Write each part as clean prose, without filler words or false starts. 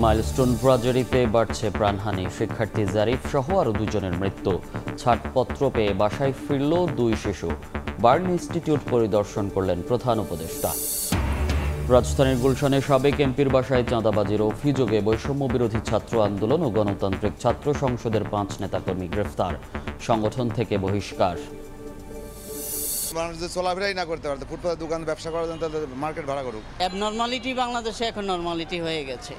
Milestone ট্র্যাজেডিতে বাড়ছে প্রাণহানি, শিক্ষার্থী জারিফ সহ আরও দুজনের মৃত্যু। ছাড়পত্র পেয়ে বাসায় ফিরল দুই শিশু। বার্ন ইনস্টিটিউট পরিদর্শন করলেন প্রধান উপদেষ্টা। রাজধানীর গুলশানে সাবেক এমপির বাসায় চাঁদাবাজির অভিযোগে বৈষম্য বিরোধী ছাত্র আন্দোলন ও গণতান্ত্রিক ছাত্র সংসদের 5 নেতাকর্মী গ্রেফতার, সংগঠন থেকে বহিষ্কার। মানুষ যে চলাফেরাই না করতে পারতো, ফুটপাতে দোকান ব্যবসা করার জন্য মার্কেট ভাড়া করুক। অ্যাবনর্মালিটি বাংলাদেশে এখন নর্মালিটি হয়ে গেছে।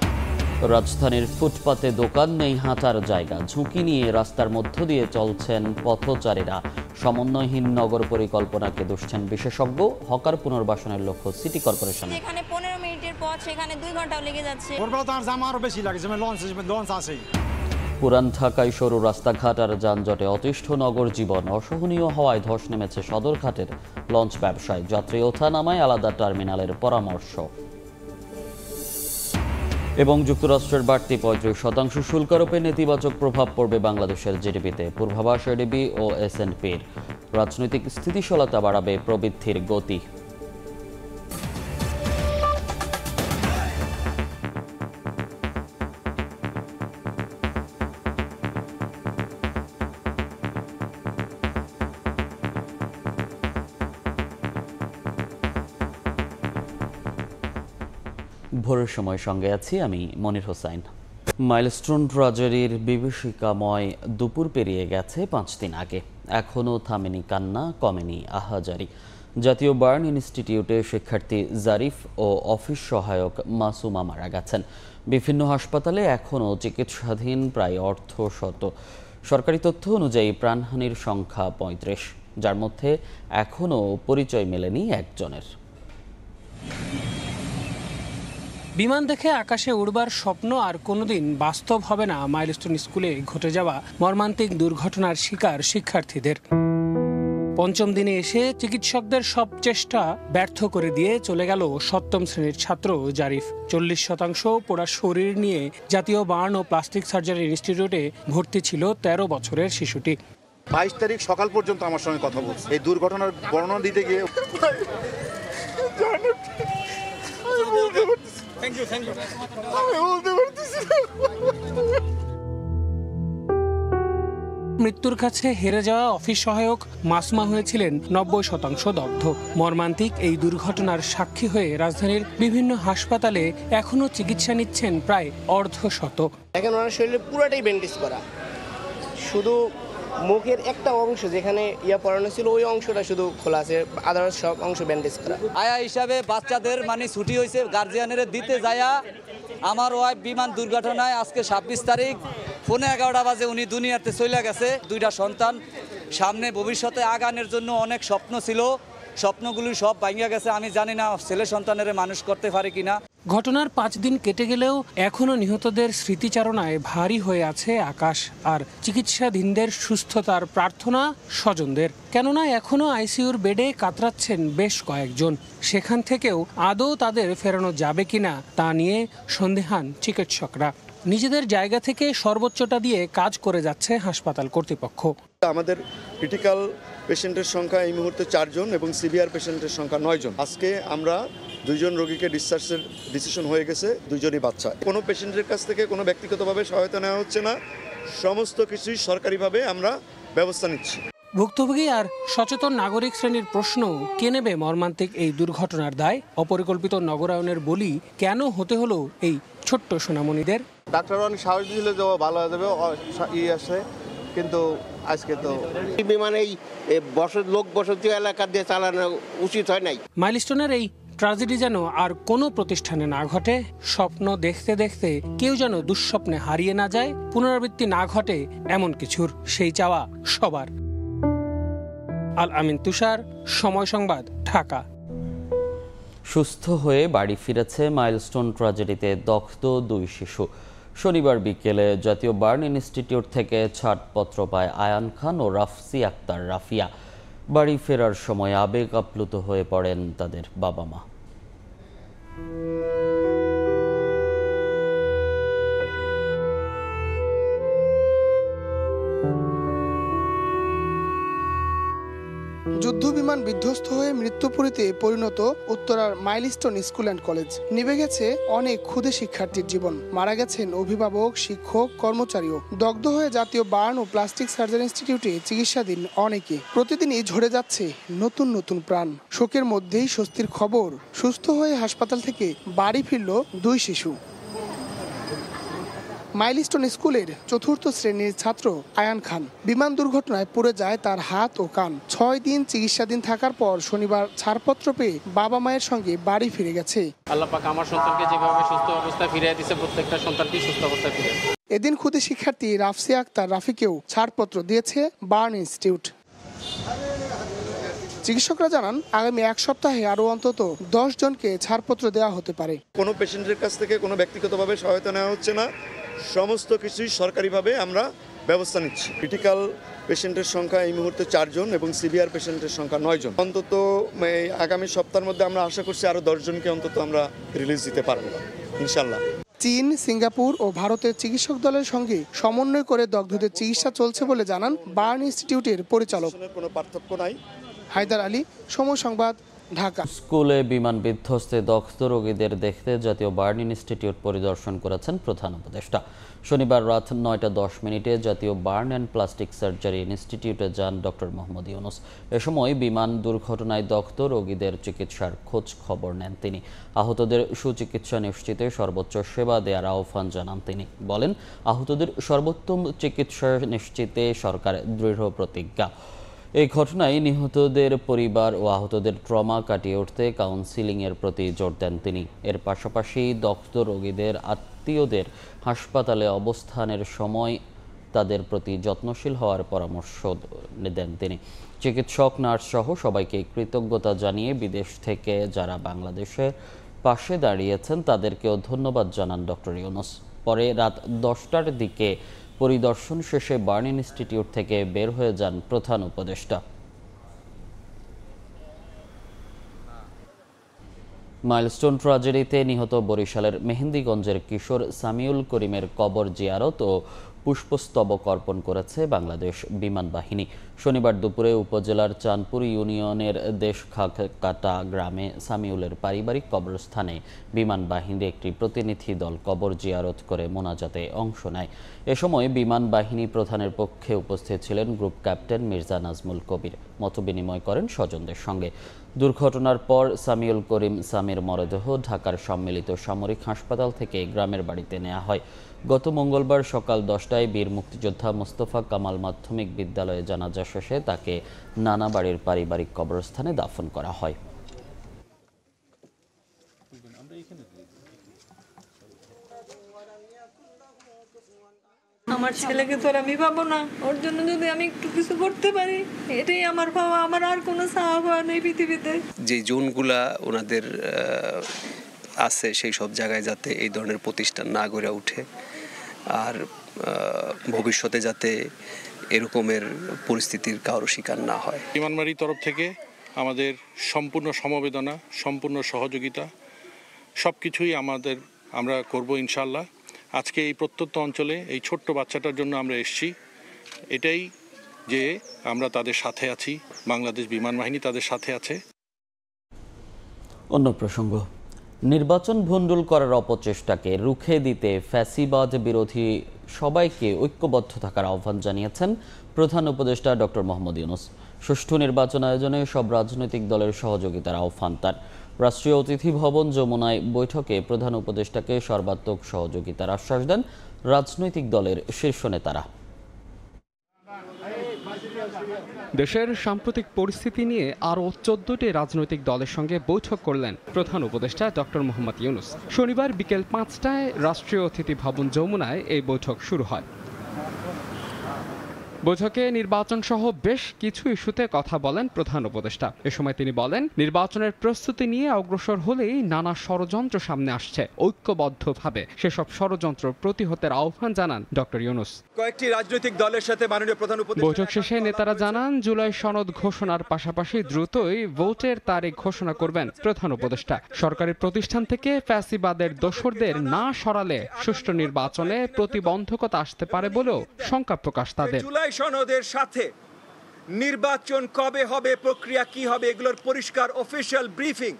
রাজধানীর ফুটপাতে দোকান নেই, হাঁটার জায়গা, ঝুঁকি নিয়ে রাস্তার মধ্য দিয়ে চলছেন পথচারীরা। সমন্বয়হীন নগর পরিকল্পনাকে দুষছেন বিশেষজ্ঞ। হকার পুনর্বাসনের লক্ষ্য সিটি কর্পোরেশন। এখানে 15 মিনিটের পথ, সেখানে 2 ঘন্টাও লেগে যাচ্ছে। আরো বেশি লাগে, লঞ্চ আছে। পুরান ঢাকায় সরু রাস্তাঘাট আর যানজটে অতিষ্ঠ নগর জীবন। অসহনীয় হওয়ায় ধস নেমেছে সদরঘাটের লঞ্চ ব্যবসায়। যাত্রী ওঠা নামায় আলাদা টার্মিনালের পরামর্শ। এবং যুক্তরাষ্ট্রের বাড়তি 35% শুল্ক আরোপে নেতিবাচক প্রভাব পড়বে বাংলাদেশের জিডিপিতে, পূর্বাভাস এডিবি ও S&Pর। রাজনৈতিক স্থিতিশীলতা বাড়াবে প্রবৃদ্ধির গতি। ভোরের সময় সঙ্গে আছি আমি মনির হোসাইন। মাইলস্টোন ট্র্যাজেডির বিভীষিকাময় দুপুর পেরিয়ে গেছে 5 দিন আগে। এখনও থামেনি কান্না, কমেনি আহাজারি। জাতীয় বার্ন ইনস্টিটিউটে শিক্ষার্থী জারিফ ও অফিস সহায়ক মাসুমা মারা গেছেন। বিভিন্ন হাসপাতালে এখনও চিকিৎসাধীন প্রায় অর্ধশত। সরকারি তথ্য অনুযায়ী প্রাণহানির সংখ্যা 35, যার মধ্যে এখনও পরিচয় মেলেনি একজনের। বিমান দেখে আকাশে উড়বার স্বপ্ন আর কোনোদিন বাস্তব হবে না মাইলস্টোন স্কুলে ঘটে যাওয়া মর্মান্তিক দুর্ঘটনার শিকার শিক্ষার্থীদের। 5ম দিনে এসে চিকিৎসকদের সব চেষ্টা ব্যর্থ করে দিয়ে চলে গেল 7ম শ্রেণীর ছাত্র জারিফ। 40% পোড়া শরীর নিয়ে জাতীয় বার্ন ও প্লাস্টিক সার্জারি ইনস্টিটিউটে ভর্তি ছিল 13 বছরের শিশুটি। 22 তারিখ সকাল পর্যন্ত আমার সঙ্গে কথা বলছে। এই দুর্ঘটনার বর্ণনা দিতে গিয়ে মৃত্যুর কাছে হেরে যাওয়া অফিস সহায়ক মাসুমা হয়েছিলেন 90% দগ্ধ। মর্মান্তিক এই দুর্ঘটনার সাক্ষী হয়ে রাজধানীর বিভিন্ন হাসপাতালে এখনো চিকিৎসা নিচ্ছেন প্রায় অর্ধশত। এখন ওনার শরীরে পুরোটাই ব্যান্ডেজ করা, শুধু মুখের একটা অংশ যেখানে পরানো ছিল ওই অংশটা শুধু খোলা আছে, আদারওয়াইজ সব অংশ ব্যান্ডেজ করা। আয়া হিসাবে বাচ্চাদের ছুটি হয়েছে, গার্জিয়ানের দিতে যায়া আমার ওয়াইফ বিমান দুর্ঘটনায় আজকে 26 তারিখ 11:15 বাজে উনি দুনিয়াতে চলে গেছে। 2টা সন্তান সামনে ভবিষ্যতে আগানোর জন্য অনেক স্বপ্ন ছিল, স্বপ্নগুলি সব ভাঙিয়া গেছে। আমি জানি না ছেলে সন্তানের মানুষ করতে পারে কিনা। ঘটনার 5 দিন কেটে গেলেও এখনও নিহতদের স্মৃতিচারণায় ভারী হয়ে আছে আকাশ, আর চিকিৎসাধীনদের সুস্থতার প্রার্থনা স্বজনদের। কেননা এখনও আইসিইউর বেডে কাতরাচ্ছেন বেশ কয়েকজন। সেখান থেকেও আদৌ তাদের ফেরানো যাবে কিনা তা নিয়ে সন্দেহান চিকিৎসকরা। নিজেদের জায়গা থেকে সর্বোচ্চটা দিয়ে কাজ করে যাচ্ছে হাসপাতাল কর্তৃপক্ষ। আমাদের ক্রিটিক্যাল পেশেন্টের সংখ্যা এই মুহূর্তে 4 জন এবং সিভিয়ার পেশেন্টের সংখ্যা 9 জন। আজকে আমরা 2 জন রোগীকে ডিসচার্জের ডিসিশন হয়ে গেছে, 2 জনই বাচ্চা। কোনো পেশেন্টের কাছ থেকে কোনো ব্যক্তিগতভাবে সহায়তা নেওয়া হচ্ছে না, সমস্ত কিছুই সরকারিভাবে আমরা ব্যবস্থা নিচ্ছি। ভুক্তভোগী আর সচেতন নাগরিক শ্রেণীর প্রশ্ন, কে নেবে মর্মান্তিক এই দুর্ঘটনার দায়? অপরিকল্পিত নগরায়নের বলি কেন হতে হলো এই ছোট্ট সোনামণিদের? ডাক্তার অনেক সাহস দিয়েছিল যে ভালো হয়ে যাবে, আসে, কিন্তু আজকে তো বিমানে লোক বসতি এলাকা দিয়ে চালানো উচিত হয় নাই। মাইলস্টোনের এই ট্র্যাজেডি যেন আর কোনো প্রতিষ্ঠানে না ঘটে। স্বপ্ন দেখতে দেখতে কেউ যেন দুঃস্বপ্নে হারিয়ে না যায়, পুনরাবৃত্তি না ঘটে এমন কিছুর, সেই চাওয়া সবার। আল আমিন তুষার, সময় সংবাদ, ঢাকা। সুস্থ হয়ে বাড়ি ফিরেছে মাইলস্টোন ট্র্যাজেডিতে দগ্ধ 2 শিশু। শনিবার বিকেলে জাতীয় বার্ন ইনস্টিটিউট থেকে ছাড়পত্র পায় আয়ান খান ও রাফসি আক্তার রাফিয়া। বাড়ি ফেরার সময় আবেগ আপ্লুত হয়ে পড়েন তাদের বাবা মা। যুদ্ধবিমান বিধ্বস্ত বিধ্বস্ত হয়ে মৃত্যুপুরীতে পরিণত উত্তরার মাইলস্টোন স্কুল অ্যান্ড কলেজ। নিভে গেছে অনেক ক্ষুদে শিক্ষার্থীর জীবন, মারা গেছেন অভিভাবক, শিক্ষক, কর্মচারীও। দগ্ধ হয়ে জাতীয় বার্ন ও প্লাস্টিক সার্জারি ইনস্টিটিউটে চিকিৎসাধীন অনেকে। প্রতিদিনই ঝরে যাচ্ছে নতুন নতুন প্রাণ। শোকের মধ্যেই স্বস্তির খবর, সুস্থ হয়ে হাসপাতাল থেকে বাড়ি ফিরল 2 শিশু। মাইলস্টোন স্কুলের 4র্থ শ্রেণীর ছাত্র আয়ান খান। বিমান দুর্ঘটনায় পুড়ে যায় তার হাত ও কান। 6 দিন চিকিৎসাধীন থাকার পর শনিবার ছাড়পত্র পেয়ে বাবা মায়ের সঙ্গে বাড়ি ফিরে গেছে। আল্লাহ পাক আমার সন্তানকে যেভাবে সুস্থ অবস্থায় ফিরিয়ে দিয়েছে, প্রত্যেকটা সন্তানকে সুস্থ অবস্থায় ফিরিয়ে। এদিন ক্ষুদে শিক্ষার্থী রাফসি আক্তার রাফিকেও ছাড়পত্র দিয়েছে বার্ন ইনস্টিটিউট। চিকিৎসকরা জানান, আগামী 1 সপ্তাহে আরও অন্তত 10 জনকে ছাড়পত্র দেওয়া হতে পারে। কোনো পেশেন্টের কাছ থেকে কোনো ব্যক্তিগতভাবে সহায়তা নেওয়া হচ্ছে না, সমস্ত কিছুই সরকারিভাবে আমরা ব্যবস্থা নিচ্ছি। ক্রিটিক্যাল পেশেন্টের সংখ্যা এই মুহূর্তে 4 জন এবং সিভিয়ার পেশেন্টের সংখ্যা 9 জন। অন্তত আগামী সপ্তাহের মধ্যে আমরা আশা করছি আরও 10 জনকে অন্তত আমরা রিলিজ দিতে পারবো ইনশাল্লাহ। চীন, সিঙ্গাপুর ও ভারতের চিকিৎসক দলের সঙ্গে সমন্বয় করে দগ্ধদের চিকিৎসা চলছে বলে জানান বার্ন ইনস্টিটিউটের পরিচালক। কোনো পার্থক্য নাই। হায়দার আলী, সময় সংবাদ, ঢাকা। স্কুলে বিমান বিধ্বস্তে দগ্ধ রোগীদের দেখতে জাতীয় বার্ন ইনস্টিটিউট পরিদর্শন করেছেন প্রধান উপদেষ্টা। শনিবার রাত 9:10 জাতীয় বার্ন অ্যান্ড প্লাস্টিক সার্জারি ইনস্টিটিউটে যান ডক্টর মোহাম্মদ ইউনুস। এ সময় বিমান দুর্ঘটনায় দগ্ধ রোগীদের চিকিৎসার খোঁজ খবর নেন তিনি। আহতদের সুচিকিৎসা নিশ্চিতে সর্বোচ্চ সেবা দেওয়ার আহ্বান জানান তিনি। বলেন, আহতদের সর্বোত্তম চিকিৎসা নিশ্চিতে সরকার দৃঢ় প্রতিজ্ঞা। এই ঘটনায় নিহতদের পরিবার ও আহতদের ট্রমা কাটিয়ে উঠতে কাউন্সিলিংয়ের প্রতি জোর দেন তিনি। এর পাশাপাশি দগ্ধ রোগীদের আত্মীয়দের হাসপাতালে অবস্থানের সময় তাদের প্রতি যত্নশীল হওয়ার পরামর্শ দেন তিনি। চিকিৎসক, নার্স সহ সবাইকে কৃতজ্ঞতা জানিয়ে বিদেশ থেকে যারা বাংলাদেশের পাশে দাঁড়িয়েছেন তাদেরকেও ধন্যবাদ জানান ডক্টর ইউনুস। পরে রাত 10টার দিকে পরিদর্শন শেষে বার্ন ইনস্টিটিউট থেকে বের হয়ে যান প্রধান উপদেষ্টা। মাইলস্টোন ট্র্যাজেডিতে নিহত বরিশালের মেহেন্দিগঞ্জের কিশোর সামিউল করিমের কবর জিয়ারত ও পুষ্পস্তবক অর্পণ করেছে বাংলাদেশ বিমান বাহিনী। শনিবার দুপুরে উপজেলার চাঁদপুর ইউনিয়নের দেশকাটা গ্রামে সামিউলের পারিবারিক কবরস্থানে বিমান বাহিনীর একটি প্রতিনিধি দল কবর জিয়ারত করে মোনাজাতে অংশ নেয়। এ সময় বিমান বাহিনী প্রধানের পক্ষে উপস্থিত ছিলেন গ্রুপ ক্যাপ্টেন মির্জা নাজমুল কবির। মতবিনিময় করেন স্বজনদের সঙ্গে। দুর্ঘটনার পর সামিউল করিম সামির মরদেহ ঢাকার সম্মিলিত সামরিক হাসপাতাল থেকে গ্রামের বাড়িতে নেওয়া হয়। গত মঙ্গলবার সকাল 10টায় বীর মুক্তিযোদ্ধা মোস্তফা কামাল মাধ্যমিক বিদ্যালয়ে জানাজা শেষে তাকে নানাবাড়ির পারিবারিক কবরস্থানে দাফন করা হয়। আমার ছেলেকে তো আমি পাবো না, ওর জন্য যদি আমি একটু কিছু করতে পারি, এটাই আমার পাওয়া। আমার আর কোনো চাওয়া পাওয়া নেই পৃথিবীতে। যে জোনগুলা ওনাদের আছে সেই সব জায়গায় যাতে এই ধরনের প্রতিষ্ঠান না গড়ে ওঠে, আর ভবিষ্যতে যাতে এরকমের পরিস্থিতির কারো শিকার না হয়। বিমানবাড়ির তরফ থেকে আমাদের সম্পূর্ণ সমবেদনা, সম্পূর্ণ সহযোগিতা সব কিছুই আমরা করব ইনশাল্লাহ। আজকে এই প্রত্যন্ত অঞ্চলে এই ছোট্ট বাচ্চাটার জন্য আমরা এসেছি, এটাই যে আমরা তাদের সাথে আছি, বাংলাদেশ বিমান বাহিনী তাদের সাথে আছে। অন্য প্রসঙ্গ, নির্বাচন ভণ্ডুল করার অপচেষ্টাকে রুখে দিতে ফ্যাসিবাদ বিরোধী সবাইকে ঐক্যবদ্ধ থাকার আহ্বান জানিয়েছেন প্রধান উপদেষ্টা ডক্টর মোহাম্মদ ইউনুস। সুষ্ঠু নির্বাচন আয়োজনে সব রাজনৈতিক দলের সহযোগিতার আহ্বান তার। রাষ্ট্রীয় অতিথি ভবন যমুনায় বৈঠকে প্রধান উপদেষ্টাকে সর্বাত্মক সহযোগিতার আশ্বাস দেন রাজনৈতিক দলের শীর্ষ নেতারা। দেশের সাম্প্রতিক পরিস্থিতি নিয়ে আরও 14টি রাজনৈতিক দলের সঙ্গে বৈঠক করলেন প্রধান উপদেষ্টা ডক্টর মোহাম্মদ ইউনুস। শনিবার বিকেল 5টায় রাষ্ট্রীয় অতিথি ভবন যমুনায় এই বৈঠক শুরু হয়। বৈঠকে নির্বাচন সহ বেশ কিছু ইস্যুতে কথা বলেন প্রধান উপদেষ্টা। এ সময় তিনি বলেন, নির্বাচনের প্রস্তুতি নিয়ে অগ্রসর হলেই নানা ষড়যন্ত্র সামনে আসছে, ঐক্যবদ্ধভাবে সেসব ষড়যন্ত্র প্রতিহতের আহ্বান জানান ডক্টর ইউনুস। কয়েকটি রাজনৈতিক দলের সাথে মাননীয় প্রধান উপদেষ্টা বৈঠক শেষে নেতারা জানান, জুলাই সনদ ঘোষণার পাশাপাশি দ্রুতই ভোটের তারিখ ঘোষণা করবেন প্রধান উপদেষ্টা। সরকারি প্রতিষ্ঠান থেকে ফ্যাসিবাদের দোসরদের না সরালে সুষ্ঠু নির্বাচনে প্রতিবন্ধকতা আসতে পারে বলেও শঙ্কা প্রকাশ তাদের। জুলাই সনদের সাথে নির্বাচন কবে হবে, প্রক্রিয়া কি হবে, এগুলোর পরিষ্কার অফিশিয়াল ব্রিফিং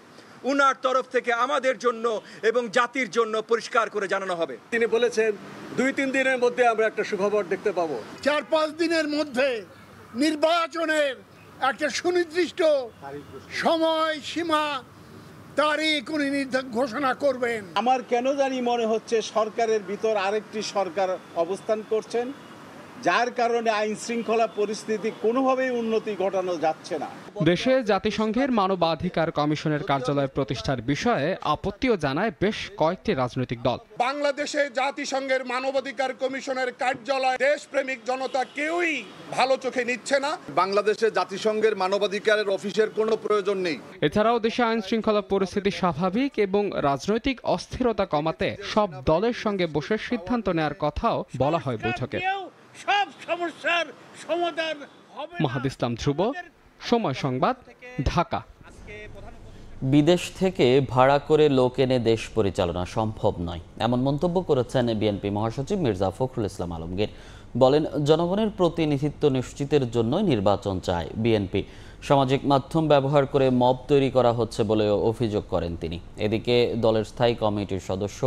উনার তরফ থেকে আমাদের জন্য এবং জাতির জন্য পরিষ্কার করে জানানো হবে। তিনি বলেছেন 2-3 দিনের মধ্যে আমরা একটা সুখবর দেখতে পাবো। 4-5 দিনের মধ্যে নির্বাচনের একটা সুনির্দিষ্ট সময় সীমা তারিখ উনি ঘোষণা করবেন। আমার কেন জানি মনে হচ্ছে সরকারের ভিতর আরেকটি সরকার অবস্থান করছেন, যার কারণে আইন শৃঙ্খলা পরিস্থিতি কোনোভাবেই উন্নতি ঘটানো যাচ্ছে না। দেশে জাতিসংঘের মানবাধিকার কমিশনের কার্যালয় প্রতিষ্ঠার বিষয়ে আপত্তিও জানায় বেশ কয়েকটি রাজনৈতিক দল। বাংলাদেশে জাতিসংঘের মানবাধিকার কমিশনের কার্যালয় দেশপ্রেমিক জনতা কেউই ভালো চোখে নিচ্ছে না। বাংলাদেশে জাতিসংঘের মানবাধিকারের অফিসের কোনো প্রয়োজন নেই। এছাড়াও দেশে আইন শৃঙ্খলা পরিস্থিতি স্বাভাবিক এবং রাজনৈতিক অস্থিরতা কমাতে সব দলের সঙ্গে বসে সিদ্ধান্ত নেওয়ার কথাও বলা হয় বৈঠকে। সব সমস্যার সমাধান হবে। মাহাদ ইসলাম ধ্রুব, সময় সংবাদ, ঢাকা। বিদেশ থেকে ভাড়া করে লোক এনে দেশ পরিচালনা সম্ভব নয়, এমন মন্তব্য করেছেন বিএনপি মহাসচিব মির্জা ফখরুল ইসলাম আলমগীর। বলেন, জনগণের প্রতিনিধিত্ব নিশ্চিতের জন্যই নির্বাচন চায় বিএনপি। সামাজিক মাধ্যম ব্যবহার করে মব তৈরি করা হচ্ছে বলেও অভিযোগ করেন তিনি। এদিকে দলের স্থায়ী কমিটির সদস্য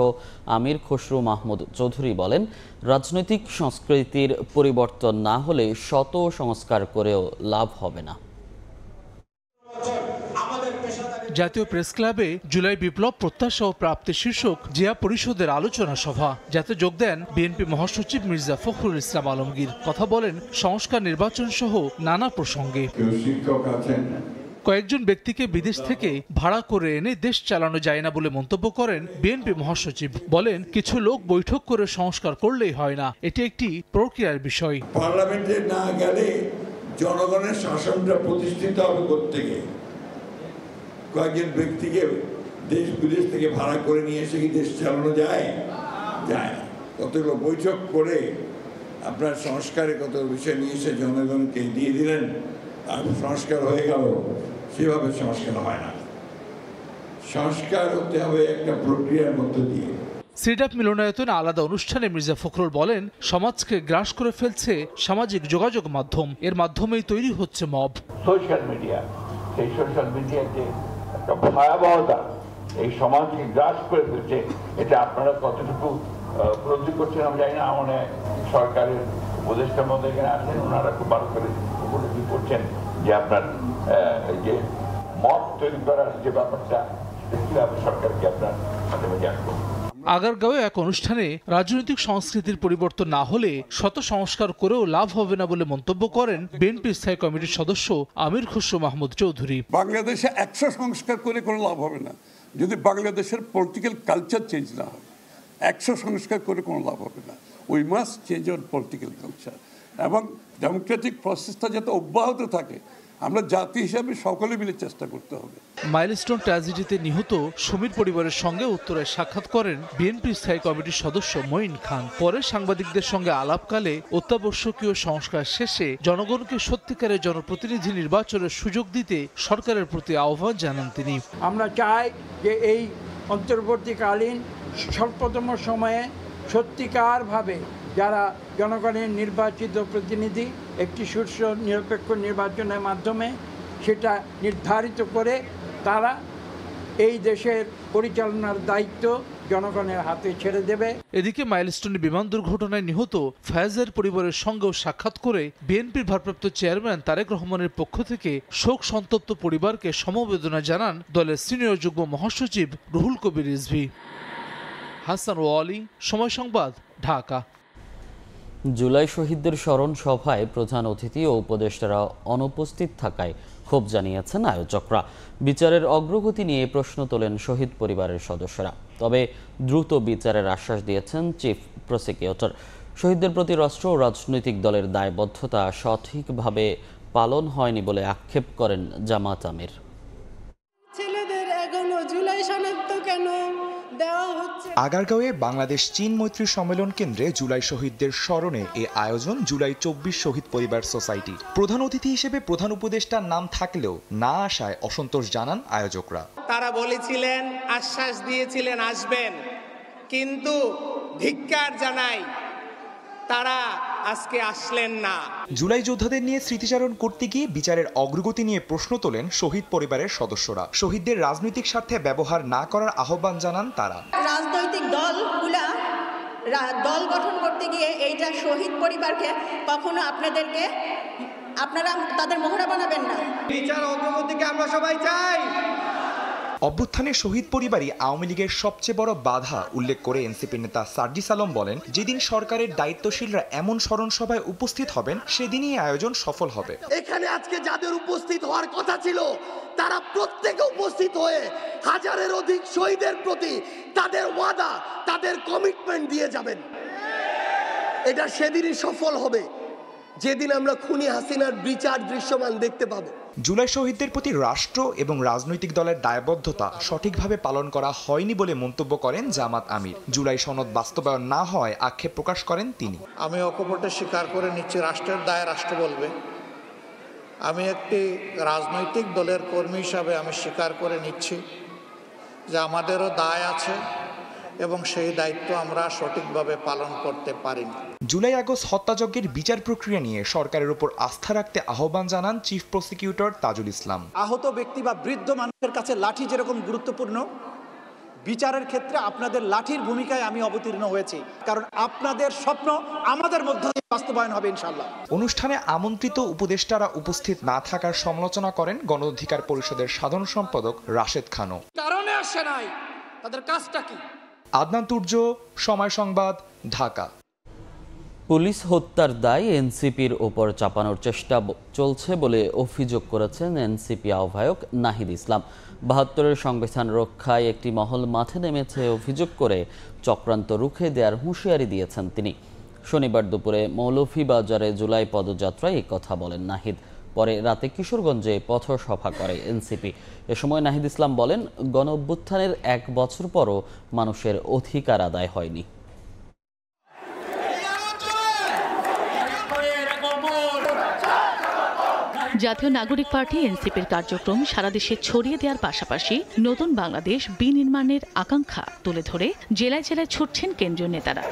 আমির খসরু মাহমুদ চৌধুরী বলেন, রাজনৈতিক সংস্কৃতির পরিবর্তন না হলে শত সংস্কার করেও লাভ হবে না। জাতীয় প্রেস ক্লাবে জুলাই বিপ্লব প্রত্যাশা ও প্রাপ্তি শীর্ষক জিয়া পরিষদের আলোচনা সভা, যাতে যোগ দেন বিএনপি মহাসচিব মির্জা ফখরুল ইসলাম আলমগীর। কথা বলেন সংস্কার, নির্বাচন সহ নানা প্রসঙ্গে। কয়েকজন ব্যক্তিকে বিদেশ থেকে ভাড়া করে এনে দেশ চালানো যায় না বলে মন্তব্য করেন বিএনপি মহাসচিব। বলেন, কিছু লোক বৈঠক করে সংস্কার করলেই হয় না, এটি একটি প্রক্রিয়ার বিষয়। পার্লামেন্টে না গেলে জনগণের শাসনটা প্রতিষ্ঠিত হবে কোত্থেকে? কয়েকজন ব্যক্তিকে দেশ বিদেশ থেকে ভাড়া করে নিয়ে এসে কি দেশ চালানো যায়? যায় না। কতগুলো বৈঠক করে আপনার সংস্কারে কত বিষয় নিয়ে এসে জনগণকে দিয়ে দিলেন, আর সংস্কার হয়ে গেল। সেভাবে সংস্কার হয় না। সংস্কার হতে হবে একটা প্রক্রিয়ার মধ্য দিয়ে। সিডাপ মিলনায়তনে আলাদা অনুষ্ঠানে মির্জা ফখরুল বলেন, সমাজকে গ্রাস করে ফেলছে সামাজিক যোগাযোগ মাধ্যম, এর মাধ্যমেই তৈরি হচ্ছে মব। সোশ্যাল মিডিয়া, সেই সোশ্যাল মিডিয়ার যে একটা ভয়াবহতা এই সমাজকে গ্রাস করে ফেলছে, এটা আপনারা কতটুকু উপলব্ধি করছেন আমি জানি না। আমাদের সরকারের উপদেষ্টার মধ্যে এখানে আসেন, ওনারা খুব ভালো করে উপলব্ধি করছেন যে আপনার যে মত তৈরি করার যে ব্যাপারটা, কিভাবে সরকারকে আপনার মাঝে আসবো। আগারগাঁওয়ে এক অনুষ্ঠানে রাজনৈতিক সংস্কৃতির পরিবর্তন না হলে শত সংস্কার করেও লাভ হবে না বলে মন্তব্য করেন বিএনপি স্থায়ী কমিটির সদস্য আমির খসরু মাহমুদ চৌধুরী। বাংলাদেশে 100 সংস্কার করে কোনো লাভ হবে না যদি বাংলাদেশের পলিটিক্যাল কালচার চেঞ্জ না হয়। 100 সংস্কার করে কোনো লাভ হবে না। We must change our political culture, এবং ডেমোক্রেটিক প্রসেসটা যাতে অব্যাহত থাকে আমরা জাতি হিসাবে সকলে মিলে চেষ্টা করতে হবে। মাইলস্টোন ট্র্যাজেডিতে নিহত সমীর পরিবারের সঙ্গে উত্তরায় সাক্ষাৎ করেন বিএনপি স্থায়ী কমিটির সদস্য মঈন খান। পরে সাংবাদিকদের সঙ্গে আলাপকালে অত্যাবশ্যকীয় সংস্কার শেষে জনগণকে সত্যিকারের জনপ্রতিনিধি নির্বাচনের সুযোগ দিতে সরকারের প্রতি আহ্বান জানান তিনি। আমরা চাই যে এই অন্তর্বর্তীকালীন স্বল্পতম সময়ে সত্যিকারভাবে যারা জনগণের নির্বাচিত প্রতিনিধি একটি সুষ্ঠু নিরপেক্ষ নির্বাচনের মাধ্যমে সেটা নির্ধারিত করে তারা এই দেশের পরিচালনার দায়িত্ব জনগণের হাতে ছেড়ে দেবে। এদিকে মাইলস্টোনে বিমান দুর্ঘটনায় নিহত ফায়াজের পরিবারের সঙ্গেও সাক্ষাৎ করে বিএনপির ভারপ্রাপ্ত চেয়ারম্যান তারেক রহমানের পক্ষ থেকে শোক সন্তপ্ত পরিবারকে সমবেদনা জানান দলের সিনিয়র যুগ্ম মহাসচিব রুহুল কবির রিজভী। হাসান ওয়ালি, সময় সংবাদ, ঢাকা। জুলাই শহীদদের স্মরণ সভায় প্রধান অতিথি ও উপদেষ্টারা অনুপস্থিত থাকায় ক্ষোভ জানিয়েছেন আয়োজকরা। বিচারের অগ্রগতি নিয়ে প্রশ্ন তোলেন শহীদ পরিবারের সদস্যরা। তবে দ্রুত বিচারের আশ্বাস দিয়েছেন চিফ প্রসিকিউটর। শহীদদের প্রতি রাষ্ট্র ও রাজনৈতিক দলের দায়বদ্ধতা সঠিকভাবে পালন হয়নি বলে আক্ষেপ করেন জামাত আমির। ছেলেদের এখনো জুলাই শনাক্ত কেন দেওয়া হচ্ছে? আগারগাঁওয়ে বাংলাদেশ চীন মৈত্রী সম্মেলন কেন্দ্রে জুলাই শহীদদের স্মরণে এ আয়োজন জুলাই 24 শহীদ পরিবার সোসাইটি। প্রধান অতিথি হিসেবে প্রধান উপদেষ্টার নাম থাকলেও না আসায় অসন্তোষ জানান আয়োজকরা। তারা বলেছিলেন, আশ্বাস দিয়েছিলেন আসবেন, কিন্তু ধিক্কার জানাই তারা আজকে আসলেন না। জুলাই যোদ্ধাদের নিয়ে স্মৃতিচারণ করতে গিয়ে বিচারের অগ্রগতি নিয়ে প্রশ্ন তোলেন শহীদ পরিবারের সদস্যরা। শহীদদের রাজনৈতিক স্বার্থে ব্যবহার না করার আহ্বান জানান তারা। রাজনৈতিক দলগুলা দল গঠন করতে গিয়ে এইটা শহীদ পরিবারকে কখনো আপনারা তাদের মোহরা বানাবেন না। বিচার অগ্রগতিকে আমরা সবাই চাই। অভ্যুত্থানে শহীদ পরিবারই আওয়ামী লীগের সবচেয়ে বড় বাধা উল্লেখ করে এনসিপি নেতা সার্জিস আলম বলেন, যেদিন সরকারের দায়িত্বশীলরা এমন স্মরণ সভায় উপস্থিত হবেন সেদিনই আয়োজন সফল হবে। এখানে আজকে যাদের উপস্থিত হওয়ার কথা ছিল তারা প্রত্যেকে উপস্থিত হয়ে হাজারের অধিক শহীদের প্রতি তাদের ওয়াদা, তাদের কমিটমেন্ট দিয়ে যাবেন। এটা সেদিনই সফল হবে যেদিন আমরা খুনি হাসিনার বিচার দৃশ্যমান দেখতে পাবো। জুলাই শহীদদের প্রতি রাষ্ট্র এবং রাজনৈতিক দলের দায়বদ্ধতা সঠিকভাবে পালন করা হয়নি বলে মন্তব্য করেন জামাত আমির। জুলাই সনদ বাস্তবায়ন না হয় আক্ষেপ প্রকাশ করেন তিনি। আমি অকপটে স্বীকার করে নিচ্ছি, রাষ্ট্রের দায় রাষ্ট্র বলবে। আমি একটি রাজনৈতিক দলের কর্মী হিসাবে আমি স্বীকার করে নিচ্ছি যে আমাদেরও দায় আছে এবং সেই দায়িত্ব আমরা সঠিকভাবে পালন করতে পারিনি। জুলাই আগস্ট হত্যাযজ্ঞের বিচার প্রক্রিয়া নিয়ে সরকারের উপর আস্থা রাখতে আহ্বান জানান চিফ প্রসিকিউটর তাজুল ইসলাম। আহত ব্যক্তি বা বৃদ্ধ মানুষের কাছে লাঠি যেরকম গুরুত্বপূর্ণ, বিচারের ক্ষেত্রে আপনাদের লাঠির ভূমিকায় আমি অবতীর্ণ হয়েছি, কারণ আপনাদের স্বপ্ন আমাদের মধ্য দিয়ে বাস্তবায়ন হবে ইনশাআল্লাহ। অনুষ্ঠানে আমন্ত্রিত উপদেষ্টারা উপস্থিত না থাকার সমালোচনা করেন গণ অধিকার পরিষদের সাধারণ সম্পাদক রাশেদ খানও। কারণে আসে নাই, তাদের কাজটা কি? আদনান তুর্য, সময় সংবাদ, ঢাকা। পুলিশ হত্যার দায় এনসিপির ওপর চাপানোর চেষ্টা চলছে বলে অভিযোগ করেছেন এনসিপি আহ্বায়ক নাহিদ ইসলাম। ৭২-এর সংবিধান রক্ষায় একটি মহল মাঠে নেমেছে অভিযোগ করে চক্রান্ত রুখে দেওয়ার হুঁশিয়ারি দিয়েছেন তিনি। শনিবার দুপুরে মৌলভীবাজারে জুলাই পদযাত্রায় এই কথা বলেন নাহিদ। পরে রাতে কিশোরগঞ্জে পথসভা করে এনসিপি। এ সময় নাহিদ ইসলাম বলেন, গণ অভ্যুত্থানের ১ বছর পরও মানুষের অধিকার আদায় হয়নি। জাতীয় নাগরিক পার্টি এনসিপির কার্যক্রম সারা দেশে ছড়িয়ে দেওয়ার পাশাপাশি নতুন বাংলাদেশ বিনির্মাণের আকাঙ্ক্ষা তুলে ধরে জেলায় জেলায় ছুটছেন কেন্দ্রীয় নেতারা।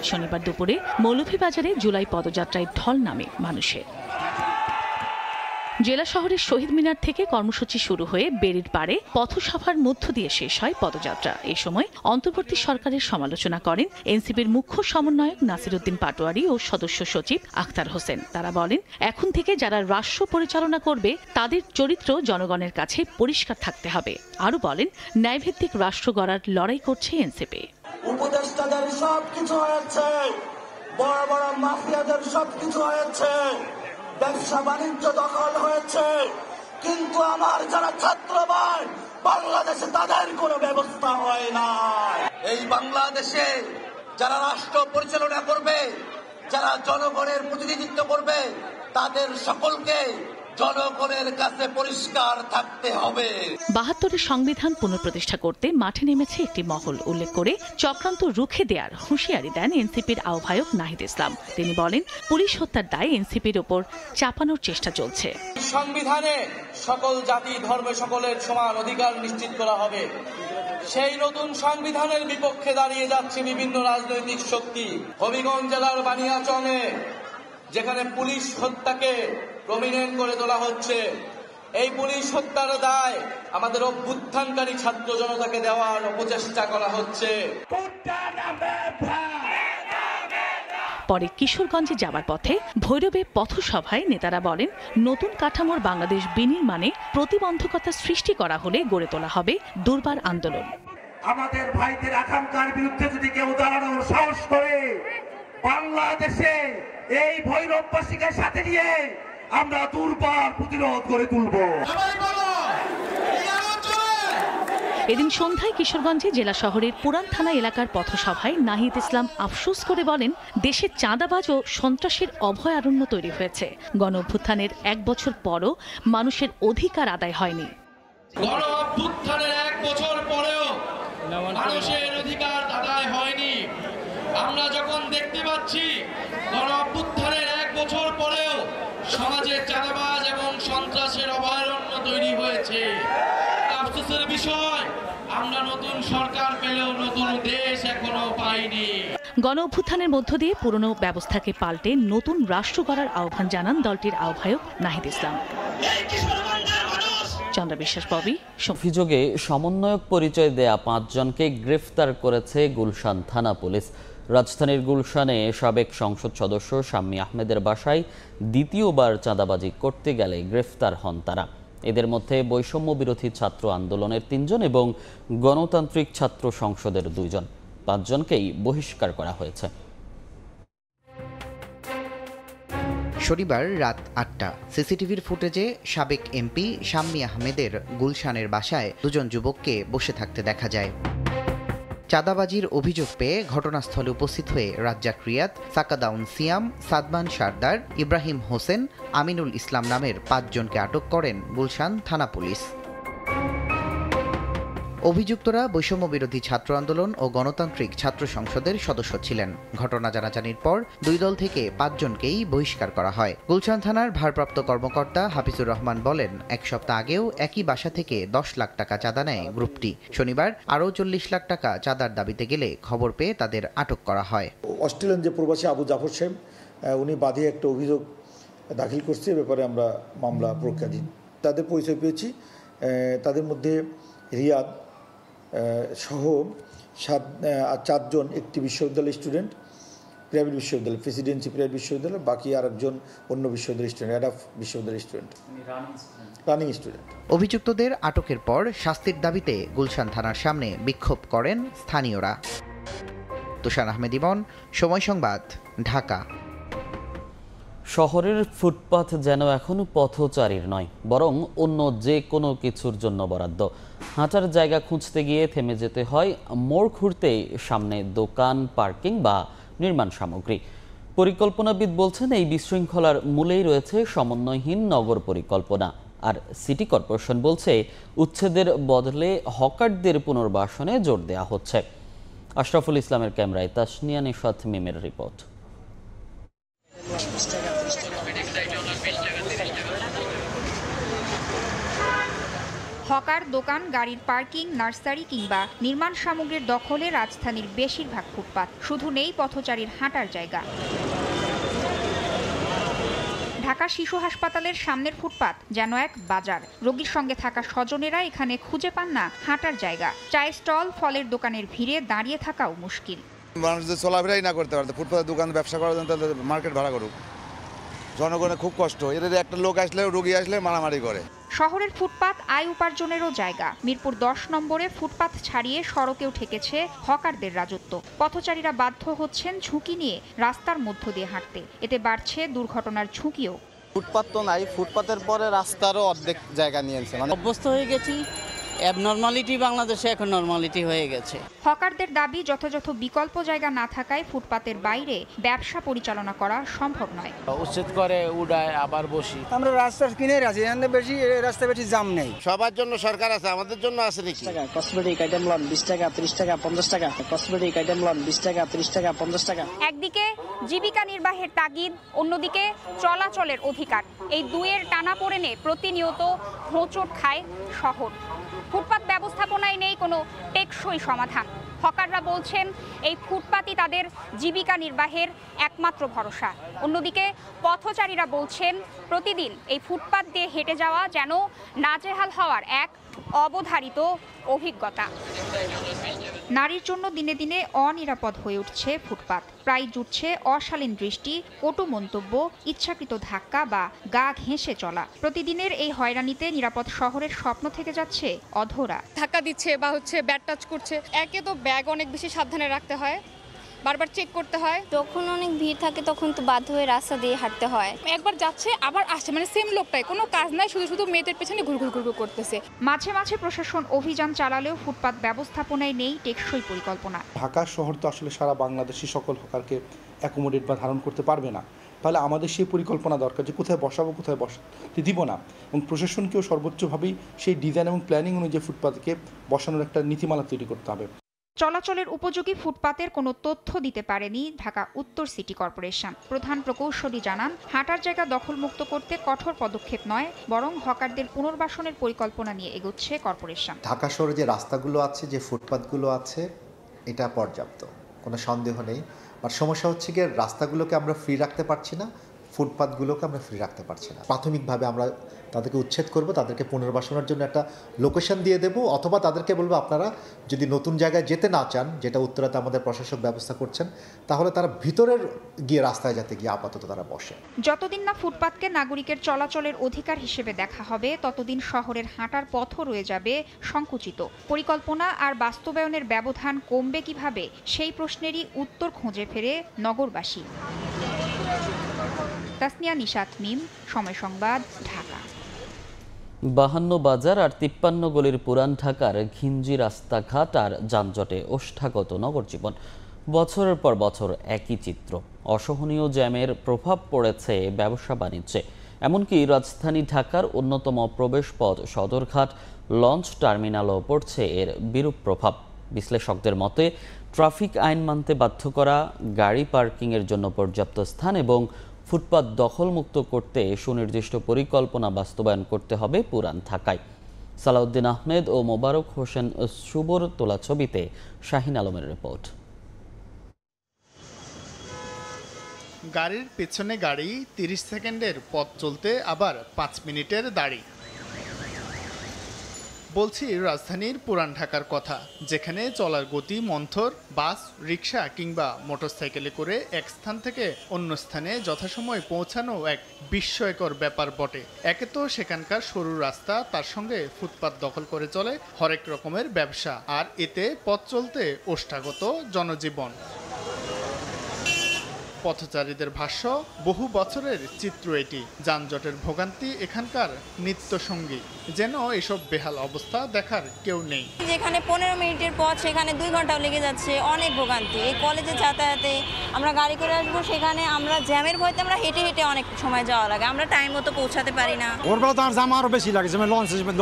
শনিবার দুপুরে মৌলভীবাজারে জুলাই পদযাত্রায় ঢল নামে মানুষের। জেলা শহরের শহীদ মিনার থেকে কর্মসূচি শুরু হয়ে বেড়ির পাড়ে পথসভার মধ্য দিয়ে শেষ হয় পদযাত্রা। এ সময় অন্তর্বর্তী সরকারের সমালোচনা করেন এনসিপির মুখ্য সমন্বয়ক নাসির উদ্দিন পাটোয়ারি ও সদস্য সচিব আখতার হোসেন। তারা বলেন, এখন থেকে যারা রাষ্ট্র পরিচালনা করবে তাদের চরিত্র জনগণের কাছে পরিষ্কার থাকতে হবে। আরও বলেন, ন্যায়ভিত্তিক রাষ্ট্র গড়ার লড়াই করছে এনসিপি। উপদেষ্টাদের সবকিছু হয়েছে, বড় বড় মাফিয়াদের সবকিছু হয়েছে, ব্যবসা বাণিজ্য দখল হয়েছে, কিন্তু আমার যারা ছাত্র ভাই বাংলাদেশে তাদের কোনো ব্যবস্থা হয় না। এই বাংলাদেশে যারা রাষ্ট্র পরিচালনা করবে, যারা জনগণের প্রতিনিধিত্ব করবে, তাদের সকলকে জনগণের কাছে পরিষ্কার থাকতে হবে। ৭২-এর সংবিধান পুনঃপ্রতিষ্ঠা করতে মাঠে নেমেছে একটি মহল উল্লেখ করে চক্রান্ত রুখে দেওয়ার হুঁশিয়ারি দেন এনসিপির আহ্বায়ক নাহিদ ইসলাম। তিনি বলেন, পুলিশ হত্যার দায় এনসিপির ওপর চাপানোর চেষ্টা চলছে। সংবিধানে সকল জাতি ধর্ম সকলের সমান অধিকার নিশ্চিত করা হবে। সেই নতুন সংবিধানের বিপক্ষে দাঁড়িয়ে যাচ্ছে বিভিন্ন রাজনৈতিক শক্তি। হবিগঞ্জ জেলার বানিয়াচংয়ে যেখানে পুলিশ হত্যাকে প্রমিনেন্ট করে তোলা হচ্ছে, এই পুলিশ হত্যার দায় আমাদের অভ্যুত্থানকারী ছাত্র জনতাকে দেওয়ার অপচেষ্টা করা হচ্ছে। পরে কিশোরগঞ্জে যাবার পথে ভৈরবে পথসভায় নেতারা বলেন, নতুন কাঠামোর বাংলাদেশ বিনির্মাণে প্রতিবন্ধকতা সৃষ্টি করা হলে গড়ে তোলা হবে দুর্বার আন্দোলন। আমাদের ভাইদের আকাঙ্ক্ষার বিরুদ্ধে যদি কেউ দাঁড়ানোর সাহস করে, বাংলাদেশে এই ভৈরববাসীকে সাথে নিয়ে আমরা দুর্বার প্রতিরোধ করে তুলব। এদিন সন্ধ্যায় কিশোরগঞ্জে জেলা শহরের পুরান থানা এলাকার পথসভায় নাহিদ ইসলাম আফসোস করে বলেন, দেশে চাঁদাবাজ ও সন্ত্রাসের অভয়ারণ্য তৈরি হয়েছে। গণ অভ্যুত্থানের 1 বছর পরও মানুষের অধিকার আদায় হয়নি। গণ অভ্যুত্থানের 1 বছর পরেও মানুষের অধিকার আদায় হয়নি। আমরা যখন দেখতে পাচ্ছি গণ অভ্যুত্থানের 1 বছর পরেও সমাজে চাঁদাবাজ এবং সন্ত্রাসের অভয়ারণ্য তৈরি হয়েছে। আফসোসের বিষয়, আমরা নতুন সরকার পেলেও নতুন দেশ এখনো পাইনি। গণ অভ্যুত্থানের মধ্য দিয়ে পুরনো ব্যবস্থাকে পাল্টে নতুন রাষ্ট্র গড়ার আহ্বান জানান দলটির আহ্বায়ক নাহিদ ইসলাম। চন্দ্রা বিশ্বাস, ববি। অভিযোগে সমন্বয়ক পরিচয় দেয়া 5 জনকে গ্রেফতার করেছে গুলশান থানা পুলিশ। রাজধানীর গুলশানে সাবেক সংসদ সদস্য শাম্মী আহমেদের বাসায় দ্বিতীয়বার চাঁদাবাজি করতে গেলে গ্রেফতার হন তারা। এদের মধ্যে বৈষম্য বিরোধী ছাত্র আন্দোলনের 3 জন এবং গণতান্ত্রিক ছাত্র সংসদের 2 জন। 5 জনকেই বহিষ্কার করা হয়েছে। শনিবার রাত 8টা সিসিটিভির ফুটেজে সাবেক এমপি শাম্মী আহমেদের গুলশানের বাসায় 2 জন যুবককে বসে থাকতে দেখা যায়। চাঁদাবাজির অভিযোগ পেয়ে ঘটনাস্থলে উপস্থিত হয়ে রাজ্জাক রিয়াদ, সাকাদাউন সিয়াম, সাদমান সর্দার, ইব্রাহিম হোসেন, আমিনুল ইসলাম নামের 5 জনকে আটক করেন গুলশান থানা পুলিশ। অভিযুক্তরা বৈষম্য বিরোধী ছাত্র আন্দোলন ও গণতান্ত্রিক ছাত্র সংসদের সদস্য ছিলেন। ঘটনা জানাজানির পর 2 দল থেকে 5 জনকেই বহিষ্কার করা হয়। গুলশান থানার ভারপ্রাপ্ত কর্মকর্তা হাফিজুর রহমান বলেন, 1 সপ্তাহ আগেও একই বাসা থেকে 10 লাখ টাকা চাঁদা নেয় গ্রুপটি। শনিবার আরও 40 লাখ টাকা চাঁদার দাবিতে গেলে খবর পেয়ে তাদের আটক করা হয়। অস্ট্রেলিয়ান যে প্রবাসী আবু জাফর সাহেব, উনি বাদী একটা অভিযোগ দাখিল করছে, ব্যাপারে আমরা মামলা প্রক্রিয়াধীন। তাদের পরিচয় পেয়েছি, তাদের মধ্যে রিয়াদ সহ 4 জন একটি বিশ্ববিদ্যালয়ের স্টুডেন্ট, প্রাইভেট বিশ্ববিদ্যালয়, প্রেসিডেন্সি প্রাইভেট বিশ্ববিদ্যালয়, বাকি আরেকজন অন্য বিশ্ববিদ্যালয়ের স্টুডেন্ট, অ্যাডাফ বিশ্ববিদ্যালয়ের স্টুডেন্ট, রানিং স্টুডেন্ট। অভিযুক্তদের আটকের পর শাস্তির দাবিতে গুলশান থানার সামনে বিক্ষোভ করেন স্থানীয়রা। তুষার আহমেদ ইমন, সময় সংবাদ, ঢাকা। শহরের ফুটপাথ যেন এখন পথচারীর নয়, বরং অন্য যে কোনো কিছুর জন্য বরাদ্দ। হাঁটার জায়গা খুঁজতে গিয়ে থেমে যেতে হয়, মোড় ঘুরতেই সামনে দোকান, পার্কিং বা নির্মাণ সামগ্রী। পরিকল্পনাবিদ বলছেন, এই বিশৃঙ্খলার মূলেই রয়েছে সমন্বয়হীন নগর পরিকল্পনা। আর সিটি কর্পোরেশন বলছে, উচ্ছেদের বদলে হকারদের পুনর্বাসনে জোর দেওয়া হচ্ছে। আশরাফুল ইসলামের ক্যামেরায় তাসনিয়া নিশাত মিমের রিপোর্ট। হকার, দোকান, গাড়ির পার্কিং, নার্সারি কিংবা নির্মাণ সামগ্রীর দখলে রাজধানীর বেশিরভাগ ফুটপাত। শুধু নেই পথচারীর হাঁটার জায়গা। ঢাকা শিশু হাসপাতালের সামনের ফুটপাত যেন এক বাজার। রোগীর সঙ্গে থাকা স্বজনেরা এখানে খুঁজে পান না হাঁটার জায়গা। চায়ের স্টল, ফলের দোকানের ভিড়ে দাঁড়িয়ে থাকাও মুশকিল। মানুষ যদি চলাফেরাই না করতে পারতো, ফুটপাতের দোকান ব্যবসা করার জন্য তাদের মার্কেট ভাড়া করুক, জনগণের খুব কষ্ট। এদের একটা লোক আসলে, রোগী আসলে মারামারি করে। শহরের ফুটপাত আয় উপার্জনেরও জায়গা। মিরপুর 10 নম্বরে ফুটপাত ছাড়িয়ে সড়কেও ঠেকেছে হকারদের রাজত্ব। পথচারীরা বাধ্য হচ্ছেন ঝুঁকি নিয়ে রাস্তার মধ্য দিয়ে হাঁটতে। এতে বাড়ছে দুর্ঘটনার ঝুঁকিও। ফুটপাত তো নাই, ফুটপাতের পরে রাস্তারও অর্ধেক জায়গা নিয়েছে। মানে অভ্যস্ত হয়ে গেছি, অ্যাবনর্মালিটি বাংলাদেশে এখন নর্মালিটি হয়ে গেছে। হকারদের দাবি, যথাযথ বিকল্প জায়গা না থাকায় ফুটপাতের বাইরে ব্যবসা পরিচালনা করা সম্ভব নয়। উচ্ছেদ করে উড়ায় আবার বসি। আমরা রাস্তার কিনে আছি, বেশি রাস্তা বেশি জাম নেই। সবার জন্য সরকার আছে, আমাদের জন্য আছে নাকি? কসমেটিক আইটেম লন 20 টাকা, 30 টাকা, 50 টাকা। কসমেটিক আইটেম লন 20 টাকা, 30 টাকা, 50 টাকা। একদিকে জীবিকা নির্বাহের তাগিদ, অন্যদিকে চলাচলের অধিকার। এই দুয়ের টানাপোড়েনে প্রতিনিয়ত হোঁচট খায় শহর। ফুটপাত ব্যবস্থাপনায় নেই কোনো টেকসই সমাধান। হকাররা বলছেন, এই ফুটপাতই তাদের জীবিকা নির্বাহের একমাত্র ভরসা। অন্যদিকে পথচারীরা বলছেন, প্রতিদিন এই ফুটপাত দিয়ে হেঁটে যাওয়া যেন নাজেহাল হওয়ার এক অবধারিত অভিজ্ঞতা। নারীর জন্য দিনে দিনে অনিরাপদ হয়ে উঠছে ফুটপাত। প্রায় জুটছে অশালীন দৃষ্টি, কটু মন্তব্য, ইচ্ছাকৃত ধাক্কা বা গা ঘেঁষে চলা। প্রতিদিনের এই হয়রানিতে নিরাপদ শহরের স্বপ্ন থেকে যাচ্ছে অধরা। ধাক্কা দিচ্ছে বা ব্যাড টাচ করছে। একে তো ব্যাগ অনেক বেশি সাবধানে রাখতে হয়, বারবার চেক করতে হয়। যখন অনেক ভিড় থাকে তখন তো বাধ্য হয়ে রাস্তা দিয়ে হাঁটতে হয়। একবার যাচ্ছে আবার আসছে, মানে সেম লোকটাই, কোনো কাজ নাই, শুধু শুধু মেয়েদের পেছনে ঘুরঘুর করতেছে। মাঝে মাঝে প্রশাসন অভিযান চালালেও ফুটপাত ব্যবস্থাপনায় নেই টেকসই পরিকল্পনা। ঢাকা শহর তো আসলে সারা বাংলাদেশি সকল হকারকে অ্যাকোমোডেট বা ধারণ করতে পারবে না। তাহলে আমাদের সেই পরিকল্পনা দরকার, যে কোথায় বসাবো, কোথায় বসাতে দিব না, এবং প্রশাসনকেও সর্বোচ্চভাবেই সেই ডিজাইন এবং প্ল্যানিং অনুযায়ী ফুটপাতকে বসানোর একটা নীতিমালা তৈরি করতে হবে। চলাচলের উপযোগী ফুটপাতের কোনো তথ্য দিতে পারেনি ঢাকা উত্তর সিটি কর্পোরেশন। প্রধান প্রকৌশলী জানান, হাঁটার জায়গা দখলমুক্ত করতে কঠোর পদক্ষেপ নয়, বরং হকারদের পুনর্বাসনের পরিকল্পনা নিয়ে এগোচ্ছে কর্পোরেশন। ঢাকা শহরে যে রাস্তাগুলো আছে, যে ফুটপাতগুলো আছে, এটা পর্যাপ্ত, কোনো সন্দেহ নেই। আর সমস্যা হচ্ছে গিয়ে রাস্তাগুলোকে আমরা ফ্রি রাখতে পারছি না, ফুটপাথগুলোকে আমরা ফ্রি রাখতে পারছি না। প্রাথমিকভাবে আমরা তাদেরকে উচ্ছেদ করব, তাদেরকে পুনর্বাসনের জন্য একটা লোকেশন দিয়ে দেব, অথবা তাদেরকে বলবো আপনারা যদি নতুন জায়গায় যেতে না চান, যেটা উত্তরাতে আমাদের প্রশাসক ব্যবস্থা করছেন, তাহলে তারা ভিতরের গিয়ে রাস্তায় যাতে গিয়ে আপাতত তারা বসে। যতদিন না ফুটপাতকে নাগরিকের চলাচলের অধিকার হিসেবে দেখা হবে, ততদিন শহরের হাঁটার পথও রয়ে যাবে সংকুচিত। পরিকল্পনা আর বাস্তবায়নের ব্যবধান কমবে কিভাবে, সেই প্রশ্নেরই উত্তর খুঁজে ফেরে নগরবাসী। তাসনিয়া নিশাত মিম, সময় সংবাদ, ঢাকা। 52 বাজার আর 53 গলির পুরান ঢাকার ঘিঞ্জি রাস্তাঘাট আর যানজটে ওষ্ঠাগত নগর জীবন। বছরের পর বছর একই চিত্র। অসহনীয় জ্যামের প্রভাব পড়েছে ব্যবসা বাণিজ্যে। এমনকি রাজধানী ঢাকার অন্যতম প্রবেশপথ সদরঘাট লঞ্চ টার্মিনালও পড়ছে এর বিরূপ প্রভাব। বিশ্লেষকদের মতে ট্রাফিক আইন মানতে বাধ্য করা, গাড়ি পার্কিংয়ের জন্য পর্যাপ্ত স্থান এবং ফুটপাত দখলমুক্ত করতে সুনির্দিষ্ট পরিকল্পনা বাস্তবায়ন করতে হবে পুরান ঢাকায়। সালাউদ্দিন আহমেদ ও মোবারক হোসেন শুভর তোলা ছবিতে শাহিন আলমের রিপোর্ট। গাড়ির পেছনে গাড়ি, 30 সেকেন্ডের পথ চলতে আবার 5 মিনিটের দাঁড়ি। বলছি রাজধানীর পুরান ঢাকার কথা, যেখানে চলার গতি মন্থর। বাস, রিক্সা কিংবা মোটরসাইকেলে করে এক স্থান থেকে অন্য স্থানে যথাসময়ে পৌঁছানো এক বিস্ময়কর ব্যাপার বটে। একে তো সেখানকার সরু রাস্তা, তার সঙ্গে ফুটপাত দখল করে চলে হরেক রকমের ব্যবসা, আর এতে পথ চলতে ওষ্ঠাগত জনজীবন। পথচারীদের ভাষ্য, বহু বছরের চিত্র এটি। যানজটের ভোগান্তি এখানকার নিত্যসঙ্গী, যেন এসব বেহাল অবস্থা দেখার কেউ নেই। যেখানে 15 মিনিটের পথ সেখানে 2 ঘন্টাও লেগে যাচ্ছে, অনেক ভোগান্তি। এই কলেজে যাতায়াতে আমরা গাড়ি করে আসবো, সেখানে আমরা জ্যামের ভয়তে আমরা হেঁটে হেঁটে অনেক সময় যাওয়া লাগে, আমরা টাইম মতো পৌঁছাতে পারি না। ভোরবেলা তো আর জ্যাম আরও বেশি লাগে, যেমন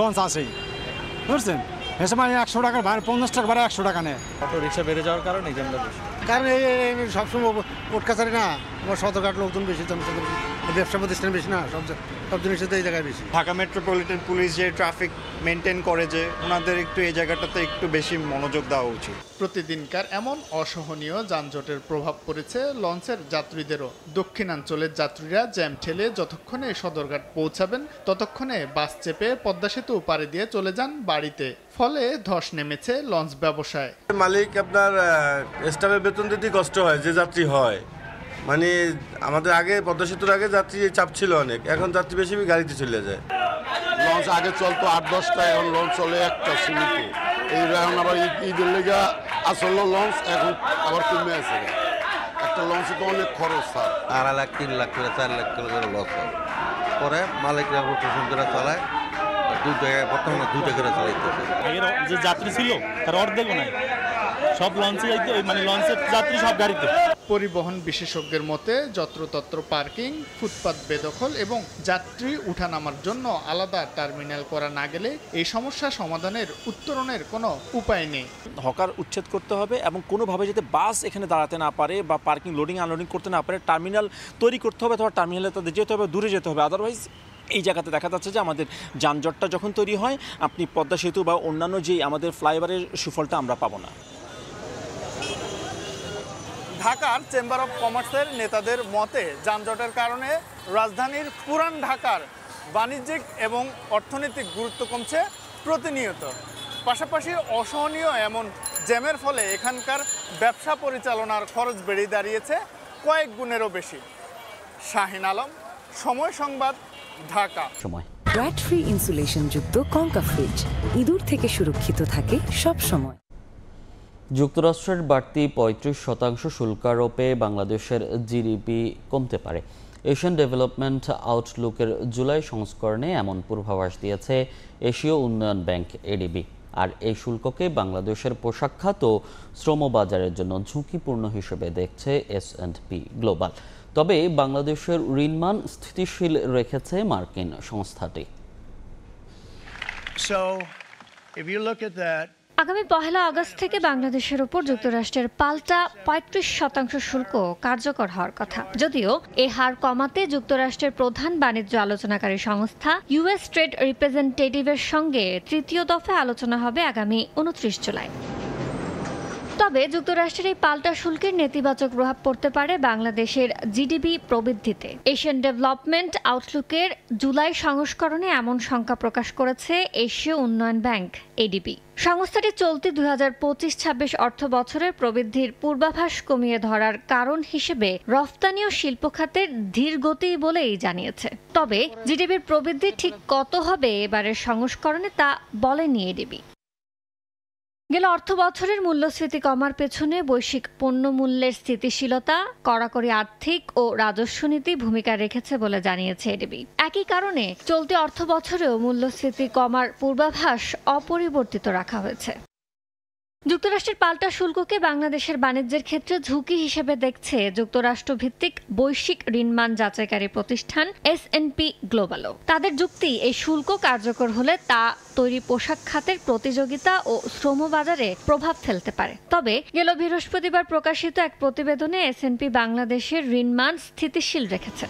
লঞ্চ আসেই, বুঝছেন, এ সময় 100 টাকার ভাড়া, 50 টাকা ভাড়া 100 টাকা নেয়। অটো রিক্সা বেড়ে যাওয়ার কারণে জ্যামটা বেশি। কারণ এই সবসময় কোর্ট কাছারি না, আমার সদরঘাট লোকজন বেশি, ব্যবসা প্রতিষ্ঠান বেশি না, সব জিনিসের তো এই জায়গায় বেশি। ঢাকা মেট্রোপলিটন পুলিশ যে ট্রাফিক মেনটেন করে, যে ওনাদের একটু এই জায়গাটাতে একটু বেশি মনোযোগ দেওয়া উচিত। প্রতিদিনকার এমন অসহনীয় যানজটের প্রভাব পড়েছে লঞ্চের যাত্রীদেরও। দক্ষিণাঞ্চলের যাত্রীরা জ্যাম ঠেলে যতক্ষণে সদরঘাট পৌঁছাবেন, ততক্ষণে বাস চেপে পদ্মা সেতু পাড়ি দিয়ে চলে যান বাড়িতে। ফলে ধস নেমেছে লঞ্চ ব্যবসায়। মালিক আপনার স্টাফের বেতন দিতে কষ্ট হয়, যে যাত্রী হয়। মানে আমাদের আগে পদ্মা সেতুর আগে যাত্রী চাপ ছিল অনেক, এখন যাত্রী বেশি গাড়িতে চলে যায়। লঞ্চ আগে চলতো 8-10টা, এখন লঞ্চ চলে একটা সীমিত। এই এখন আবার ঈদের লেগে আসল লঞ্চ এখন আবার কমে আছে। একটা লঞ্চে তো অনেক খরচ, স্যার। 2.5 লাখ 3 লাখ করে 4 লাখ করে লস হয়। পরে মালিকরা রোটেশন করে চালায়, বর্তমানে 2টা করে চালাইতেছে। আগের যে যাত্রী ছিল তার অর্ধেকও নাই, সব লঞ্চে যাইতে, মানে লঞ্চের যাত্রী সব গাড়িতে। পরিবহন বিশেষজ্ঞের মতে যত্রতত্র পার্কিং, ফুটপাত বেদখল এবং যাত্রী উঠানামার জন্য আলাদা টার্মিনাল করা না গেলে এই সমস্যা সমাধানের উত্তরণের কোনো উপায় নেই। হকার উচ্ছেদ করতে হবে এবং কোনোভাবে যাতে বাস এখানে দাঁড়াতে না পারে বা পার্কিং লোডিং আনলোডিং করতে না পারে, টার্মিনাল তৈরি করতে হবে, অথবা টার্মিনালে তাদের যেতে হবে, দূরে যেতে হবে। আদারওয়াইজ এই জায়গাতে দেখা যাচ্ছে যে আমাদের যানজটটা যখন তৈরি হয়, আপনি পদ্মা সেতু বা অন্যান্য যেই আমাদের ফ্লাইওভারের সুফলটা আমরা পাবো না। ঢাকার চেম্বার অফ কমার্সের নেতাদের মতে যানজটের কারণে রাজধানীর পুরান ঢাকার বাণিজ্যিক এবং অর্থনৈতিক গুরুত্ব কমছে প্রতিনিয়ত। পাশাপাশি অসহনীয় এমন জ্যামের ফলে এখানকার ব্যবসা পরিচালনার খরচ বেড়ে দাঁড়িয়েছে কয়েক গুণেরও বেশি। শাহিন আলম, সময় সংবাদ, ঢাকা। ব্র্যাড ফ্রি ইনসুলেশন যুক্ত কঙ্কা ফ্রিজ ইঁদুর থেকে সুরক্ষিত থাকে সব সময়। যুক্তরাষ্ট্রের বাড়তি 35% শুল্ক আরোপে বাংলাদেশের জিডিপি কমতে পারে। এশিয়ান ডেভেলপমেন্ট আউটলুকের জুলাই সংস্করণে এমন পূর্বাভাস দিয়েছে এশীয় উন্নয়ন ব্যাংক এডিবি। আর এই শুল্ককে বাংলাদেশের পোশাক খাত ও শ্রম বাজারের জন্য ঝুঁকিপূর্ণ হিসেবে দেখছে S&P গ্লোবাল। তবে বাংলাদেশের ঋণমান স্থিতিশীল রেখেছে মার্কিন সংস্থাটি। আগামী 1 আগস্ট থেকে বাংলাদেশের উপর যুক্তরাষ্ট্রের পাল্টা 35% শুল্ক কার্যকর হওয়ার কথা। যদিও এ হার কমাতে যুক্তরাষ্ট্রের প্রধান বাণিজ্য আলোচনাকারী সংস্থা ইউএস ট্রেড রিপ্রেজেন্টেটিভের সঙ্গে তৃতীয় দফায় আলোচনা হবে আগামী 29 জুলাই। তবে যুক্তরাষ্ট্রের এই পাল্টা শুল্কের নেতিবাচক প্রভাব পড়তে পারে বাংলাদেশের জিডিপি প্রবৃদ্ধিতে। এশিয়ান ডেভেলপমেন্ট আউটলুকের জুলাই সংস্করণে এমন শঙ্কা প্রকাশ করেছে এশীয় উন্নয়ন ব্যাংক এডিবি। সংস্থাটি চলতি 2025-26 অর্থ বছরের প্রবৃদ্ধির পূর্বাভাস কমিয়ে ধরার কারণ হিসেবে রফতানি ও শিল্প খাতের ধীর গতি বলেই জানিয়েছে। তবে জিডিপির প্রবৃদ্ধি ঠিক কত হবে এবারের সংস্করণে তা বলেনি এডিবি। গেল অর্থ বছরের মূল্যস্ফীতি কমার পেছনে বৈশ্বিক পণ্য মূল্যের স্থিতিশীলতা, কড়াকড়ি আর্থিক ও রাজস্ব নীতি ভূমিকা রেখেছে বলে জানিয়েছে এডিবি। একই কারণে চলতি অর্থ বছরেও মূল্যস্ফীতি কমার পূর্বাভাস অপরিবর্তিত রাখা হয়েছে। যুক্তরাষ্ট্রের পাল্টা শুল্ককে বাংলাদেশের বাণিজ্যের ক্ষেত্রে ঝুঁকি হিসেবে দেখছে যুক্তরাষ্ট্রভিত্তিক বৈশ্বিক ঋণমান যাচাইকারী প্রতিষ্ঠান S&P গ্লোবালও। তাদের যুক্তি, এই শুল্ক কার্যকর হলে তা তৈরি পোশাক খাতের প্রতিযোগিতা ও শ্রম বাজারে প্রভাব ফেলতে পারে। তবে গেল বৃহস্পতিবার প্রকাশিত এক প্রতিবেদনে S&P বাংলাদেশের ঋণমান স্থিতিশীল রেখেছে।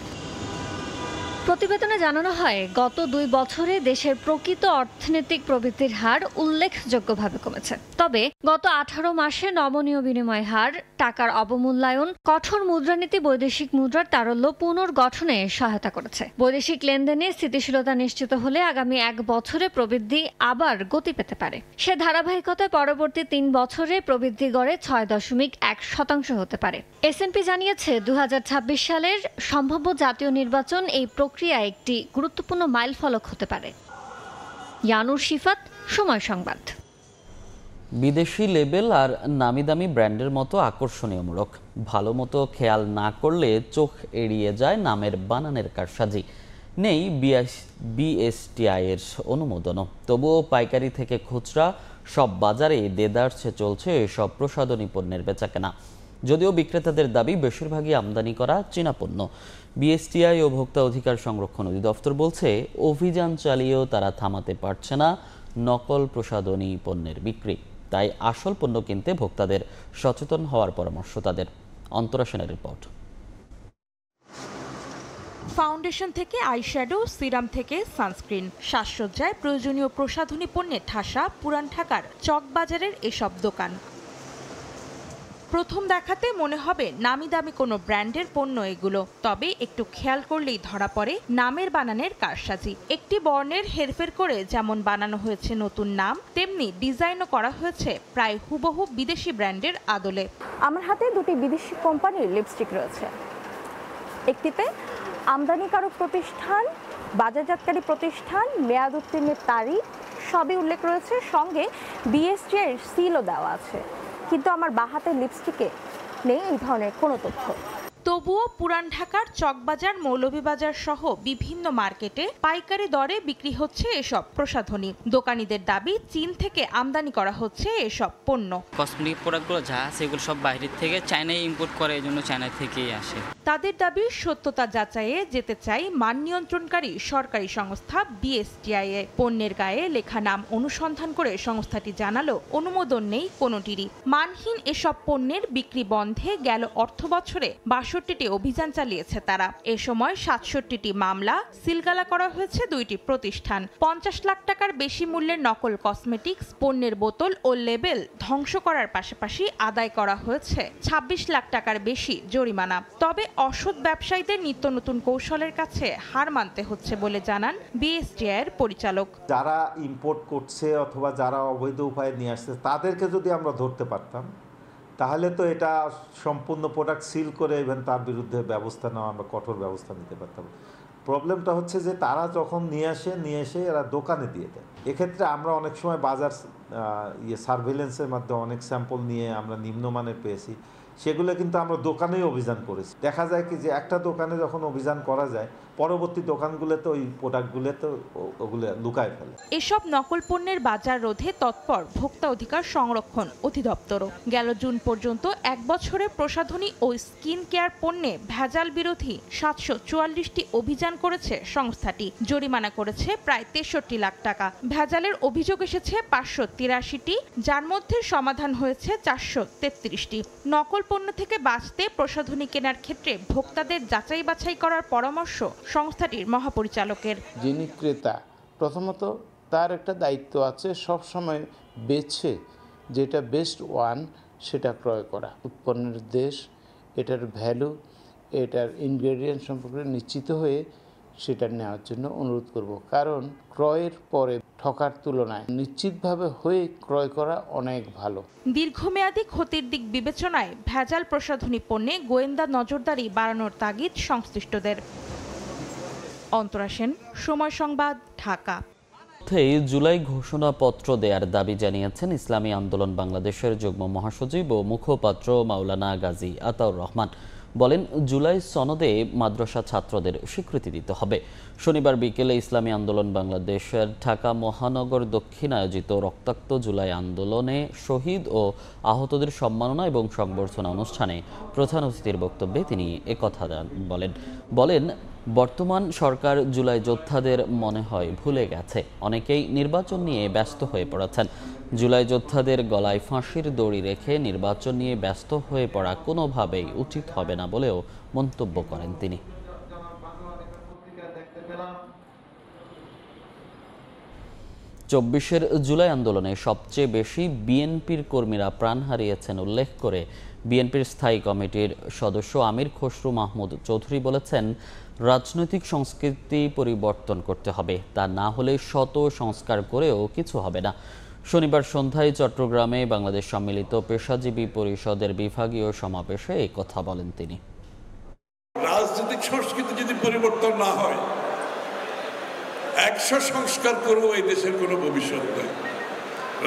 প্রতিবেদনে জানানো হয়, গত 2 বছরে দেশের প্রকৃত অর্থনৈতিক প্রবৃদ্ধির হার উল্লেখযোগ্যভাবে কমেছে। তবে গত 18 মাসে নমনীয় বিনিময় হার, টাকার অবমূল্যায়ন, কঠোর মুদ্রানীতি বৈদেশিক মুদ্রার তারল্য পুনর্গঠনে সহায়তা করেছে। বৈদেশিক লেনদেনে স্থিতিশীলতা নিশ্চিত হলে আগামী 1 বছরে প্রবৃদ্ধি আবার গতি পেতে পারে। সে ধারাবাহিকতায় পরবর্তী 3 বছরে প্রবৃদ্ধি গড়ে 6.1% হতে পারে। S&P জানিয়েছে 2026 সালের সম্ভাব্য জাতীয় নির্বাচন এই প্রক্রিয়া একটি গুরুত্বপূর্ণ মাইলফলক হতে পারে। ইয়ানুর শিফাত, সময় সংবাদ। বিদেশি লেবেল আর নামি দামি ব্র্যান্ডের মতো আকর্ষণীয়মূলক ভালো মতো খেয়াল না করলে চোখ এড়িয়ে যায় নামের বানানের কারসাজি। নেই BSTI এর অনুমোদনও। তবুও পাইকারি থেকে খুচরা সব বাজারে দেদারছে চলছে এসব প্রসাধনী পণ্যের বেচাকেনা। যদিও বিক্রেতাদের দাবি বেশিরভাগই আমদানি করা চীনা পণ্য। BSTI ও ভোক্তা অধিকার সংরক্ষণ অধিদপ্তর বলছে, অভিযান চালিয়েও তারা থামাতে পারছে না নকল প্রসাধনী পণ্যের বিক্রি। তাই আসল পণ্য কিনতে ভোক্তাদের সচেতন হওয়ার পরামর্শ তাদের। অন্তরা সেনের রিপোর্ট। ফাউন্ডেশন থেকে আইশ্যাডো, সিরাম থেকে সানস্ক্রিন, সাজসজ্জায় প্রয়োজনীয় প্রসাধনী পণ্যের ঠাসা পুরান ঢাকার চকবাজারের এসব দোকান। প্রথম দেখাতে মনে হবে নামি দামি কোনো ব্র্যান্ডের পণ্য এগুলো, তবে একটু খেয়াল করলেই ধরা পড়ে নামের বানানের কারসাজি। একটি বর্ণের হেরফের করে যেমন বানানো হয়েছে নতুন নাম, তেমনি ডিজাইনও করা হয়েছে প্রায় হুবহু বিদেশি ব্র্যান্ডের আদলে। আমার হাতে 2টি বিদেশি কোম্পানির লিপস্টিক রয়েছে। একটিতে আমদানিকারক প্রতিষ্ঠান, বাজারজাতকারী প্রতিষ্ঠান, মেয়াদ উত্তীর্ণের তারিখ সবই উল্লেখ রয়েছে, সঙ্গে BSTI এর সিলও দেওয়া আছে। কিন্তু আমার বাহাতের লিপস্টিকে নেই এই ধরনের কোনো তথ্য। তবুও পুরান ঢাকার চকবাজার, মৌলভীবাজার সহ বিভিন্ন মার্কেটে পাইকারি দরে বিক্রি হচ্ছে এসব প্রসাধনী। দোকানীদের দাবি, চীন থেকে আমদানি করা হচ্ছে এসব পণ্য। কসমেটিক প্রোডাক্টগুলো যা সেগুলো সব বাইরের থেকে চায়নায় ইম্পোর্ট করে, এই জন্য চায়না থেকেই আসে। তাদের দাবি, সত্যতা যাচাইয়ে যেতে চাই মান নিয়ন্ত্রণকারী সরকারি সংস্থা BSTI এ। পণ্যের গায়ে লেখা নাম অনুসন্ধান করে সংস্থাটি জানালো, অনুমোদন নেই কোনোটিরই। মানহীন এসব পণ্যের বিক্রি বন্ধে গেল অর্থ বছরে 62টি অভিযান চালিয়েছে তারা। এ সময় 67টি মামলা, সিলগালা করা হয়েছে 2টি প্রতিষ্ঠান। 50 লাখ টাকার বেশি মূল্যের নকল কসমেটিক্স পণ্যের বোতল ও লেবেল ধ্বংস করার পাশাপাশি আদায় করা হয়েছে 26 লাখ টাকার বেশি জরিমানা। তবে অসৎ ব্যবসায়ীদের নিত্য নতুন কৌশলের কাছে হার মানতে হচ্ছে বলে জানান BSTI এর পরিচালক। যারা ইম্পোর্ট করছে অথবা যারা অবৈধ উপায়ে নিয়ে আসছে তাদেরকে যদি আমরা ধরতে পারতাম, তাহলে তো এটা সম্পূর্ণ প্রোডাক্ট সিল করে ইভেন তার বিরুদ্ধে ব্যবস্থা নেওয়া, আমরা কঠোর ব্যবস্থা নিতে পারতাম। প্রবলেমটা হচ্ছে যে তারা যখন নিয়ে এসে এরা দোকানে দিয়ে দেয়। এক্ষেত্রে আমরা অনেক সময় বাজার সার্ভেলেন্সের মাধ্যমে অনেক স্যাম্পল নিয়ে আমরা নিম্নমানের পেয়েছি, সেগুলো কিন্তু আমরা দোকানেই অভিযান করেছি। দেখা যায় কি যে একটা দোকানে যখন অভিযান করা যায়, পরবর্তী দোকানগুলোতে ওই প্রোডাক্টগুলোতে ওগুলো লুকায় ফেলে। এসব নকল পণ্যের বাজার রোধে তৎপর ভোক্তা অধিকার সংরক্ষণ অধিদপ্তরও। গেল জুন পর্যন্ত 1 বছরে প্রসাধনী ও স্কিন কেয়ার পণ্যে ভেজাল বিরোধী 744টি অভিযান করেছে সংস্থাটি। জরিমানা করেছে প্রায় 63 লাখ টাকা। ভেজালের অভিযোগ এসেছে 583টি, যার মধ্যে সমাধান হয়েছে 433টি। নকল পণ্য থেকে বাঁচতে প্রসাধনী কেনার ক্ষেত্রে ভোক্তাদের যাচাই বাছাই করার পরামর্শ সংস্থাটির মহাপরিচালকের। যিনি ক্রেতা, প্রথমত তার একটা দায়িত্ব আছে সব সময় বেছে যেটা বেস্ট ওয়ান সেটা ক্রয় করা। উৎপন্নের দেশ, এটার ভ্যালু, এটার ইনগ্রেডিয়েন্ট সম্পর্কে নিশ্চিত হয়ে সেটা নেওয়ার জন্য অনুরোধ করব। কারণ ক্রয়ের পরে ঠকার তুলনায় নিশ্চিতভাবে হয়ে ক্রয় করা অনেক ভালো। দীর্ঘমেয়াদী ক্ষতির দিক বিবেচনায় ভেজাল প্রসাধনী পণ্যে গোয়েন্দা নজরদারি বাড়ানোর তাগিদ সংশ্লিষ্টদের। অন্তরা সেন, সময় সংবাদ, ঢাকা। জুলাই ঘোষণাপত্র দেওয়ার দাবি জানিয়েছেন ইসলামী আন্দোলন বাংলাদেশের যুগ্ম মহাসচিব ও মুখপাত্র মাওলানা গাজী আতাউর রহমান। বলেন, জুলাই সনদে মাদ্রাসা ছাত্রদের স্বীকৃতি দিতে হবে। শনিবার বিকেলে ইসলামী আন্দোলন বাংলাদেশের ঢাকা মহানগর দক্ষিণ আয়োজিত রক্তাক্ত জুলাই আন্দোলনে শহীদ ও আহতদের সম্মাননা এবং সংবর্ধনা অনুষ্ঠানে প্রধান অতিথির বক্তব্যে তিনি একথা বলেন, বর্তমান সরকার জুলাই যোদ্ধাদের মনে হয় ভুলে গেছে। অনেকেই নির্বাচন নিয়ে ব্যস্ত হয়ে পড়েছেন। জুলাই যোদ্ধাদের গলায় ফাঁসির দড়ি রেখে নির্বাচন নিয়ে ব্যস্ত হয়ে পড়া কোনোভাবেই উচিত হবে না বলেও মন্তব্য করেন তিনি। ২৪ জুলাই আন্দোলনে সবচেয়ে বেশি বিএনপির কর্মীরা প্রাণ হারিয়েছেন উল্লেখ করে বিএনপির স্থায়ী কমিটির সদস্য আমির খসরু মাহমুদ চৌধুরী বলেছেন, রাজনৈতিক সংস্কৃতি পরিবর্তন করতে হবে, তা না হলে শত সংস্কার করেও কিছু হবে না। শনিবার সন্ধ্যায় চট্টগ্রামে বাংলাদেশ সম্মিলিত পেশাজীবী পরিষদের বিভাগীয় সমাবেশে এই কথা বলেন তিনি। রাজনৈতিক সংস্কৃতি যদি পরিবর্তন না হয়, ১০০ সংস্কার করেও এই দেশের কোনো ভবিষ্যৎ নেই।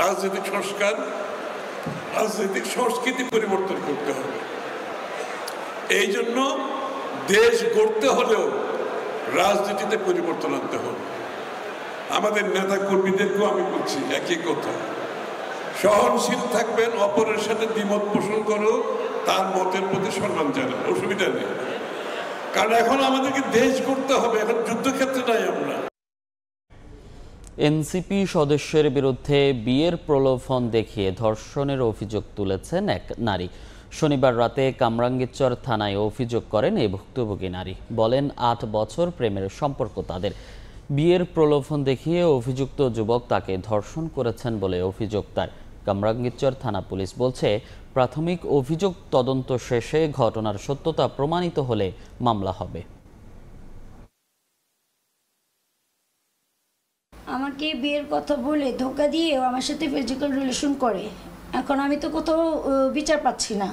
রাজনৈতিক সংস্কৃতি পরিবর্তন করতে হবে। এই জন্য দেশ গড়তে হলেও রাজনীতিতে পরিবর্তন আনতে হবে। আমাদের নেতা কর্মীদেরকেও আমি বলছি একই কথা, সহনশীল থাকবেন, অপরের সাথে দ্বিমত পোষণ করো, তার মতের প্রতি সম্মান জানান, অসুবিধা নেই। কারণ এখন আমাদেরকে দেশ গড়তে হবে, এখন যুদ্ধক্ষেত্রে নাই আমরা। এনসিপি সদস্যের বিরুদ্ধে বিয়ের প্রলোভন দেখিয়ে ধর্ষণের অভিযোগ তুলেছেন এক নারী। শনিবার রাতে কামরাঙ্গীরচর থানায় অভিযোগ করেন এই ভুক্তভোগী নারী। বলেন, ৮ বছর প্রেমের সম্পর্ক তাদের। বিয়ের প্রলোভন দেখিয়ে অভিযুক্ত যুবক তাকে ধর্ষণ করেছেন বলে অভিযোগ তার। কামরাঙ্গীরচর থানা পুলিশ বলছে, প্রাথমিক অভিযোগ তদন্ত শেষে ঘটনার সত্যতা প্রমাণিত হলে মামলা হবে। আমাকে বিয়ের কথা বলে ধোকা দিয়ে আমার সাথে ফিজিক্যাল রিলেশন করে। এখন আমি তো কোথাও বিচার পাচ্ছি না।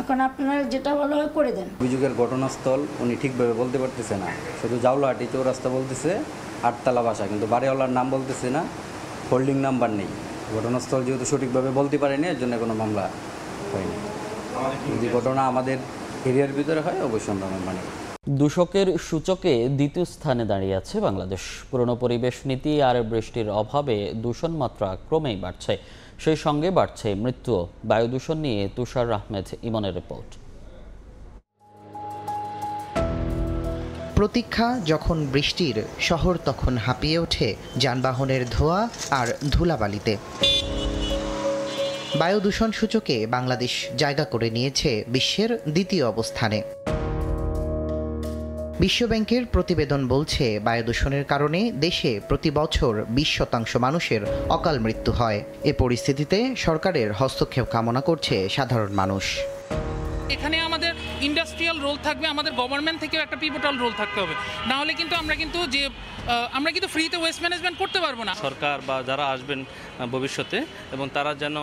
এখন আপনারা যেটা বলা হয় করে দেন। অভিযোগের ঘটনাস্থল উনি ঠিকভাবে বলতে পারতেছে না, শুধু জাউলাহাটি চৌরাস্তা বলতেছে, 8তলা বাসা, কিন্তু বাড়িওয়ালার নাম বলতেছে না, হোল্ডিং নাম্বার নেই। ঘটনাস্থল যেহেতু সঠিকভাবে বলতে পারেনি, এর জন্য কোনো মামলা হয়নি। যদি ঘটনা আমাদের এরিয়ার ভিতরে হয়, অবশ্যই আমরা মামলা নেব। দূষকের সূচকে দ্বিতীয় স্থানে দাঁড়িয়ে আছে বাংলাদেশ। পুরনো পরিবেশ নীতি আর বৃষ্টির অভাবে দূষণ মাত্রা ক্রমেই বাড়ছে, সেই সঙ্গে বাড়ছে মৃত্যুও। বায়ু দূষণ নিয়ে তুষার আহমেদ ইমনের রিপোর্ট। প্রতীক্ষা যখন বৃষ্টির, শহর তখন হাঁপিয়ে ওঠে যানবাহনের ধোঁয়া আর ধুলাবালিতে। বায়ু দূষণ সূচকে বাংলাদেশ জায়গা করে নিয়েছে বিশ্বের দ্বিতীয় অবস্থানে। বিশ্বব্যাংকের প্রতিবেদন বলছে, বায়ু দূষণের কারণে দেশে প্রতি বছর 20% মানুষের অকাল মৃত্যু হয়। এ পরিস্থিতিতে সরকারের হস্তক্ষেপ কামনা করছে সাধারণ মানুষ। এখানে আমাদের ইন্ডাস্ট্রিয়াল রোল থাকবে, আমাদের গভর্নমেন্ট থেকেও একটা পিভটাল রোল থাকতে হবে, না হলে কিন্তু আমরা কিন্তু ফ্রিতে ওয়েস্ট ম্যানেজমেন্ট করতে পারবো না। সরকার বা যারা আসবেন ভবিষ্যতে, এবং তারা যেন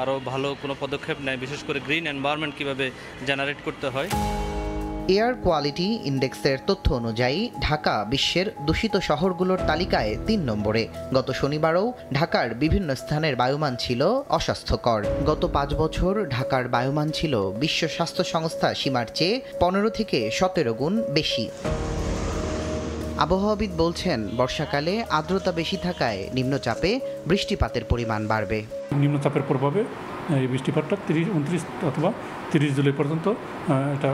আরও ভালো কোনো পদক্ষেপ নেয়, বিশেষ করে গ্রিন এনভায়রনমেন্ট কীভাবে জেনারেট করতে হয়। এয়ার কোয়ালিটি ইন্ডেক্সের তথ্য অনুযায়ী ঢাকা বিশ্বের দূষিত শহরগুলোর তালিকায় 3 নম্বরে। গত শনিবারও ঢাকার বিভিন্ন স্থানের বায়ুমান ছিল অস্বাস্থ্যকর। গত 5 বছর ঢাকার বায়ুমান ছিল বিশ্ব স্বাস্থ্য সংস্থা সীমার চেয়ে 15 থেকে 17 গুণ বেশি। আবহাওয়াবিদ বলছেন, বর্ষাকালে আর্দ্রতা বেশি থাকায় নিম্নচাপে বৃষ্টিপাতের পরিমাণ বাড়বে। নিম্নচাপের প্রভাবে এই বৃষ্টিপাতটা 29 অথবা 30 জুলাই পর্যন্ত এটা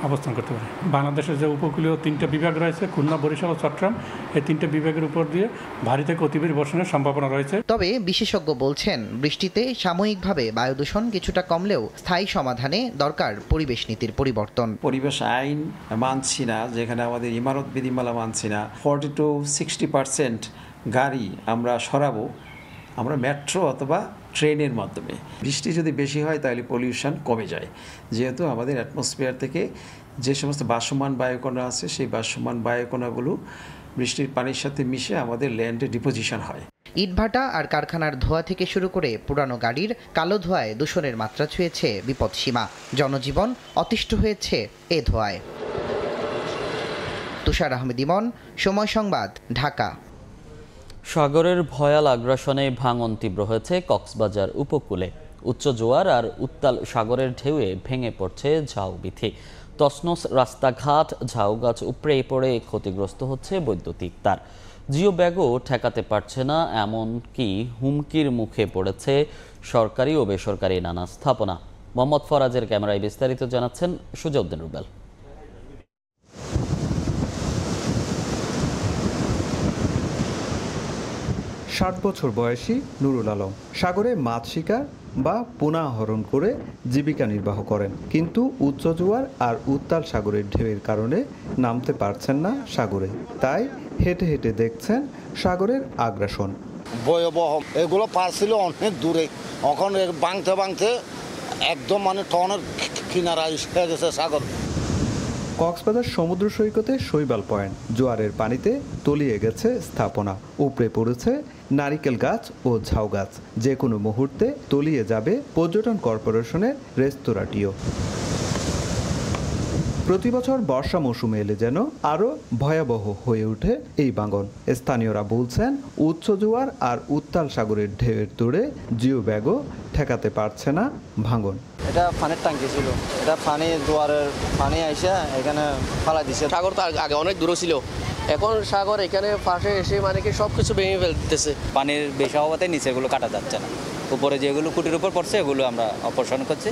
অবস্থান করতে পারে। বাংলাদেশের যে উপকূলীয় 3টা বিভাগ রয়েছে, খুলনা, বরিশাল ও চট্টগ্রাম, এই 3টা বিভাগের উপর দিয়ে ভারী থেকে অতি ভারী বর্ষণের সম্ভাবনা রয়েছে। তবে বিশেষজ্ঞ বলছেন, বৃষ্টিতে সাময়িকভাবে বায়ু দূষণ কিছুটা কমলেও স্থায়ী সমাধানে দরকার পরিবেশ নীতির পরিবর্তন। পরিবেশ আইন মানছি না, যেখানে আমাদের ইমারত বিধিমালা মানছি না, 40 to 60% গাড়ি আমরা সরাবো, আমরা মেট্রো অথবা ট্রেনের মাধ্যমে। বৃষ্টি যদি বেশি হয় তাহলে পলিউশন কমে যায়, যেহেতু আমাদের অ্যাটমসফিয়ার থেকে যে সমস্ত ভাসমান বায়ুকণা আছে সেই ভাসমান বায়ুকণাগুলো বৃষ্টির পানির সাথে মিশে আমাদের ল্যান্ডে ডিপোজিশন হয়। ইটভাটা আর কারখানার ধোঁয়া থেকে শুরু করে পুরানো গাড়ির কালো ধোঁয়ায় দূষণের মাত্রা ছুঁয়েছে বিপদসীমা। জনজীবন অতিষ্ঠ হয়েছে এ ধোঁয়ায়। তুষার আহমেদ ইমন, সময় সংবাদ, ঢাকা। সাগরের ভয়াল আগ্রাসনে ভাঙন তীব্র হয়েছে কক্সবাজার উপকূলে। উচ্চ জোয়ার আর উত্তাল সাগরের ঢেউয়ে ভেঙে পড়ছে ঝাউবিথি। তছনছ রাস্তাঘাট, ঝাউ গাছ উপড়ে পড়ে ক্ষতিগ্রস্ত হচ্ছে বৈদ্যুতিক তার। জিও ব্যাগও ঠেকাতে পারছে না, এমনকি হুমকির মুখে পড়েছে সরকারি ও বেসরকারি নানা স্থাপনা। মোহাম্মদ ফরাজের ক্যামেরায় বিস্তারিত জানাচ্ছেন সুজাউদ্দিন রুবেল। 60 বছর বয়সী নুরুল আলম সাগরে মাছ শিকার বা পোনা আহরণ করে জীবিকা নির্বাহ করেন, কিন্তু উচ্চ জোয়ার আর উত্তাল সাগরের ঢেউয়ের কারণে নামতে পারছেন না সাগরে। তাই হেঁটে হেঁটে দেখছেন সাগরের আগ্রাসন। ভয়াবহ, এগুলো পারছিল অনেক দূরে, এখন বাংতে বাংতে একদম মানে টনের কিনারায় এসে গেছে সাগর। কক্সবাজার সমুদ্র সৈকতে শৈবাল পয়েন্ট, জোয়ারের পানিতে তলিয়ে গেছে স্থাপনা, উপড়ে পড়েছে নারিকেল গাছ ও ঝাউ গাছ। যে কোনো মুহূর্তে তলিয়ে যাবে পর্যটন কর্পোরেশনের রেস্তোরাঁটিও। প্রতি বছর বর্ষা মৌসুমে এলে যেন আরও ভয়াবহ হয়ে ওঠে এই ভাঙন। স্থানীয়রা বলছেন উচ্চ জোয়ার আর উত্তাল সাগরের ঢেউয়ের তোড়ে জিও ব্যাগও ঠেকাতে পারছে না ভাঙন। এটা পানির ট্যাঙ্কি ছিল, এটা পানি জোয়ারের পানি আইসা এখানে ফালা দিছে। সাগর তো আগে অনেক দূরে ছিল, এখন সাগর এখানে পাশে এসে মানে কি সব কিছু ভেঙে ফেলতেছে। পানির বেশি হওয়াতে নিচে এগুলো কাটা যাচ্ছে না, উপরে যেগুলো কুটির উপর পড়ছে এগুলো আমরা অপসারণ করছি।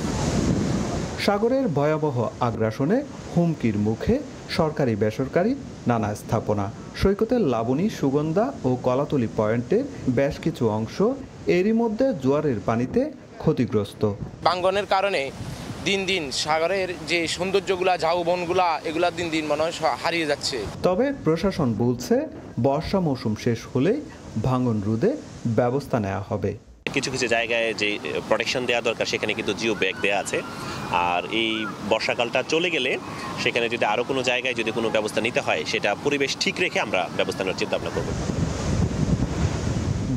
সাগরের ভয়াবহ আগ্রাসনে হুমকির মুখে সরকারি বেসরকারি নানা স্থাপনা। সৈকতের লাবণী, সুগন্ধা ও কলাতলি পয়েন্টের বেশ কিছু অংশ এরই মধ্যে জোয়ারের পানিতে ক্ষতিগ্রস্ত। ভাঙনের কারণে দিন দিন সাগরের যে সৌন্দর্যগুলা, ঝাউবনগুলা, এগুলা দিন দিন মনে হয় হারিয়ে যাচ্ছে। তবে প্রশাসন বলছে বর্ষা মৌসুম শেষ হলেই ভাঙন রোধে ব্যবস্থা নেওয়া হবে। কিছু কিছু জায়গায় যে প্রোটেকশন দেওয়া দরকার সেখানে কিন্তু জিও ব্যাগ দেওয়া আছে, আর এই বর্ষাকালটা চলে গেলে সেখানে যদি আরও কোনো জায়গায় যদি কোনো ব্যবস্থা নিতে হয় সেটা পরিবেশ ঠিক রেখে আমরা ব্যবস্থা নেওয়ার চিন্তা ভাবনা করব।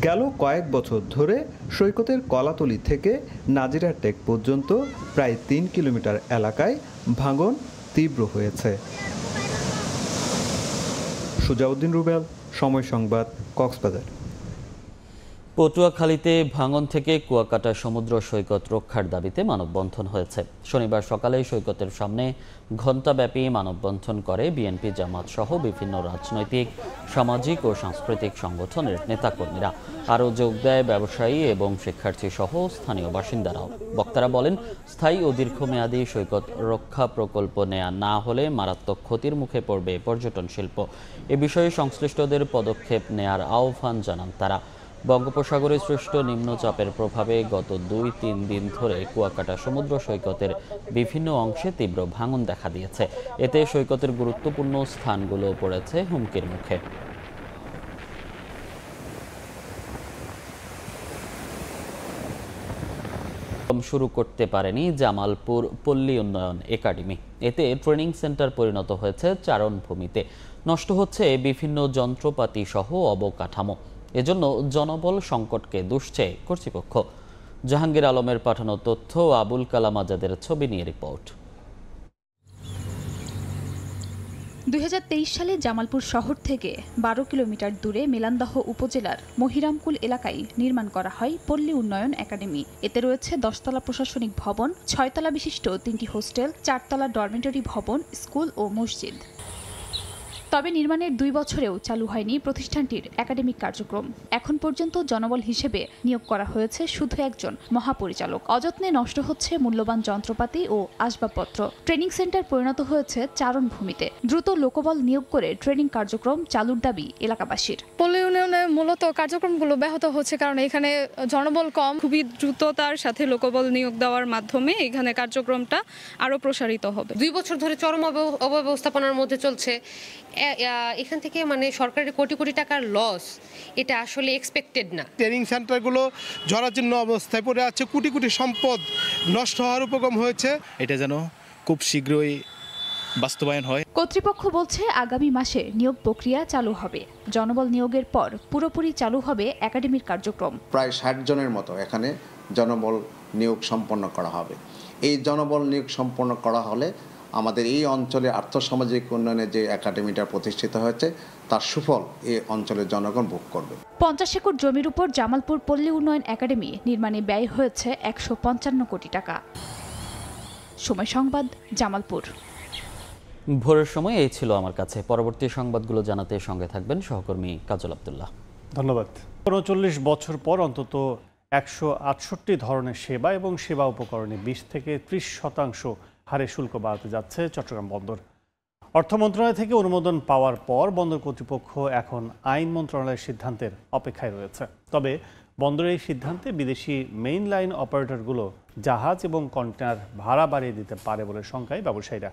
গেল কয়েক বছর ধরে সৈকতের কলাতলি থেকে নাজিরা টেক পর্যন্ত প্রায় 3 কিলোমিটার এলাকায় ভাঙন তীব্র হয়েছে। সুজাউদ্দিন রুবেল, সময় সংবাদ, কক্সবাজার। পটুয়াখালীতে ভাঙন থেকে কুয়াকাটা সমুদ্র সৈকত রক্ষার দাবিতে মানববন্ধন হয়েছে। শনিবার সকালে সৈকতের সামনে ঘণ্টাব্যাপী মানববন্ধন করে বিএনপি, জামাত সহ বিভিন্ন রাজনৈতিক, সামাজিক ও সাংস্কৃতিক সংগঠনের নেতাকর্মীরা। আরও যোগ দেয় ব্যবসায়ী এবং শিক্ষার্থী সহ স্থানীয় বাসিন্দারাও। বক্তারা বলেন, স্থায়ী ও দীর্ঘমেয়াদী সৈকত রক্ষা প্রকল্প নেওয়া না হলে মারাত্মক ক্ষতির মুখে পড়বে পর্যটন শিল্প। এ বিষয়ে সংশ্লিষ্টদের পদক্ষেপ নেয়ার আহ্বান জানান তারা। বঙ্গোপসাগরে সৃষ্ট নিম্নচাপের প্রভাবে গত 2-3 দিন ধরে কুয়াকাটা সমুদ্র সৈকতের বিভিন্ন অংশে তীব্র ভাঙন দেখা দিয়েছে। এতে সৈকতের গুরুত্বপূর্ণ স্থানগুলো পড়েছে হুমকির মুখে। শুরু করতে পারেনি জামালপুর পল্লী উন্নয়ন একাডেমি। এতে ট্রেনিং সেন্টার পরিণত হয়েছে চারণভূমিতে। নষ্ট হচ্ছে বিভিন্ন যন্ত্রপাতি সহ অবকাঠামো। এজন্য জনবল সংকটকে দুষছে কর্তৃপক্ষ। জাহাঙ্গীর আলমের পাঠানো তথ্য, আবুল কালাম আজাদের ছবি নিয়ে রিপোর্ট। 2023 সালে জামালপুর শহর থেকে 12 কিলোমিটার দূরে মেলান্দহ উপজেলার মহিরামকুল এলাকায় নির্মাণ করা হয় পল্লী উন্নয়ন একাডেমি। এতে রয়েছে 10 তলা প্রশাসনিক ভবন, 6 তলা বিশিষ্ট 3টি হোস্টেল, 4 তলা ডরমিটরি ভবন, স্কুল ও মসজিদ। তবে নির্মাণের 2 বছরেও চালু হয়নি প্রতিষ্ঠানটির একাডেমিক কার্যক্রম। এখন পর্যন্ত জনবল হিসেবে নিয়োগ করা হয়েছে শুধু একজন মহাপরিচালক। অযত্নে নষ্ট হচ্ছে মূল্যবান যন্ত্রপাতি ও আসবাবপত্র। ট্রেনিং সেন্টার পরিণত হয়েছে চারণভূমিতে। দ্রুত লোকবল নিয়োগ করে ট্রেনিং কার্যক্রম চালুর দাবি এলাকাবাসীর। পল্লী উন্নয়নে মূলত কার্যক্রমগুলো ব্যাহত হচ্ছে, কারণ এখানে জনবল কম। খুবই দ্রুততার সাথে লোকবল নিয়োগ দেওয়ার মাধ্যমে এখানে কার্যক্রমটা আরও প্রসারিত হবে। 2 বছর ধরে চরম অব্যবস্থাপনার মধ্যে চলছে। এখান থেকে মানে সরকারের কোটি কোটি টাকার লস, এটা আসলে এক্সপেক্টেড না। ট্রেনিং সেন্টারগুলো জরাজীর্ণ অবস্থায় পড়ে আছে, কোটি কোটি সম্পদ নষ্ট হওয়ার উপক্রম হয়েছে। এটা যেন খুব শীঘ্রই বাস্তবায়ন হয়। কর্তৃপক্ষ বলছে আগামী মাসে নিয়োগ প্রক্রিয়া চালু হবে। জনবল নিয়োগের পর পুরোপুরি চালু হবে একাডেমির কার্যক্রম। প্রায় ৬০ জনের মতো এখানে জনবল নিয়োগ সম্পন্ন করা হবে। এই জনবল নিয়োগ সম্পন্ন করা হলে আমাদের এই অঞ্চলে আর্থসামাজিক উন্নয়নে যে একাডেমিটা প্রতিষ্ঠিত হয়েছে তার সুফল এই অঞ্চলের জনগণ ভোগ করবে। ৫০ একর জমির উপর জামালপুর পল্লী উন্নয়ন একাডেমি নির্মাণে ব্যয় হয়েছে ১৫৫ কোটি টাকা। সময় সংবাদ, জামালপুর। ভোরের সময় এই ছিল আমার কাছে। পরবর্তী সংবাদগুলো জানাতে সঙ্গে থাকবেন সহকর্মী কাজল আব্দুল্লাহ। ধন্যবাদ। ৩৯ বছর পর অন্তত ১৬৮ ধরনের সেবা এবং সেবা উপকরণে ২০ থেকে ৩০% হারে শুল্ক বাড়াতে যাচ্ছে চট্টগ্রাম বন্দর। অর্থ মন্ত্রণালয় থেকে অনুমোদন পাওয়ার পর বন্দর কর্তৃপক্ষ এখন আইন মন্ত্রণালয়ের সিদ্ধান্তের অপেক্ষায় রয়েছে। তবে বন্দরের এই সিদ্ধান্তে বিদেশি মেইন লাইন অপারেটরগুলো জাহাজ এবং কন্টেনার ভাড়া বাড়িয়ে দিতে পারে বলে শঙ্কায় ব্যবসায়ীরা।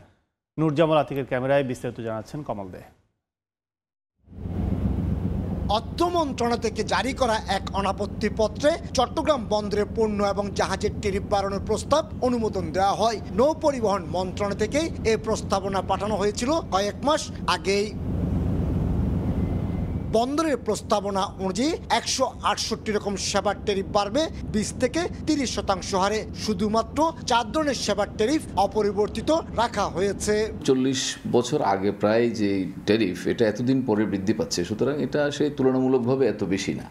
নূরজামাল আতিকের ক্যামেরায় বিস্তারিত জানাচ্ছেন কমল দে। অর্থ মন্ত্রণালয় থেকে জারি করা এক অনাপত্তি পত্রে চট্টগ্রাম বন্দরের পণ্য এবং জাহাজের ট্যারিফ বাড়ানোর প্রস্তাব অনুমোদন দেওয়া হয়। নৌ পরিবহন মন্ত্রণালয় থেকেই এই প্রস্তাবনা পাঠানো হয়েছিল কয়েক মাস আগেই। বন্দরের প্রস্তাবনা অনুযায়ী ১৬৮ রকম সেবার ট্যারিফ বাড়বে ২০ থেকে ৩০% হারে। শুধুমাত্র ৪ ধরনের সেবার ট্যারিফ অপরিবর্তিত রাখা হয়েছে। ৪০ বছর আগে প্রায় যে ট্যারিফ, এটা এতদিন পরে বৃদ্ধি পাচ্ছে, সুতরাং এটা সেই তুলনামূলকভাবে এত বেশি না।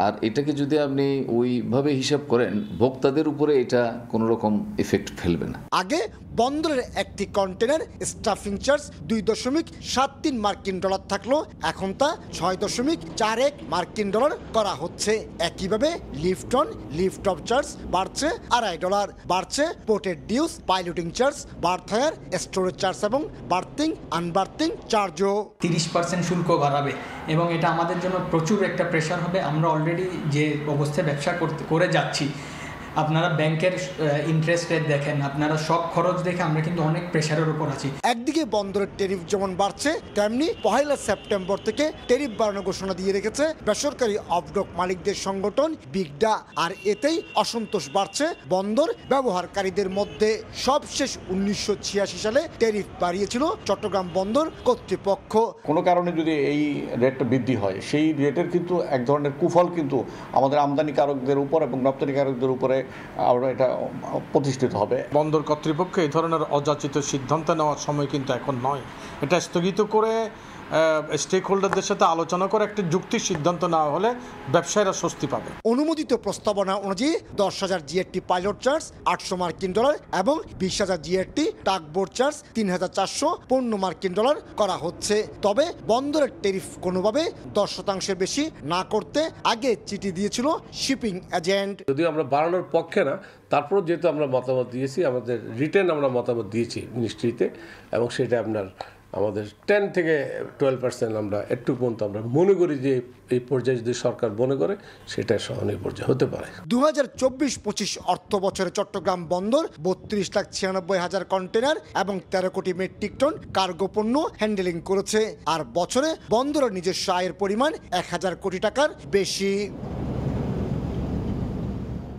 আর এটাকে যদি আপনি ওইভাবে হিসাব করেন, ভোক্তাদের উপরে এটা কোনো রকম এফেক্ট ফেলবে না। আগে বন্দরের একটি কন্টেনার স্টাফিং চার্জ ২.৭৩ মার্কিন ডলার থাকলো, এখন তা ৬.৪১ মার্কিন ডলার করা হচ্ছে। একইভাবে lift on lift off charge বাড়ছে $২.৫। বাড়ছে পোর্টের dues, piloting charge, berth hire, storage charge এবং বার্থিং আনবার্থিং চার্জও 30% শুল্ক বাড়াবে এবং এটা আমাদের জন্য প্রচুর একটা প্রেশার হবে। আমরা অলরেডি যে অবস্থায় ব্যবসা করে যাচ্ছি, আপনারা ব্যাংকের ইন্টারেস্ট রেট দেখেন, আপনারা সব খরচ দেখে আমরা কিন্তু অনেক প্রেশারের উপর আছি। একদিকে বন্দরের ট্যারিফ যেমন বাড়ছে, তেমনি ১ সেপ্টেম্বর থেকে ট্যারিফ বাড়ানোর ঘোষণা দিয়ে রেখেছে বেসরকারি অফডক মালিকদের সংগঠন বিগডা। আর এতেই অসন্তোষ বাড়ছে বন্দর ব্যবহারকারীদের মধ্যে। সবশেষ ১৯৮৬ সালে ট্যারিফ বাড়িয়েছিল চট্টগ্রাম বন্দর কর্তৃপক্ষ। কোনো কারণে যদি এই রেটটা বৃদ্ধি হয়, সেই রেটের কিন্তু এক ধরনের কুফল কিন্তু আমাদের আমদানিকারকদের উপর এবং রপ্তানিকারকদের উপরে এটা প্রতিষ্ঠিত হবে। বন্দর কর্তৃপক্ষ এই ধরনের অযাচিত সিদ্ধান্ত নেওয়ার সময় কিন্তু এখন নয়। এটা স্থগিত করে স্টেক হোল্ডারদের সাথে আলোচনা করে একটা যুক্তির সিদ্ধান্ত নেওয়া হলে ব্যবসায়ীরা স্বস্তি পাবে। অনুমোদিত প্রস্তাবনা অনুযায়ী ১০,০০০ জিএসটি পাইলট চার্জ ৮০০ মার্কিন ডলার এবং ২০,০০০ জিএসটি টাগবোট চার্জ ৩,৪৫৫ মার্কিন ডলার করা হচ্ছে। তবে বন্দরের ট্যারিফ কোনোভাবে ১০% বেশি না করতে আগে চিঠি দিয়েছিল শিপিং এজেন্ট। যদিও আমরা বাড়ানোর পক্ষে না, তারপর যেহেতু আমরা মতামত দিয়েছি, আমাদের রিটেন আমরা মতামত দিয়েছি মিনিস্ট্রিতে, এবং সেটা আপনার আমাদের 10 থেকে 12% আমরা একটু পর্যন্ত আমরা মনে করি যে এই পর্যায়ে যদি সরকার মনে করে সেটা সহনীয় পর্যায়ে হতে পারে। ২০২৪-২৫ অর্থ বছরে চট্টগ্রাম বন্দর ৩২,৯৬,০০০ কন্টেনার এবং ১৩ কোটি মেট্রিক টন কার্গো পণ্য হ্যান্ডেলিং করেছে। আর বছরে বন্দরের নিজস্ব আয়ের পরিমাণ ১,০০০ কোটি টাকার বেশি।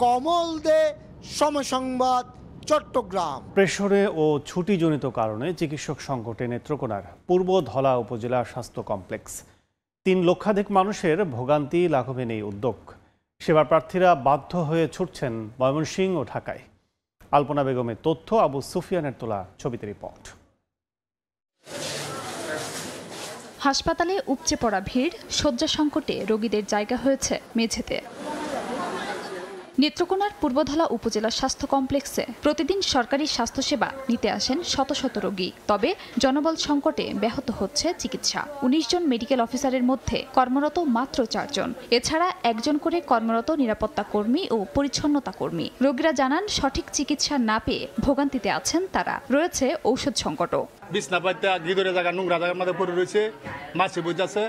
কমল দে, সময় সংবাদ, চট্টগ্রাম। প্রেশরে ও ছুটিজনিত কারণে চিকিৎসক সংকটে নেত্রকোনার পূর্ব ধলা উপজেলা স্বাস্থ্য কমপ্লেক্স। ৩ লক্ষাধিক মানুষের ভোগান্তি লাঘবে নেই উদ্যোগ। সেবা প্রার্থীরা বাধ্য হয়ে ছুটছেন ময়মনসিংহ ও ঢাকায়। আলপনা বেগমের তথ্য, আবু সুফিয়ানের তোলা ছবিতে রিপোর্ট। হাসপাতালে উপচে পড়া ভিড়, শয্যা সংকটে রোগীদের জায়গা হয়েছে মেঝেতে। নেত্রকোনার পূর্বধলা উপজেলা স্বাস্থ্য কমপ্লেক্সে প্রতিদিন সরকারি স্বাস্থ্যসেবা নিতে আসেন শত শত রোগী। তবে জনবল সংকটে ব্যাহত হচ্ছে চিকিৎসা। ১৯ জন মেডিকেল অফিসারের মধ্যে কর্মরত মাত্র ৪ জন। এছাড়া ১ জন করে কর্মরত নিরাপত্তা কর্মী ও পরিচ্ছন্নতা কর্মী। রোগীরা জানান, সঠিক চিকিৎসা না পেয়ে ভোগান্তিতে আছেন তারা। রয়েছে ঔষধ সংকটও। বিছনা পাইতে ভিতরে জায়গা নোংরা জায়গার মধ্যে পড়ে রয়েছে, মাছি বইতেছে,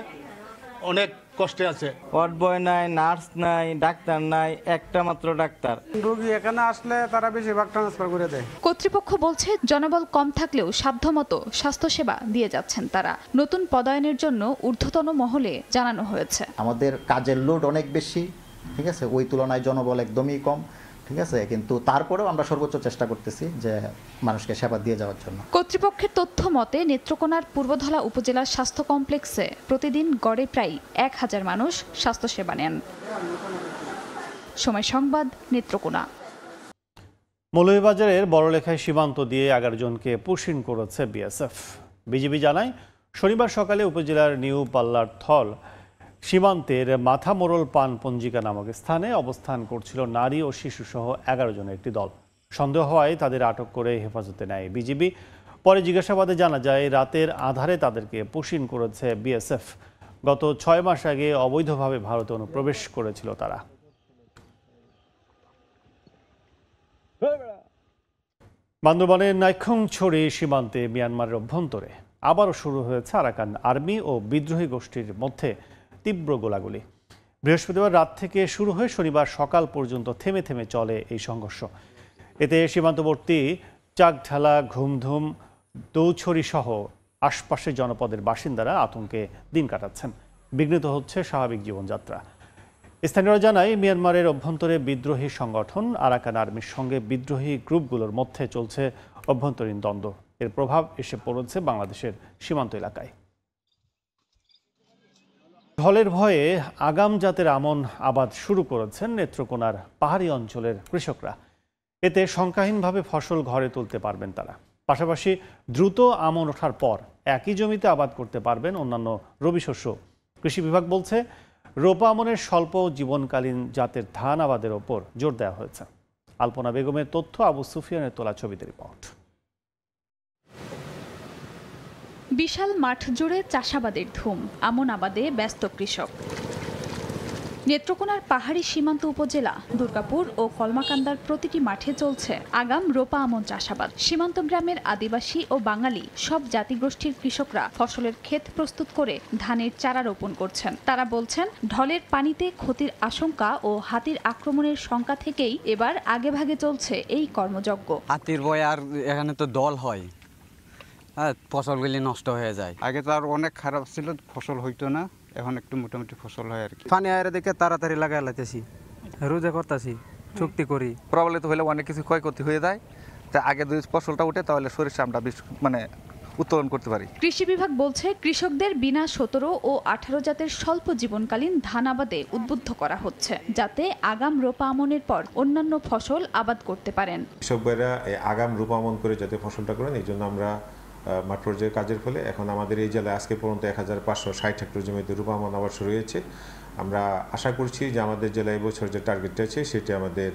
অনেক কষ্টে আছে। ওয়ার্ড বয় নাই, নার্স নাই, ডাক্তার নাই, একটা মাত্র ডাক্তার। রোগী এখানে আসলে তারা বেশিরভাগ ট্রান্সফার করে দেয়। কর্তৃপক্ষ বলছে জনবল কম থাকলেও সাধ্যমতো স্বাস্থ্যসেবা দিয়ে যাচ্ছেন তারা। নতুন পদায়নের জন্য ঊর্ধ্বতন মহলে জানানো হয়েছে। আমাদের কাজের লোড অনেক বেশি, ঠিক আছে, ওই তুলনায় জনবল একদমই কম, ঠিক আছে, কিন্তু তারপরেও আমরা সর্বোচ্চ চেষ্টা করতেছি যে মানুষকে সেবা দিয়ে যাওয়ার জন্য। কর্তৃপক্ষের তথ্য মতে নেত্রকোনার পূর্বধলা উপজেলার স্বাস্থ্য কমপ্লেক্সে প্রতিদিন গড়ে প্রায় 1000 মানুষ স্বাস্থ্যসেবা নেন। সময় সংবাদ, নেত্রকোনা। মৌলভীবাজারের বড়লেখায় সীমান্ত দিয়ে 11 জনকে পুশিং করেছে বিএসএফ। বিজিবি জানায় শনিবার সকালে উপজেলার নিউ পাল্লার থল সীমান্তের মাথামোড়ল পান পঞ্জিকা নামক স্থানে অবস্থান করছিল নারী ও শিশুসহ 11 জনের একটি দল। সন্দেহ হওয়ায় তাদের আটক করে হেফাজতে নেয় বিজিবি। পরে জিজ্ঞাসাবাদে জানা যায় রাতের আধারে তাদেরকে পুশিং করেছে বিএসএফ। গত 6 মাস আগে অবৈধভাবে ভারতে অনুপ্রবেশ করেছিল তারা। বান্দরবানের নাইক্ষ্যংছড়ি সীমান্তে মিয়ানমারের অভ্যন্তরে আবারও শুরু হয়েছে আরাকান আর্মি ও বিদ্রোহী গোষ্ঠীর মধ্যে তীব্র গোলাগুলি। বৃহস্পতিবার রাত থেকে শুরু হয়ে শনিবার সকাল পর্যন্ত থেমে থেমে চলে এই সংঘর্ষ। এতে সীমান্তবর্তী চাকঢালা, ঘুমধুম, দৌছড়ি সহ আশপাশের জনপদের বাসিন্দারা আতঙ্কে দিন কাটাচ্ছেন। বিঘ্নিত হচ্ছে স্বাভাবিক জীবনযাত্রা। স্থানীয়রা জানায় মিয়ানমারের অভ্যন্তরে বিদ্রোহী সংগঠন আরাকান আর্মির সঙ্গে বিদ্রোহী গ্রুপগুলোর মধ্যে চলছে অভ্যন্তরীণ দ্বন্দ্ব। এর প্রভাব এসে পড়েছে বাংলাদেশের সীমান্ত এলাকায়। ঢলের ভয়ে আগাম জাতের আমন আবাদ শুরু করেছেন নেত্রকোনার পাহাড়ি অঞ্চলের কৃষকরা। এতে সংখ্যাহীনভাবে ফসল ঘরে তুলতে পারবেন তারা। পাশাপাশি দ্রুত আমন ওঠার পর একই জমিতে আবাদ করতে পারবেন অন্যান্য রবি শস্য। কৃষি বিভাগ বলছে রোপা আমনের স্বল্প জীবনকালীন জাতের ধান আবাদের ওপর জোর দেওয়া হয়েছে। আলপনা বেগমের তথ্য, আবু সুফিয়ানের তোলা ছবিতে রিপোর্ট। বিশাল মাঠ জুড়ে চাষাবাদের ধুম, আমন আবাদে ব্যস্ত কৃষক। নেত্রকোনার পাহাড়ি সীমান্ত উপজেলা দুর্গাপুর ও কলমাকান্দার প্রতিটি মাঠে চলছে আগাম রোপা আমন চাষাবাদ। সীমান্ত গ্রামের আদিবাসী ও বাঙালি সব জাতিগোষ্ঠীর কৃষকরা ফসলের ক্ষেত প্রস্তুত করে ধানের চারা রোপণ করছেন। তারা বলছেন ঢলের পানিতে ক্ষতির আশঙ্কা ও হাতির আক্রমণের শঙ্কা থেকেই এবার আগেভাগে চলছে এই কর্মযজ্ঞ। হাতির ভয় আর এখানে তো দল হয়, ফসলগুলি নষ্ট হয়ে যায়। আগে তো আর অনেক খারাপ ছিল, ফসল হইতো না, এখন একটু মোটামুটি ফসল হয় আর কি। পানি আয়ের দেখে তাড়াতাড়ি লাগাই লাইতেছি, রোজা করতেছি, চুক্তি করি। প্রবলেম হলে অনেক কিছু ক্ষয়ক্ষতি হয়ে যায়, তাই আগে যদি ফসলটা উঠে তাহলে সরিষা আমরা মানে উত্তোলন করতে পারি। কৃষি বিভাগ বলছে কৃষকদের বিনা 17 ও 18 জাতের স্বল্প জীবনকালীন ধান আবাদে উদ্বুদ্ধ করা হচ্ছে, যাতে আগাম রোপা আমনের পর অন্যান্য ফসল আবাদ করতে পারেন। কৃষক ভাইরা আগাম রোপা আমন করে যাতে ফসলটা করেন, এই জন্য আমরা মাঠ পর্যায়ে কাজের ফলে এখন আমাদের এই জেলায় আজকে পর্যন্ত 1560 হেক্টর জমিতে রোপা আমন আবার শুরু হয়েছে। আমরা আশা করছি যে আমাদের জেলায় এবছর যে টার্গেটটা আছে সেটি আমাদের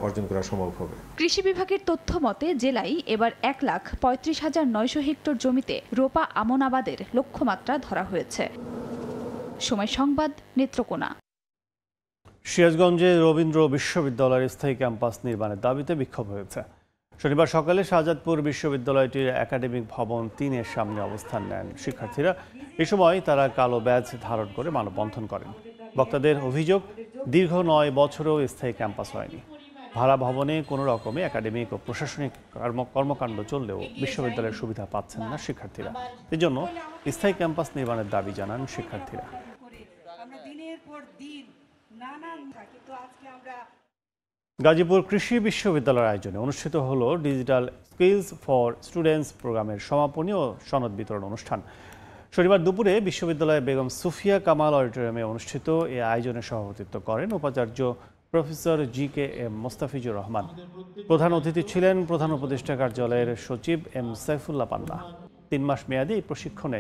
অর্জন করা সম্ভব হবে। কৃষি বিভাগের তথ্য মতে জেলায় এবার 1,35,900 হেক্টর জমিতে রোপা আমন আবাদের লক্ষ্যমাত্রা ধরা হয়েছে। সময় সংবাদ, নেত্রকোনা। সিরাজগঞ্জে রবীন্দ্র বিশ্ববিদ্যালয়ের স্থায়ী ক্যাম্পাস নির্মাণের দাবিতে বিক্ষোভ হয়েছে। শনিবার সকালে শাহজাদপুর বিশ্ববিদ্যালয়টির একাডেমিক ভবন 3-এর সামনে অবস্থান নেন শিক্ষার্থীরা। এ সময় তারা কালো ব্যাজ ধারণ করে মানববন্ধন করেন। বক্তাদের অভিযোগ, দীর্ঘ 9 বছরেও স্থায়ী ক্যাম্পাস হয়নি। ভাড়া ভবনে কোনো রকমে একাডেমিক ও প্রশাসনিক কর্মকাণ্ড চললেও বিশ্ববিদ্যালয়ের সুবিধা পাচ্ছেন না শিক্ষার্থীরা। এজন্য স্থায়ী ক্যাম্পাস নির্মাণের দাবি জানান শিক্ষার্থীরা। গাজীপুর কৃষি বিশ্ববিদ্যালয়ের আয়োজনে অনুষ্ঠিত হলো ডিজিটাল স্কিলস ফর স্টুডেন্টস প্রোগ্রামের সমাপনী ও সনদ বিতরণ অনুষ্ঠান। শনিবার দুপুরে বিশ্ববিদ্যালয়ের বেগম সুফিয়া কামাল অডিটোরিয়ামে অনুষ্ঠিত এই আয়োজনে সভাপতিত্ব করেন উপাচার্য প্রফেসর GKM মোস্তাফিজুর রহমান। প্রধান অতিথি ছিলেন প্রধান উপদেষ্টা কার্যালয়ের সচিব M সাইফুল্লাহ পান্না। 3 মাস মেয়াদী এই প্রশিক্ষণে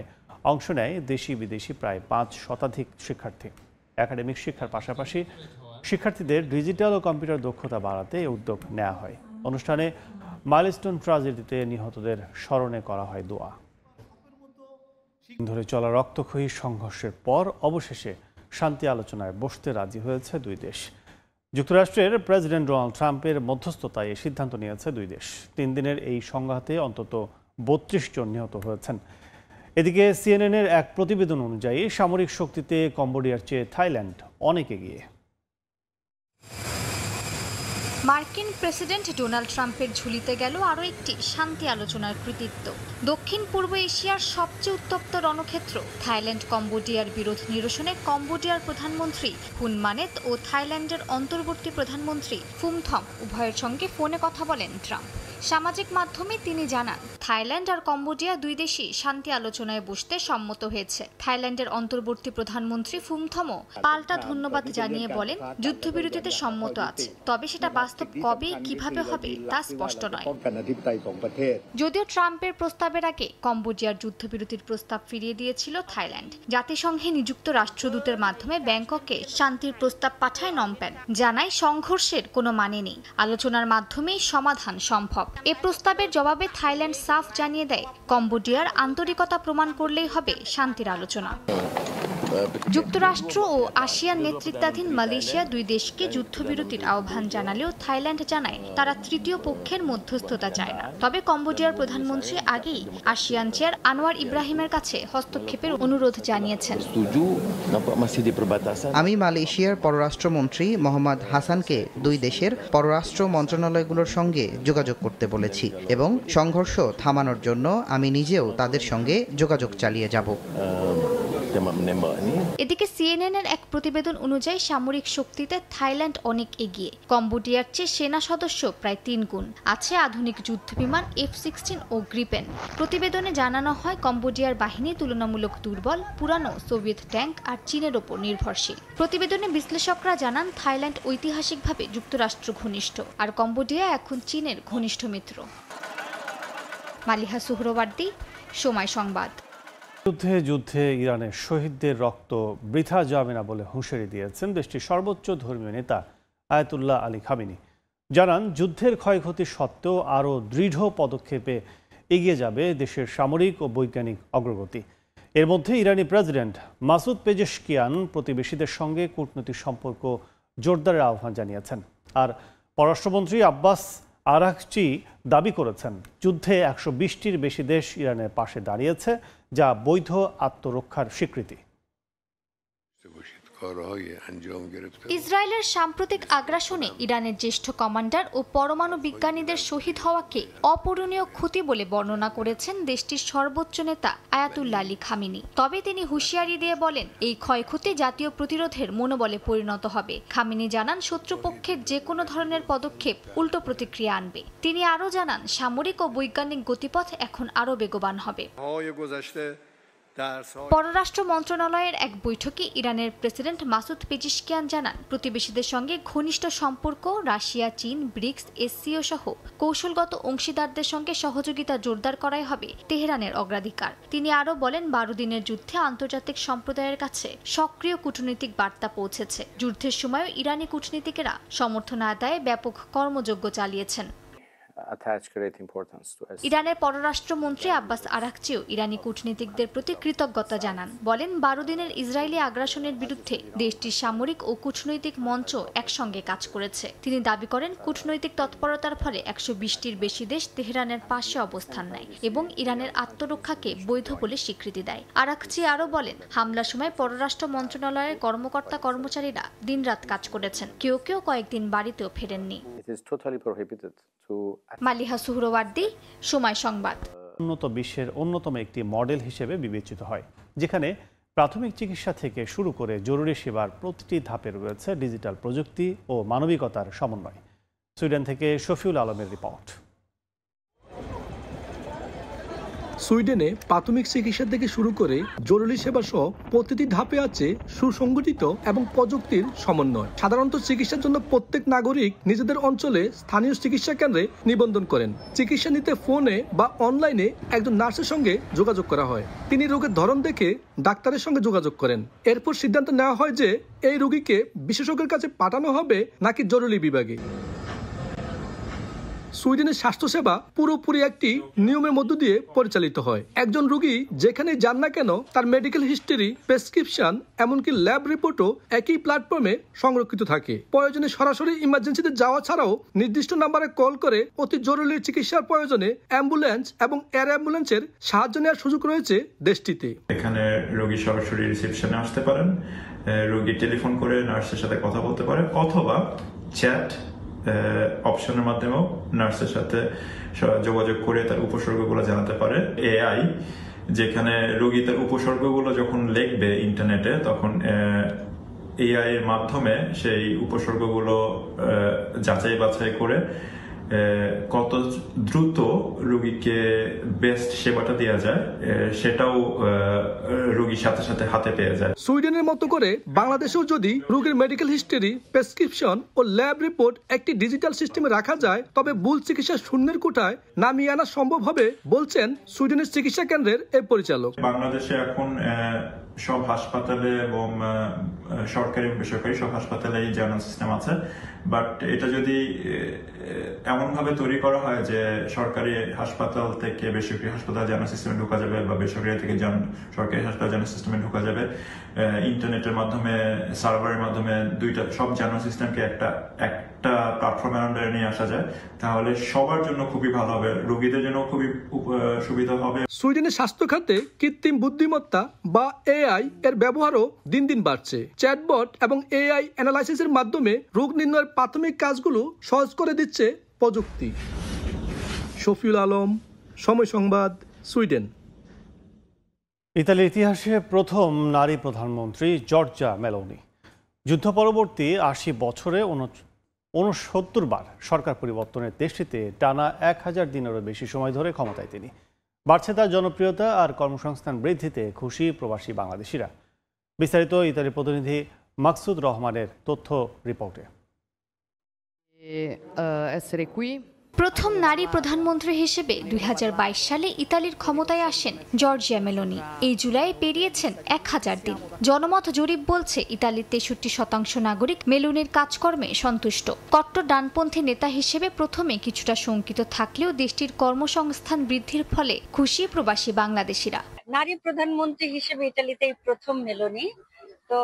অংশ নেয় দেশি বিদেশি প্রায় 5 শতাধিক শিক্ষার্থী। একাডেমিক শিক্ষার পাশাপাশি শিক্ষার্থীদের ডিজিটাল ও কম্পিউটার দক্ষতা বাড়াতে এই উদ্যোগ নেওয়া হয়। অনুষ্ঠানে মাইলস্টোন ট্র্যাজেডিতে নিহতদের স্মরণে করা হয় দোয়া। ধরে চলা রক্তক্ষয়ী সংঘর্ষের পর অবশেষে শান্তি আলোচনায় বসতে রাজি হয়েছে 2 দেশ। যুক্তরাষ্ট্রের প্রেসিডেন্ট ডোনাল্ড ট্রাম্পের মধ্যস্থতায় এই সিদ্ধান্ত নিয়েছে 2 দেশ। 3 দিনের এই সংঘাতে অন্তত 32 জন নিহত হয়েছেন। এদিকে সিএনএনের এক প্রতিবেদন অনুযায়ী সামরিক শক্তিতে কম্বোডিয়ার চেয়ে থাইল্যান্ড অনেক এগিয়ে। মার্কিন প্রেসিডেন্ট ডোনাল্ড ট্রাম্পের ঝুলিতে গেল আরও একটি শান্তি আলোচনার কৃতিত্ব। দক্ষিণ পূর্ব এশিয়ার সবচেয়ে উত্তপ্ত রণক্ষেত্র থাইল্যান্ড কম্বোডিয়ার বিরোধ নিরসনে কম্বোডিয়ার প্রধানমন্ত্রী হুন মানেত ও থাইল্যান্ডের অন্তর্বর্তী প্রধানমন্ত্রী ফুমথম উভয়ের সঙ্গে ফোনে কথা বলেন ট্রাম্প। সামাজিক মাধ্যমে তিনি জানান, থাইল্যান্ড আর কম্বোডিয়া দুই দেশই শান্তি আলোচনায় বসতে সম্মত হয়েছে। থাইল্যান্ডের অন্তর্বর্তী প্রধানমন্ত্রী ফুমথমও পাল্টা ধন্যবাদ জানিয়ে বলেন, যুদ্ধবিরতিতে সম্মত আছে, তবে সেটা বাস্তব কবে কিভাবে হবে তা স্পষ্ট নয়। যদিও ট্রাম্পের প্রস্তাবের আগে কম্বোডিয়ার যুদ্ধবিরতির প্রস্তাব ফিরিয়ে দিয়েছিল থাইল্যান্ড। জাতিসংঘে নিযুক্ত রাষ্ট্রদূতের মাধ্যমে ব্যাংককে শান্তির প্রস্তাব পাঠায় নমপেন, জানায় সংঘর্ষের কোনো মানে নেই, আলোচনার মাধ্যমেই সমাধান সম্ভব। এ প্রস্তাবের জবাবে থাইল্যান্ড সাফ জানিয়ে দেয়, কম্বোডিয়ার আন্তরিকতা প্রমাণ করলেই হবে শান্তির আলোচনা। যুক্তরাষ্ট্র ও আসিয়ান নেতৃত্বাধীন মালয়েশিয়া দুই দেশকে যুদ্ধবিরতির আহ্বান জানালেও থাইল্যান্ড জানায় তারা তৃতীয় পক্ষের মধ্যস্থতা চায় না। তবে কম্বোডিয়ার প্রধানমন্ত্রী আগেই আসিয়ান চেয়ার আনোয়ার ইব্রাহিমের কাছে হস্তক্ষেপের অনুরোধ জানিয়েছেন। আমি মালয়েশিয়ার পররাষ্ট্রমন্ত্রী মোহাম্মদ হাসানকে দুই দেশের পররাষ্ট্র মন্ত্রণালয়গুলোর সঙ্গে যোগাযোগ করতে বলেছি এবং সংঘর্ষ থামানোর জন্য আমি নিজেও তাদের সঙ্গে যোগাযোগ চালিয়ে যাব। এদিকে সিএনএনের এক প্রতিবেদন অনুযায়ী সামরিক শক্তিতে থাইল্যান্ড অনেক এগিয়ে। কম্বোডিয়ার চেয়ে সেনা সদস্য প্রায় 3 গুণ, আছে আধুনিক যুদ্ধবিমান F-16 ও গ্রিপেন। প্রতিবেদনে জানানো হয়, কম্বোডিয়ার বাহিনী তুলনামূলক দুর্বল, পুরানো সোভিয়েত ট্যাঙ্ক আর চীনের ওপর নির্ভরশীল। প্রতিবেদনে বিশ্লেষকরা জানান, থাইল্যান্ড ঐতিহাসিকভাবে যুক্তরাষ্ট্র ঘনিষ্ঠ, আর কম্বোডিয়া এখন চীনের ঘনিষ্ঠ মিত্র। মালিহা সুহরওয়ার্দী, সময় সংবাদ। যুদ্ধে ইরানের শহীদদের রক্ত বৃথা যাবে না বলে হুঁশিয়ারি দিয়েছেন দেশটির সর্বোচ্চ ধর্মীয় নেতা আয়াতুল্লাহ আলী খামেনি। জানান, যুদ্ধের ক্ষয়ক্ষতি সত্ত্বেও আরও দৃঢ় পদক্ষেপে এগিয়ে যাবে দেশের সামরিক ও বৈজ্ঞানিক অগ্রগতি। এর মধ্যে ইরানি প্রেসিডেন্ট মাসুদ পেজেশকিয়ান প্রতিবেশীদের সঙ্গে কূটনৈতিক সম্পর্ক জোরদারের আহ্বান জানিয়েছেন। আর পররাষ্ট্রমন্ত্রী আব্বাস আরাকচি দাবি করেছেন, যুদ্ধে 120টির বেশি দেশ ইরানের পাশে দাঁড়িয়েছে, যা বৈধ আত্মরক্ষার স্বীকৃতি। ইসরায়েলের সাম্প্রতিক আগ্রাসনে ইরানের জ্যেষ্ঠ কমান্ডার ও পরমাণু বিজ্ঞানীদের শহীদ হওয়াকে অপূরণীয় ক্ষতি বলে বর্ণনা করেছেন দেশটির সর্বোচ্চ নেতা আয়াতুল্লাহ আলী খামেনি। তবে তিনি হুঁশিয়ারি দিয়ে বলেন, এই ক্ষয়ক্ষতি জাতীয় প্রতিরোধের মনোবলে পরিণত হবে। খামেনি জানান, শত্রুপক্ষের যে কোনো ধরনের পদক্ষেপ উল্টো প্রতিক্রিয়া আনবে। তিনি আরও জানান, সামরিক ও বৈজ্ঞানিক গতিপথ এখন আরও বেগবান হবে। পররাষ্ট্র মন্ত্রণালয়ের এক বৈঠকে ইরানের প্রেসিডেন্ট মাসুদ পেজিশকিয়ান জানান, প্রতিবেশীদের সঙ্গে ঘনিষ্ঠ সম্পর্ক, রাশিয়া, চীন, ব্রিক্স, এসসিও সহ কৌশলগত অংশীদারদের সঙ্গে সহযোগিতা জোরদার করাই হবে তেহরানের অগ্রাধিকার। তিনি আরও বলেন, 12 দিনের যুদ্ধে আন্তর্জাতিক সম্প্রদায়ের কাছে সক্রিয় কূটনৈতিক বার্তা পৌঁছেছে। যুদ্ধের সময়ও ইরানি কূটনীতিকেরা সমর্থন আদায়ে ব্যাপক কর্মযজ্ঞ চালিয়েছেন। ইরানের পররাষ্ট্রমন্ত্রী আব্বাস আরাকচিও ইরানি কূটনীতিকদের প্রতি কৃতজ্ঞতা জানান। বলেন, 12 দিনের ইসরায়েলি আগ্রাসনের বিরুদ্ধে দেশটির সামরিক ও কূটনৈতিক মঞ্চ একসঙ্গে কাজ করেছে। তিনি দাবি করেন, কূটনৈতিক তৎপরতার ফলে 120টির বেশি দেশ তেহরানের পাশে অবস্থান নেয় এবং ইরানের আত্মরক্ষাকে বৈধ বলে স্বীকৃতি দেয়। আরাকচি আরও বলেন, হামলার সময় পররাষ্ট্র মন্ত্রণালয়ের কর্মকর্তা কর্মচারীরা দিনরাত কাজ করেছেন, কেউ কেউ কয়েকদিন বাড়িতেও ফেরেননি। মালিহা সুহরওয়ার্দী, সময় সংবাদ। উন্নত বিশ্বের অন্যতম একটি মডেল হিসেবে বিবেচিত হয়, যেখানে প্রাথমিক চিকিৎসা থেকে শুরু করে জরুরি সেবার প্রতিটি ধাপে রয়েছে ডিজিটাল প্রযুক্তি ও মানবিকতার সমন্বয়। সুইডেন থেকে শফিউল আলমের রিপোর্ট। সুইডেনে প্রাথমিক চিকিৎসা থেকে শুরু করে জরুরি সেবা সহ প্রতিটি ধাপে আছে সুসংগঠিত এবং প্রযুক্তির সমন্বয়। সাধারণত চিকিৎসার জন্য প্রত্যেক নাগরিক নিজেদের অঞ্চলে স্থানীয় চিকিৎসা কেন্দ্রে নিবন্ধন করেন। চিকিৎসা নিতে ফোনে বা অনলাইনে একজন নার্সের সঙ্গে যোগাযোগ করা হয়। তিনি রোগের ধরন দেখে ডাক্তারের সঙ্গে যোগাযোগ করেন। এরপর সিদ্ধান্ত নেওয়া হয় যে এই রোগীকে বিশেষজ্ঞের কাছে পাঠানো হবে নাকি জরুরি বিভাগে। সুইডেনের স্বাস্থ্যসেবা পুরোপুরি একটি নিয়মের মধ্য দিয়ে পরিচালিত হয়। একজন রোগী যেখানে যান না কেন তার মেডিকেল হিস্টরি, প্রেসক্রিপশন এমনকি ল্যাব রিপোর্টও একই প্ল্যাটফর্মে সংরক্ষিত থাকে। প্রয়োজনে সরাসরি ইমার্জেন্সিতে যাওয়া ছাড়াও নির্দিষ্ট নাম্বারে কল করে অতি জরুরি চিকিৎসার প্রয়োজনে অ্যাম্বুলেন্স এবং এয়ার অ্যাম্বুলেন্সের সাহায্য নেওয়ার সুযোগ রয়েছে দেশটিতে। এখানে রোগী সরাসরি রিসেপশনে আসতে পারেন, রোগী টেলিফোন করে নার্সের সাথে কথা বলতে পারে, অথবা চ্যাট অপশনের মাধ্যমেও নার্সের সাথে যোগাযোগ করে তার উপসর্গগুলো জানাতে পারে। এআই, যেখানে রোগী তার উপসর্গগুলো যখন লিখবে ইন্টারনেটে, তখন এআই এর মাধ্যমে সেই উপসর্গগুলো যাচাই বাছাই করে কত দ্রুত রোগীকে বেস্ট সেবাটা দেওয়া যায় সেটাও রোগীর সাথে সাথে হাতে পেয়ে যায়। সুইডেনের মতো করে বাংলাদেশেও যদি রোগীর মেডিকেল হিস্টরি, প্রেসক্রিপশন ও ল্যাব রিপোর্ট একটি ডিজিটাল সিস্টেমে রাখা যায়, তবে ভুল চিকিৎসা শূন্যের কোঠায় নামিয়ে আনা সম্ভব হবে বলছেন সুইডেনের চিকিৎসা কেন্দ্রের এই পরিচালক। বাংলাদেশে এখন সব হাসপাতালে এবং সরকারি বেসরকারি সব হাসপাতালে এই জার্নাল সিস্টেম আছে, বাট এটা যদি এমন ভাবে তৈরি করা হয় যে সরকারি হাসপাতাল থেকে বেসরকারি হাসপাতাল জার্নাল সিস্টেমে ঢোকা যাবে, বা বেসরকারি থেকে সরকারি হাসপাতাল জার্নাল সিস্টেমে ঢোকা যাবে, ইন্টারনেটের মাধ্যমে, সার্ভারের মাধ্যমে দুইটা সব জার্নাল সিস্টেমকে একটা প্ল্যাটফর্মের আন্ডারে নিয়ে আসা যায়, তাহলে সবার জন্য খুবই ভালো হবে, রোগীদের জন্য খুবই সুবিধা হবে। সুইডেনের স্বাস্থ্য খাতে কৃত্রিম বুদ্ধিমত্তা বা এআই এর ব্যবহারও দিন দিন বাড়ছে। চ্যাটবট এবং এআই অ্যানালাইসিসের মাধ্যমে রোগ নির্ণয়ের প্রাথমিক কাজগুলো সহজ করে দিচ্ছে প্রযুক্তি। শফিউল আলম, সময় সংবাদ, সুইডেন। ইতালির ইতিহাসে প্রথম নারী প্রধানমন্ত্রী জর্জা মেলোনি। যুদ্ধ পরবর্তী ৮০ বছরে ৬৯ বার সরকার পরিবর্তনের দেশটিতে টানা ১০০০ দিনেরও বেশি সময় ধরে ক্ষমতায় তিনি। বাড়ছে তার জনপ্রিয়তা আর কর্মসংস্থান বৃদ্ধিতে খুশি প্রবাসী বাংলাদেশিরা। বিস্তারিত ইতালির প্রতিনিধি মাকসুদ রহমানের তথ্য রিপোর্টে। প্রথম নারী প্রধানমন্ত্রী হিসেবে ২০২২ সালে ইতালির ক্ষমতায় আসেন জর্জিয়া মেলোনি। এই জুলাই পেরিয়েছেন ১০০০ দিন। জনমত জরিপ বলছে ইতালির ৬৩% নাগরিক মেলোনির কাজকর্মে সন্তুষ্ট। কট্টর ডানপন্থী নেতা হিসেবে প্রথমে কিছুটা শঙ্কিত থাকলেও দেশটির কর্মসংস্থান বৃদ্ধির ফলে খুশি প্রবাসী বাংলাদেশিরা। নারী প্রধানমন্ত্রী হিসেবে ইতালিতে প্রথম মেলোনি, তো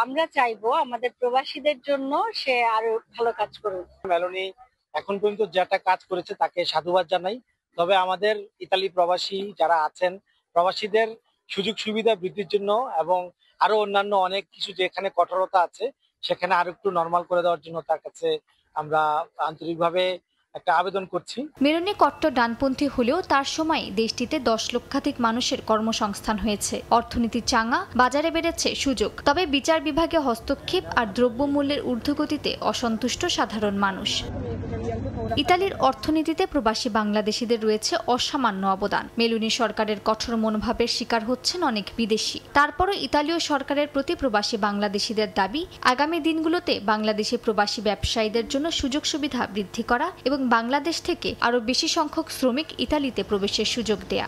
আমরা চাইবো আমাদের প্রবাসীদের জন্য সে আরো ভালো কাজ করুক। মেলোনি এখন পর্যন্ত যেটা কাজ করেছে তাকে সাধুবাদ জানাই। তবে আমাদের ইতালি প্রবাসী যারা আছেন, প্রবাসীদের সুযোগ সুবিধা বৃদ্ধির জন্য এবং আরো অন্যান্য অনেক কিছু যেখানে কঠোরতা আছে সেখানে আরো একটু নরমাল করে দেওয়ার জন্য তার কাছে আমরা আন্তরিকভাবে একটা আবেদন করছি। মেলোনি কট্টর ডানপন্থী হলেও তার সময় দেশটিতে ১০ লক্ষাধিক মানুষের কর্মসংস্থান হয়েছে। অর্থনীতি চাঙ্গা, বাজারে বেড়েছে সুযোগ। তবে বিচার বিভাগে হস্তক্ষেপ আর দ্রব্যমূল্যের ঊর্ধ্বগতিতে অসন্তুষ্ট সাধারণ মানুষ। ইতালির অর্থনীতিতে প্রবাসী বাংলাদেশিদের রয়েছে অসামান্য অবদান। মেলোনি সরকারের কঠোর মনোভাবের শিকার হচ্ছেন অনেক বিদেশি। তারপরও ইতালীয় সরকারের প্রতি প্রবাসী বাংলাদেশিদের দাবি, আগামী দিনগুলোতে বাংলাদেশি প্রবাসী ব্যবসায়ীদের জন্য সুযোগ সুবিধা বৃদ্ধি করা এবং বাংলাদেশ থেকে আরও বেশি সংখ্যক শ্রমিক ইতালিতে প্রবেশের সুযোগ দেয়া।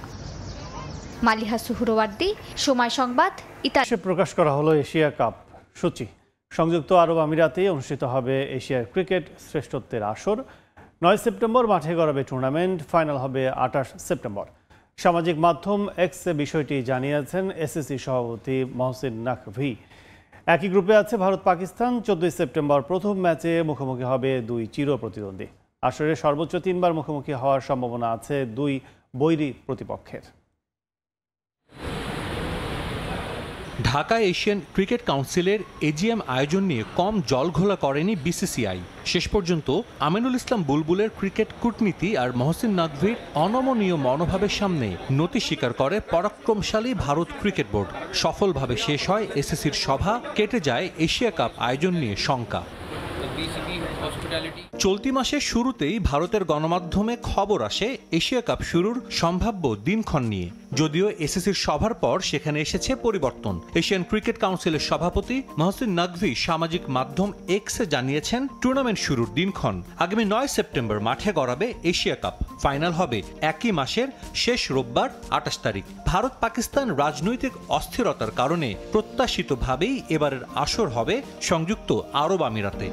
মালিহা সুহরওয়ার্দী, সময় সংবাদ, ইতালি। প্রকাশ করা হলো এশিয়া কাপ সূচি। সংযুক্ত আরব আমিরাতে অনুষ্ঠিত হবে এশিয়ার ক্রিকেট শ্রেষ্ঠত্বের আসর। ৯ সেপ্টেম্বর মাঠে গড়াবে টুর্নামেন্ট, ফাইনাল হবে ২৮ সেপ্টেম্বর। সামাজিক মাধ্যম এক্সে বিষয়টি জানিয়েছেন এসএসসি সভাপতি মহসিন নাকভি। একই গ্রুপে আছে ভারত পাকিস্তান। ১৪ সেপ্টেম্বর প্রথম ম্যাচে মুখোমুখি হবে দুই চির প্রতিদ্বন্দ্বী। আসরে সর্বোচ্চ ৩ বার মুখোমুখি হওয়ার সম্ভাবনা আছে দুই বৈরী প্রতিপক্ষের। ঢাকা এশিয়ান ক্রিকেট কাউন্সিলের এজিএম আয়োজন নিয়ে কম জলঘোলা করেনি বিসিসিআই। শেষ পর্যন্ত আমিনুল ইসলাম বুলবুলের ক্রিকেট কূটনীতি আর মহসিন নাকভির অনমনীয় মনোভাবের সামনে নতি স্বীকার করে পরাক্রমশালী ভারত ক্রিকেট বোর্ড। সফলভাবে শেষ হয় এসএসসির সভা, কেটে যায় এশিয়া কাপ আয়োজন নিয়ে শঙ্কা। চলতি মাসের শুরুতেই ভারতের গণমাধ্যমে খবর আসে এশিয়া কাপ শুরুর সম্ভাব্য দিনক্ষণ নিয়ে। যদিও এসএসসির সভার পর সেখানে এসেছে পরিবর্তন। এশিয়ান ক্রিকেট কাউন্সিলের সভাপতি মহসিন নাকভি সামাজিক মাধ্যম এক্সে জানিয়েছেন টুর্নামেন্ট শুরুর দিনক্ষণ আগামী ৯ সেপ্টেম্বর মাঠে গড়াবে এশিয়া কাপ। ফাইনাল হবে একই মাসের শেষ রোববার ২৮ তারিখ। ভারত পাকিস্তান রাজনৈতিক অস্থিরতার কারণে প্রত্যাশিতভাবেই এবারের আসর হবে সংযুক্ত আরব আমিরাতে।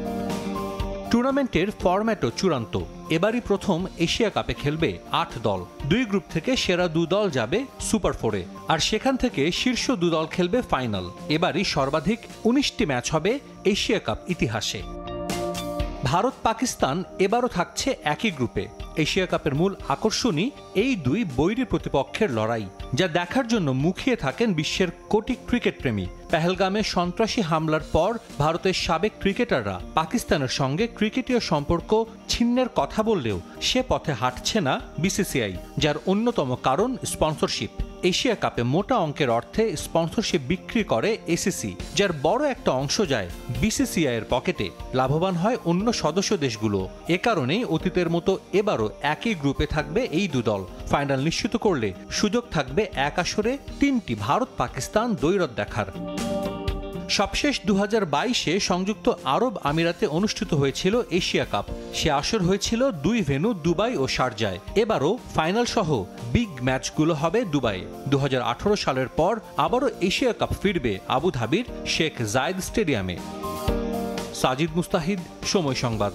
টুর্নামেন্টের ফরম্যাটও চূড়ান্ত। এবারই প্রথম এশিয়া কাপে খেলবে 8 দল। 2 গ্রুপ থেকে সেরা 2 দল যাবে সুপার 4-এ, আর সেখান থেকে শীর্ষ 2 দল খেলবে ফাইনাল। এবারই সর্বাধিক 19টি ম্যাচ হবে এশিয়া কাপ ইতিহাসে। ভারত পাকিস্তান এবারও থাকছে একই গ্রুপে। এশিয়া কাপের মূল আকর্ষণই এই 2 বৈরী প্রতিপক্ষের লড়াই, যা দেখার জন্য মুখিয়ে থাকেন বিশ্বের কোটি ক্রিকেট প্রেমী। পেহেলগামে সন্ত্রাসী হামলার পর ভারতের সাবেক ক্রিকেটাররা পাকিস্তানের সঙ্গে ক্রিকেটীয় সম্পর্ক ছিন্নের কথা বললেও সে পথে হাঁটছে না বিসিসিআই, যার অন্যতম কারণ স্পন্সরশিপ। এশিয়া কাপে মোটা অঙ্কের অর্থে স্পন্সরশিপ বিক্রি করে এসিসি, যার বড় একটা অংশ যায় বিসিসিআই এর পকেটে। লাভবান হয় অন্য সদস্য দেশগুলো। এ কারণেই অতীতের মতো এবারও একই গ্রুপে থাকবে এই 2 দল। ফাইনাল নিশ্চিত করলে সুযোগ থাকবে এক আসরে 3টি ভারত পাকিস্তান দ্বৈরথ দেখার। সবশেষ 2022-এ সংযুক্ত আরব আমিরাতে অনুষ্ঠিত হয়েছিল এশিয়া কাপ। সে আসর হয়েছিল 2 ভেন্যু, দুবাই ও শারজায়। এবারও ফাইনাল সহ বিগ ম্যাচগুলো হবে দুবাইয়ে। 2018 সালের পর আবারও এশিয়া কাপ ফিরবে আবুধাবির শেখ জায়েদ স্টেডিয়ামে। সাজিদ মুস্তাহিদ, সময় সংবাদ।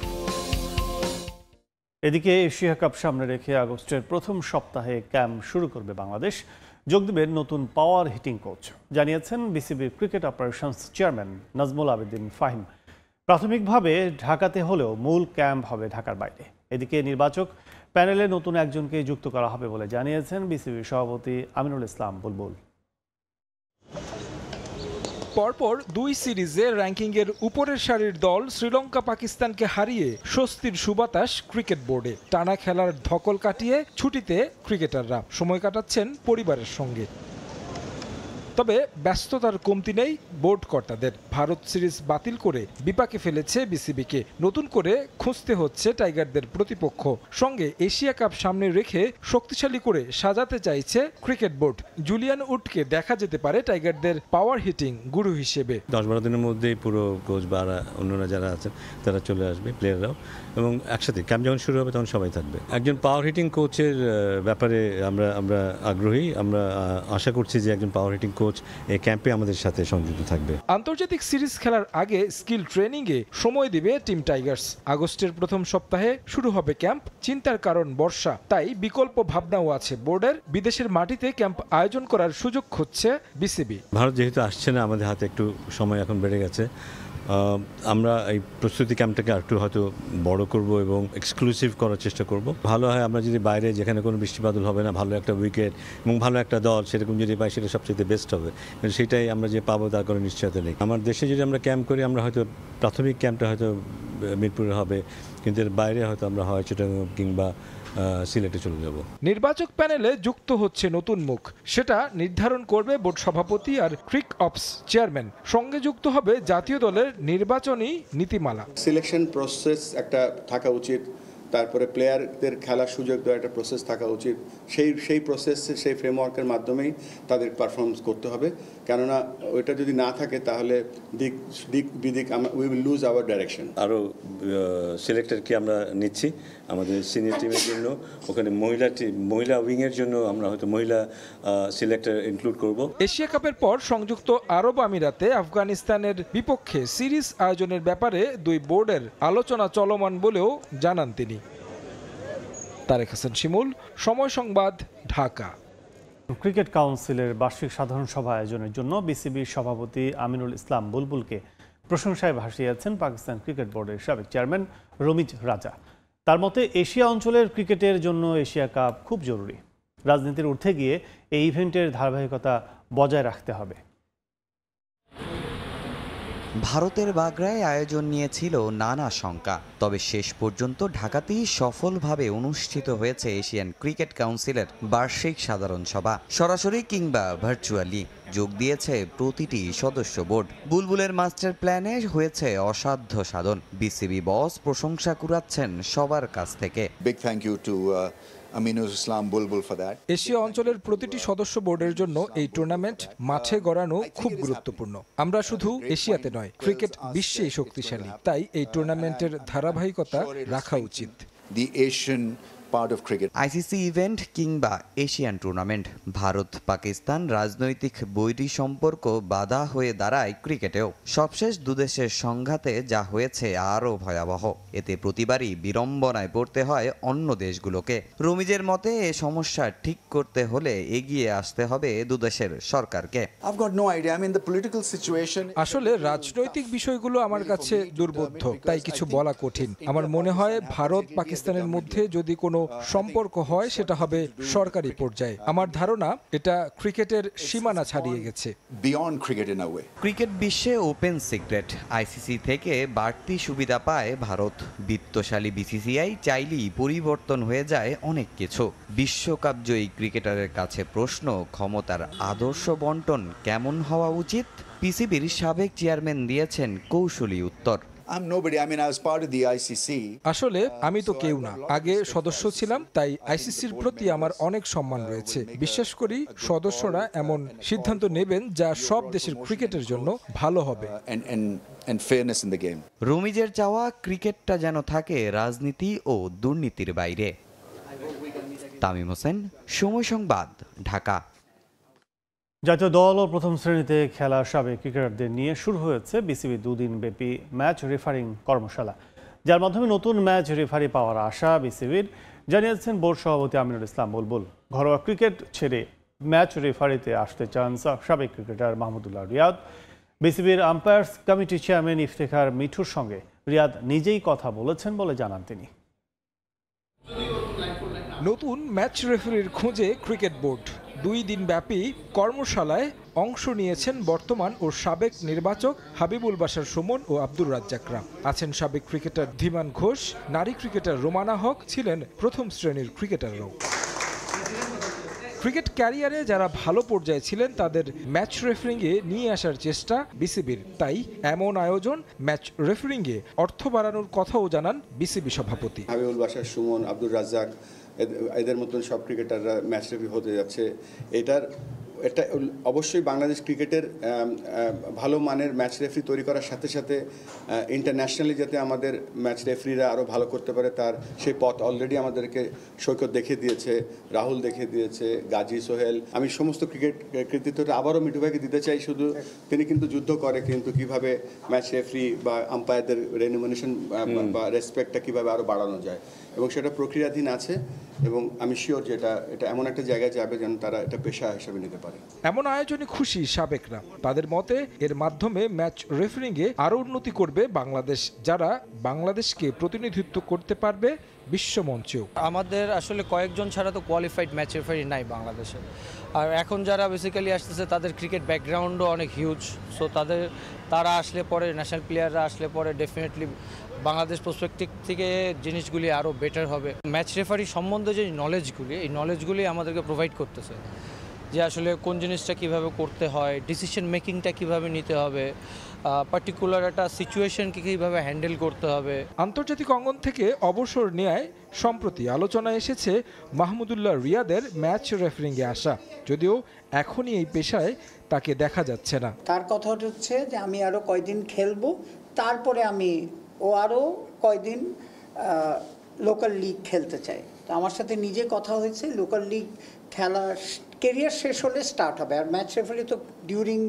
এদিকে এশিয়া কাপ সামনে রেখে আগস্টের প্রথম সপ্তাহে ক্যাম্প শুরু করবে বাংলাদেশ। যোগ দেবেন নতুন পাওয়ার হিটিং কোচ, জানিয়েছেন বিসিবির cricket operations chairman Nazmul Abedin Fahim. প্রাথমিকভাবে ঢাকাতে হলেও মূল ক্যাম্প হবে ঢাকার বাইরে। এদিকে নির্বাচক প্যানেলে নতুন একজনকে যুক্ত করা হবে বলে জানিয়েছেন বিসিবির সভাপতি আমিনুল ইসলাম বুলবুল। পরপর 2 সিরিজে র্যাঙ্কিংয়ের উপরের সারির দল শ্রীলঙ্কা পাকিস্তানকে হারিয়ে স্বস্তির সুবাতাস ক্রিকেট বোর্ডে। টানা খেলার ধকল কাটিয়ে ছুটিতে ক্রিকেটাররা সময় কাটাচ্ছেন পরিবারের সঙ্গে। তবে ব্যস্ততার কমতি নেই বোর্ড কর্তাদের। ভারত সিরিজ বাতিল করে বিপাকে ফেলেছে বিসিবিকে। নতুন করে খুঁজতে হচ্ছে টাইগারদের প্রতিপক্ষ। সঙ্গে এশিয়া কাপ সামনে রেখে শক্তিশালী করে সাজাতে চাইছে ক্রিকেট বোর্ড। জুলিয়ান উডকে দেখা যেতে পারে টাইগারদের পাওয়ার হিটিং গুরু হিসেবে। 10-12 দিনের মধ্যেই পুরো কোচ বা অন্যরা যারা আছেন তারা চলে আসবে, প্লেয়াররাও, এবং একসাথে ক্যাম্প যখন শুরু হবে তখন সবাই থাকবে। একজন পাওয়ার হিটিং কোচের ব্যাপারে আমরা আগ্রহী। আমরা আশা করছি যে একজন পাওয়ার হিটিং কোচ এই ক্যাম্পে আমাদের সাথে সংযুক্ত থাকবে। আন্তর্জাতিক সিরিজ খেলার আগে স্কিল ট্রেনিংয়ে সময় দিবে টিম টাইগার্স। আগস্টের প্রথম সপ্তাহে শুরু হবে ক্যাম্প। চিন্তার কারণ বর্ষা, তাই বিকল্প ভাবনাও আছে বোর্ডের। বিদেশের মাটিতে ক্যাম্প আয়োজন করার সুযোগ খুঁজছে বিসিবি। ভারত যেহেতু আসছে না, আমাদের হাতে একটু সময় এখন বেড়ে গেছে। আমরা এই প্রস্তুতি ক্যাম্পটাকে একটু হয়তো বড় করব এবং এক্সক্লুসিভ করার চেষ্টা করব। ভালো হয় আমরা যদি বাইরে, যেখানে কোনো বৃষ্টি বাদল হবে না, ভালো একটা উইকেট এবং ভালো একটা দল সেরকম যদি পাই, সেটা সবচেয়ে বেস্ট হবে। কিন্তু সেটাই আমরা যে পাবো তার কোনো নিশ্চয়তা নেই। আমার দেশে যদি আমরা ক্যাম্প করি, আমরা হয়তো প্রাথমিক ক্যাম্পটা হয়তো মিরপুরে হবে, কিন্তু এর বাইরে হয়তো আমরা হয় চিটাগাং কিংবা সিলেটে চলে যাব। নির্বাচক প্যানেলে যুক্ত হচ্ছে নতুন মুখ, সেটা নির্ধারণ করবে বোর্ড সভাপতি আর ক্রিক অপস চেয়ারম্যান। সঙ্গে যুক্ত হবে জাতীয় দলের নির্বাচনী নীতিমালা। সিলেকশন প্রসেস একটা থাকা উচিত, তারপরে প্লেয়ারদের খেলার সুযোগ দেওয়ার একটা প্রসেস থাকা উচিত। সেই প্রসেস, সেই ফ্রেমওয়ার্কের মাধ্যমেই তাদের পারফরমেন্স করতে হবে। কেননা ওইটা যদি না থাকে তাহলে দিক বিদিক we will lose our direction. আরও সিলেক্টরকে আমরা নিচ্ছি আমাদের সিনিয়র টিমের জন্য। ওখানে মহিলা উইংয়ের জন্য আমরা হয়তো মহিলা সিলেক্টর ইনক্লুড করব। এশিয়া কাপের পর সংযুক্ত আরব আমিরাতে আফগানিস্তানের বিপক্ষে সিরিজ আয়োজনের ব্যাপারে 2 বোর্ডের আলোচনা চলমান বলেও জানান তিনি। তারেক হাসান শিমুল, সময় সংবাদ, ঢাকা। ক্রিকেট কাউন্সিলের বার্ষিক সাধারণ সভা আয়োজনের জন্য বিসিবির সভাপতি আমিনুল ইসলাম বুলবুলকে প্রশংসায় ভাসিয়েছেন পাকিস্তান ক্রিকেট বোর্ডের সাবেক চেয়ারম্যান রমিজ রাজা। তার মতে এশিয়া অঞ্চলের ক্রিকেটের জন্য এশিয়া কাপ খুব জরুরি। রাজনীতির ঊর্ধ্বে গিয়ে এই ইভেন্টের ধারাবাহিকতা বজায় রাখতে হবে। ভারতের বাগড়ায় আয়োজন নিয়েছিল নানা শঙ্কা, তবে শেষ পর্যন্ত ঢাকাতেই সফলভাবে অনুষ্ঠিত হয়েছে এশিয়ান ক্রিকেট কাউন্সিলের বার্ষিক সাধারণ সভা। সরাসরি কিংবা ভার্চুয়ালি যোগ দিয়েছে প্রতিটি সদস্য বোর্ড। বুলবুলের মাস্টার প্ল্যানে হয়েছে অসাধ্য সাধন। বিসিবি বস প্রশংসা কুড়াচ্ছেন সবার কাছ থেকে। Big thank you to Aminul Islam Bulbul for that. Asia অঞ্চলের প্রতিটি সদস্য বোর্ডের জন্য এই টুর্নামেন্ট মাঠে গড়ানো খুব গুরুত্বপূর্ণ। আমরা শুধু এশিয়াতে নয়, ক্রিকেট বিশ্বেই শক্তিশালী, তাই এই টুর্নামেন্টের ধারাবাহিকতা রাখা উচিত। The Asian part of cricket. ICC event কিংবা এশিয়ান টুর্নামেন্ট, ভারত পাকিস্তান রাজনৈতিক বৈরী সম্পর্ক বাধা হয়ে দাঁড়ায় ক্রিকেটেও। সবশেষ দুদেশের সংঘাতে যা হয়েছে আরও ভয়াবহ। এতে প্রতিবারই বিড়ম্বনায় পড়তে হয় অন্য দেশগুলোকে। রমিজের মতে এ সমস্যা ঠিক করতে হলে এগিয়ে আসতে হবে দুদেশের সরকারকে। I've got no idea. I mean, the political situation. আসলে রাজনৈতিক বিষয়গুলো আমার কাছে দুর্বোধ্য, তাই কিছু বলা কঠিন। আমার মনে হয় ভারত পাকিস্তানের মধ্যে যদি কোনো সম্পর্ক হয় সেটা হবে সরকারি পর্যায়ে। আমার ধারণা এটা ক্রিকেটের সীমানা ছাড়িয়ে গেছে। Beyond cricket in a way. Cricket বিশ্বে ওপেন সিক্রেট, আইসিসি থেকে বাড়তি সুবিধা পায় ভারত। বিত্তশালী বিসিসিআই চাইলেই পরিবর্তন হয়ে যায় অনেক কিছু। বিশ্বকাপ জয়ী ক্রিকেটারের কাছে প্রশ্ন, ক্ষমতার আদর্শ বন্টন কেমন হওয়া উচিত? পিসিবির সাবেক চেয়ারম্যান দিয়েছেন কৌশলী উত্তর। I'm nobody. I mean, I was part of the ICC. আসলে আমি তো কেউ না, আগে সদস্য ছিলাম, তাই আইসিসির প্রতি আমার অনেক সম্মান রয়েছে। বিশ্বাস করি সদস্যরা এমন সিদ্ধান্ত নেবেন যা সব দেশের ক্রিকেটের জন্য ভালো হবে। And fairness in the game. রমিজের চাওয়া ক্রিকেটটা যেন থাকে রাজনীতি ও দুর্নীতির বাইরে। তামিম হোসেন, সময় সংবাদ, ঢাকা। জাতীয় দল ও প্রথম শ্রেণীতে খেলা সাবেক ক্রিকেটারদের নিয়ে শুরু হয়েছে বিসিবি দুদিন ব্যাপী ম্যাচ রেফারিং কর্মশালা, যার মাধ্যমে নতুন ম্যাচ রেফারি পাওয়ার আশা বিসিবির, জানিয়েছেন বোর্ড সভাপতি আমিনুল ইসলাম বুলবুল। ঘরোয়া ক্রিকেট ছেড়ে ম্যাচ রেফারিতে আসতে চান সাবেক ক্রিকেটার মাহমুদুল্লাহ রিয়াদ। বিসিবির আম্পায়ার্স কমিটি চেয়ারম্যান ইফতেখার মিঠুর সঙ্গে রিয়াদ নিজেই কথা বলেছেন বলে জানান তিনি। নতুন ম্যাচ রেফারির খোঁজে ক্রিকেট বোর্ড। 2 দিন ব্যাপী কর্মশালায় অংশ নিয়েছেন বর্তমান ও সাবেক নির্বাচক হাবিবুল বাশার সুমন ও আব্দুর রাজ্জাকরা। আছেন সাবেক ক্রিকেটার ধীমান ঘোষ, নারী ক্রিকেটার রোমানা হক, ছিলেন প্রথম শ্রেণীর ক্রিকেটাররাও। ক্রিকেট ক্যারিয়ারে যারা ভালো পর্যায়ে ছিলেন তাদের ম্যাচ রেফারিংয়ে নিয়ে আসার চেষ্টা বিসিবির, তাই এমন আয়োজন। ম্যাচ রেফারিংয়ে অর্থ বাড়ানোর কথাও জানান বিসিবি সভাপতি। হাবিবুল বাশার সুমন, আব্দুর রাজ্জাক, এদের মতন সব ক্রিকেটাররা ম্যাচ রেফারি হতে যাচ্ছে। এটা অবশ্যই বাংলাদেশ ক্রিকেটের ভালো মানের ম্যাচ রেফারি তৈরি করার সাথে সাথে ইন্টারন্যাশনালি যাতে আমাদের ম্যাচ রেফারিরা আরও ভালো করতে পারে তার সেই পথ অলরেডি আমাদেরকে সৈকত দেখিয়ে দিয়েছে, রাহুল দেখিয়ে দিয়েছে, গাজী, সোহেল। আমি সমস্ত ক্রিকেট কৃতিত্বটা আবারও মিঠু ভাইকে দিতে চাই। শুধু তিনি কিন্তু যুদ্ধ করে, কিন্তু কিভাবে ম্যাচ রেফারি বা আম্পায়ারদের রেনুমিনেশন বা রেসপেক্টটা কীভাবে আরও বাড়ানো যায়, এবং সেটা প্রক্রিয়াধীন আছে, এবং আমি শিওর যে এটা এমন একটা জায়গায় যাবে যেন তারা এটা পেশা হিসেবে নিতে পারে। এমন আয়োজনে খুশি সাবেকরা। তাদের মতে এর মাধ্যমে ম্যাচ রেফারিংয়ে আরও উন্নতি করবে বাংলাদেশ, যারা বাংলাদেশকে প্রতিনিধিত্ব করতে পারবে বিশ্বমঞ্চেও। আমাদের আসলে কয়েকজন ছাড়া তো কোয়ালিফাইড ম্যাচ রেফারি নাই বাংলাদেশে, আর এখন যারা বেসিক্যালি আসতেছে তাদের ক্রিকেট ব্যাকগ্রাউন্ডও অনেক হিউজ। সো তারা আসলে পরে, ন্যাশনাল প্লেয়াররা আসলে পরে ডেফিনেটলি বাংলাদেশ পার্সপেক্টিভ থেকে জিনিসগুলি আরও বেটার হবে। ম্যাচ রেফারি সম্বন্ধে যে নলেজগুলি, এই নলেজগুলি আমাদেরকে প্রোভাইড করতেছে যে আসলে কোন জিনিসটা কিভাবে করতে হয়, ডিসিশন মেকিংটা কিভাবে নিতে হবে, পার্টিকুলার একটা সিচুয়েশনকে কীভাবে হ্যান্ডেল করতে হবে। আন্তর্জাতিক অঙ্গন থেকে অবসর নেয় সম্প্রতি আলোচনায় এসেছে মাহমুদুল্লাহ রিয়াদের ম্যাচ রেফারিংয়ে আসা, যদিও এখনই এই পেশায় তাকে দেখা যাচ্ছে না। তার কথা হচ্ছে যে আমি আরও কয়দিন খেলবো, তারপরে ও আরও কয়দিন লোকাল লিগ খেলতে চাই। তো আমার সাথে নিজে কথা হয়েছে, লোকাল লিগ খেলার কেরিয়ার শেষ হলে স্টার্ট হবে। আর ম্যাচ রেফারি তো during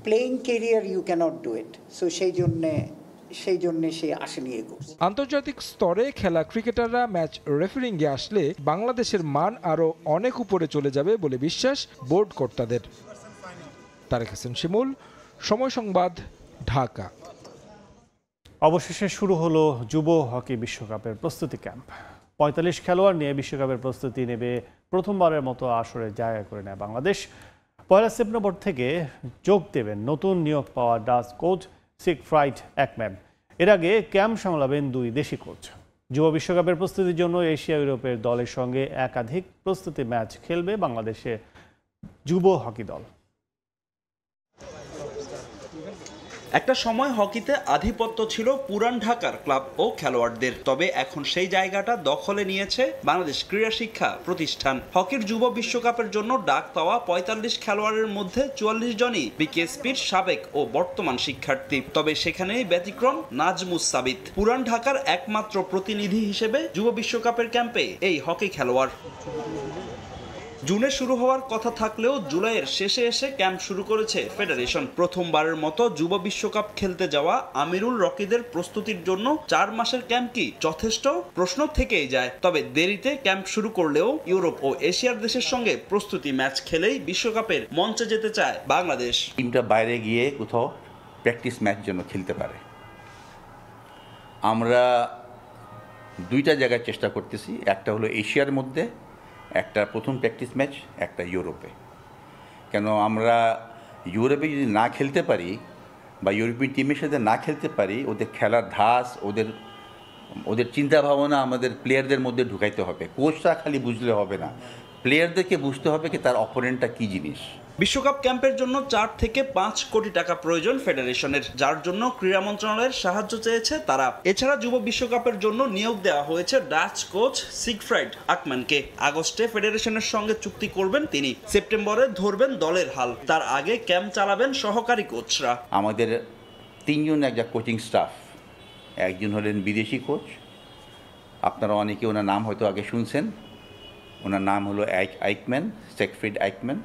playing career you can't do it. So সেই জন্যে সে আসেনি এই কোর্স। আন্তর্জাতিক স্তরে খেলা ক্রিকেটাররা ম্যাচ রেফারিংয়ে আসলে বাংলাদেশের মান আরও অনেক উপরে চলে যাবে বলে বিশ্বাস বোর্ড কর্তাদের। তারেক হোসেন শিমুল, সময় সংবাদ, ঢাকা। অবশেষে শুরু হলো যুব হকি বিশ্বকাপের প্রস্তুতি ক্যাম্প। 45 খেলোয়াড় নিয়ে বিশ্বকাপের প্রস্তুতি নেবে প্রথমবারের মতো আসরে জায়গা করে নেয় বাংলাদেশ। 1 সেপ্টেম্বর থেকে যোগ দেবেন নতুন নিয়োগ পাওয়া ডাচ কোচ সিগফ্রাইড একম্যান। এর আগে ক্যাম্প সামলাবেন 2 দেশি কোচ। যুব বিশ্বকাপের প্রস্তুতির জন্য এশিয়া ইউরোপের দলের সঙ্গে একাধিক প্রস্তুতি ম্যাচ খেলবে বাংলাদেশের যুব হকি দল। একটা সময় হকিতে আধিপত্য ছিল পুরান ঢাকার ক্লাব ও খেলোয়াড়দের, তবে এখন সেই জায়গাটা দখলে নিয়েছে বাংলাদেশ ক্রীড়া শিক্ষা প্রতিষ্ঠান। হকির যুব বিশ্বকাপের জন্য ডাক পাওয়া ৪৫ খেলোয়াড়ের মধ্যে ৪৪ জনই বিকেএসপির সাবেক ও বর্তমান শিক্ষার্থী। তবে সেখানেই ব্যতিক্রম নাজমুস সাবিত, পুরান ঢাকার একমাত্র প্রতিনিধি হিসেবে যুব বিশ্বকাপের ক্যাম্পে এই হকি খেলোয়াড়। জুনে শুরু হওয়ার কথা থাকলেও জুলাইয়ের শেষে এসে ক্যাম্প শুরু করেছে ফেডারেশন। প্রথমবারের মতো যুব বিশ্বকাপ খেলতে যাওয়া আমিরুল রকিদের প্রস্তুতির জন্য ৪ মাসের ক্যাম্প কি যথেষ্ট? প্রশ্ন থেকেই যায়। তবে দেরিতে ক্যাম্প শুরু করলেও ইউরোপ ও এশিয়ার দেশের সঙ্গে প্রস্তুতি ম্যাচ খেলেই বিশ্বকাপের মঞ্চে যেতে চায় বাংলাদেশ। টিমটা বাইরে গিয়ে কোথাও প্র্যাকটিস ম্যাচ যেন খেলতে পারে। আমরা 2টা জায়গায় চেষ্টা করতেছি, একটা হলো এশিয়ার মধ্যে, একটা প্রথম প্র্যাকটিস ম্যাচ, একটা ইউরোপে। কেন আমরা ইউরোপে যদি না খেলতে পারি বা ইউরোপিয়ান টিমের সাথে না খেলতে পারি, ওদের খেলার ধাঁচ, ওদের চিন্তা ভাবনা আমাদের প্লেয়ারদের মধ্যে ঢুকাইতে হবে। কোচটা খালি বুঝলে হবে না, প্লেয়ারদেরকে বুঝতে হবে কি তার অপোনেন্টটা কী জিনিস। বিশ্বকাপ ক্যাম্পের জন্য 4 থেকে 5 কোটি টাকা প্রয়োজন ফেডারেশনের, যার জন্য ক্রীড়া মন্ত্রণালয়ের সাহায্য চেয়েছে তারা। এছাড়া যুব বিশ্বকাপের জন্য নিয়োগ দেওয়া হয়েছে ডাচ কোচ সিগফ্রাইড আকম্যানকে। আগস্টে ফেডারেশনের সঙ্গে চুক্তি করবেন তিনি, সেপ্টেম্বরে ধরবেন দলের হাল। তার আগে ক্যাম্প চালাবেন সহকারী কোচরা। আমাদের 3 জন একটা কোচিং স্টাফ, একজন হলেন বিদেশি কোচ, আপনারা অনেকে ওনার নাম হয়তো আগে শুনছেন। ওনার নাম হলো আইকম্যান, সিগফ্রিড আইকম্যান।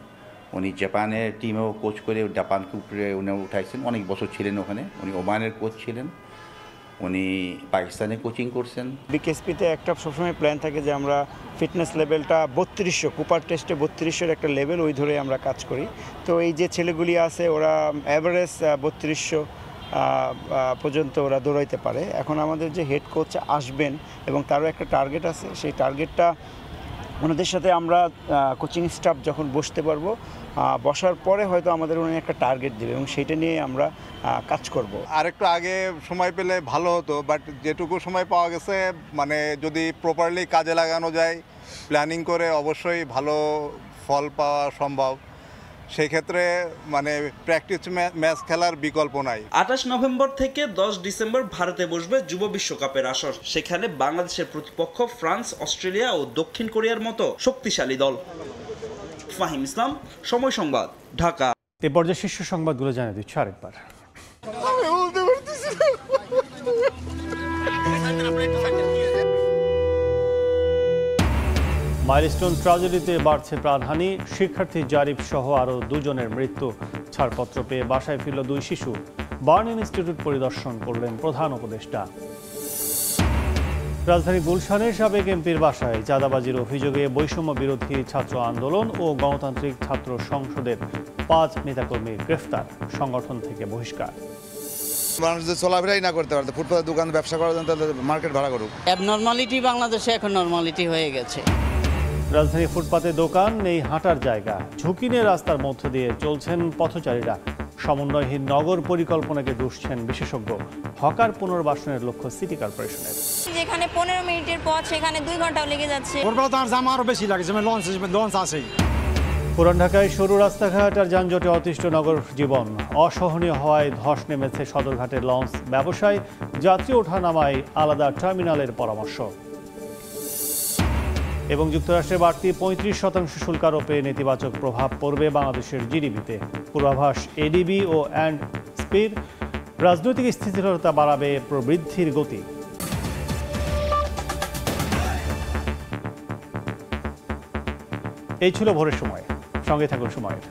উনি জাপানের টিমেও কোচ করে জাপানকে উপরে উনি উঠাইছেন, অনেক বছর ছিলেন ওখানে। উনি ওমানের কোচ ছিলেন, উনি পাকিস্তানে কোচিং করছেন। বিকেএসপিতে একটা সবসময় প্ল্যান থাকে যে আমরা ফিটনেস লেভেলটা 3200, কুপার টেস্টে 3200 একটা লেভেল, ওই ধরে আমরা কাজ করি। তো এই যে ছেলেগুলি আছে ওরা অ্যাভারেজ 3200 পর্যন্ত ওরা দৌড়াইতে পারে। এখন আমাদের যে হেড কোচ আসবেন এবং তারও একটা টার্গেট আছে, সেই টার্গেটটা ওনাদের সাথে আমরা কোচিং স্টাফ যখন বসতে পারবো, বসার পরে হয়তো আমাদের উনি একটা টার্গেট দেবে এবং সেইটা নিয়ে আমরা কাজ করব। আরেকটু আগে সময় পেলে ভালো হতো, বাট যেটুকু সময় পাওয়া গেছে মানে যদি প্রপারলি কাজে লাগানো যায়, প্ল্যানিং করে অবশ্যই ভালো ফল পাওয়া সম্ভব। সেই ক্ষেত্রে মানে প্র্যাকটিস ম্যাচ খেলার বিকল্প নাই। 28 নভেম্বর থেকে 10 ডিসেম্বর ভারতে বসবে যুব বিশ্বকাপের আসর। সেখানে বাংলাদেশের প্রতিপক্ষ ফ্রান্স, অস্ট্রেলিয়া ও দক্ষিণ কোরিয়ার মতো শক্তিশালী দল। ফাহিম ইসলাম, সময় সংবাদ, ঢাকা। এই পর্যায়ে শীর্ষ সংবাদগুলো জানিয়ে দিচ্ছি আরেকবার। মাইলস্টোন ট্র্যাজেডিতে বাড়ছে প্রাণহানি, শিক্ষার্থী জারিফ সহ আরও 2 জনের মৃত্যু। ছাড়পত্র পেয়ে বাসায় ফিরল 2 শিশু। বার্ন ইনস্টিটিউট পরিদর্শন করলেন প্রধান উপদেষ্টা। রাজধানী গুলশানের সাবেক এমপির বাসায় চাঁদাবাজির অভিযোগে বৈষম্য বিরোধী ছাত্র আন্দোলন ও গণতান্ত্রিক ছাত্র সংসদের 5 নেতাকর্মী গ্রেফতার, সংগঠন থেকে বহিষ্কার। মানুষ যদি চলাফেরাই না করতে পারতো, ফুটপাতের দোকান ব্যবসা করার জন্য তাহলে মার্কেট ভাড়া করুক। অ্যাবনর্মালিটি বাংলাদেশে এখন নর্মালিটি হয়ে গেছে। রাজধানী ফুটপাতে দোকান নেই, হাঁটার জায়গা, ঝুঁকি নিয়ে রাস্তার মধ্য দিয়ে চলছেন পথচারীরা। সমন্বয়হীন নগর পরিকল্পনাকে দুষছেন বিশেষজ্ঞ। হকার পুনর্বাসনের লক্ষ্য সিটি কর্পোরেশনের। যেখানে 15 মিনিটের পথ সেখানে 2 ঘন্টাও লেগে যাচ্ছে। আরো বেশি লাগে, লঞ্চ আছে। পুরান ঢাকায় সরু রাস্তাঘাট আর যানজটে অতিষ্ঠ নগর জীবন। অসহনীয় হওয়ায় ধস নেমেছে সদরঘাটের লঞ্চ ব্যবসায়। যাত্রী ওঠা নামায় আলাদা টার্মিনালের পরামর্শ। এবং যুক্তরাষ্ট্রের বাড়তি 35% শুল্ক আরোপে নেতিবাচক প্রভাব পড়বে বাংলাদেশের জিডিপিতে। পূর্বাভাস এডিবি ও অ্যান্ড স্পির। রাজনৈতিক স্থিতিশীলতা বাড়াবে প্রবৃদ্ধির গতি। এই ছিল ভোরের সময়। সঙ্গে থাকুন সময়ের।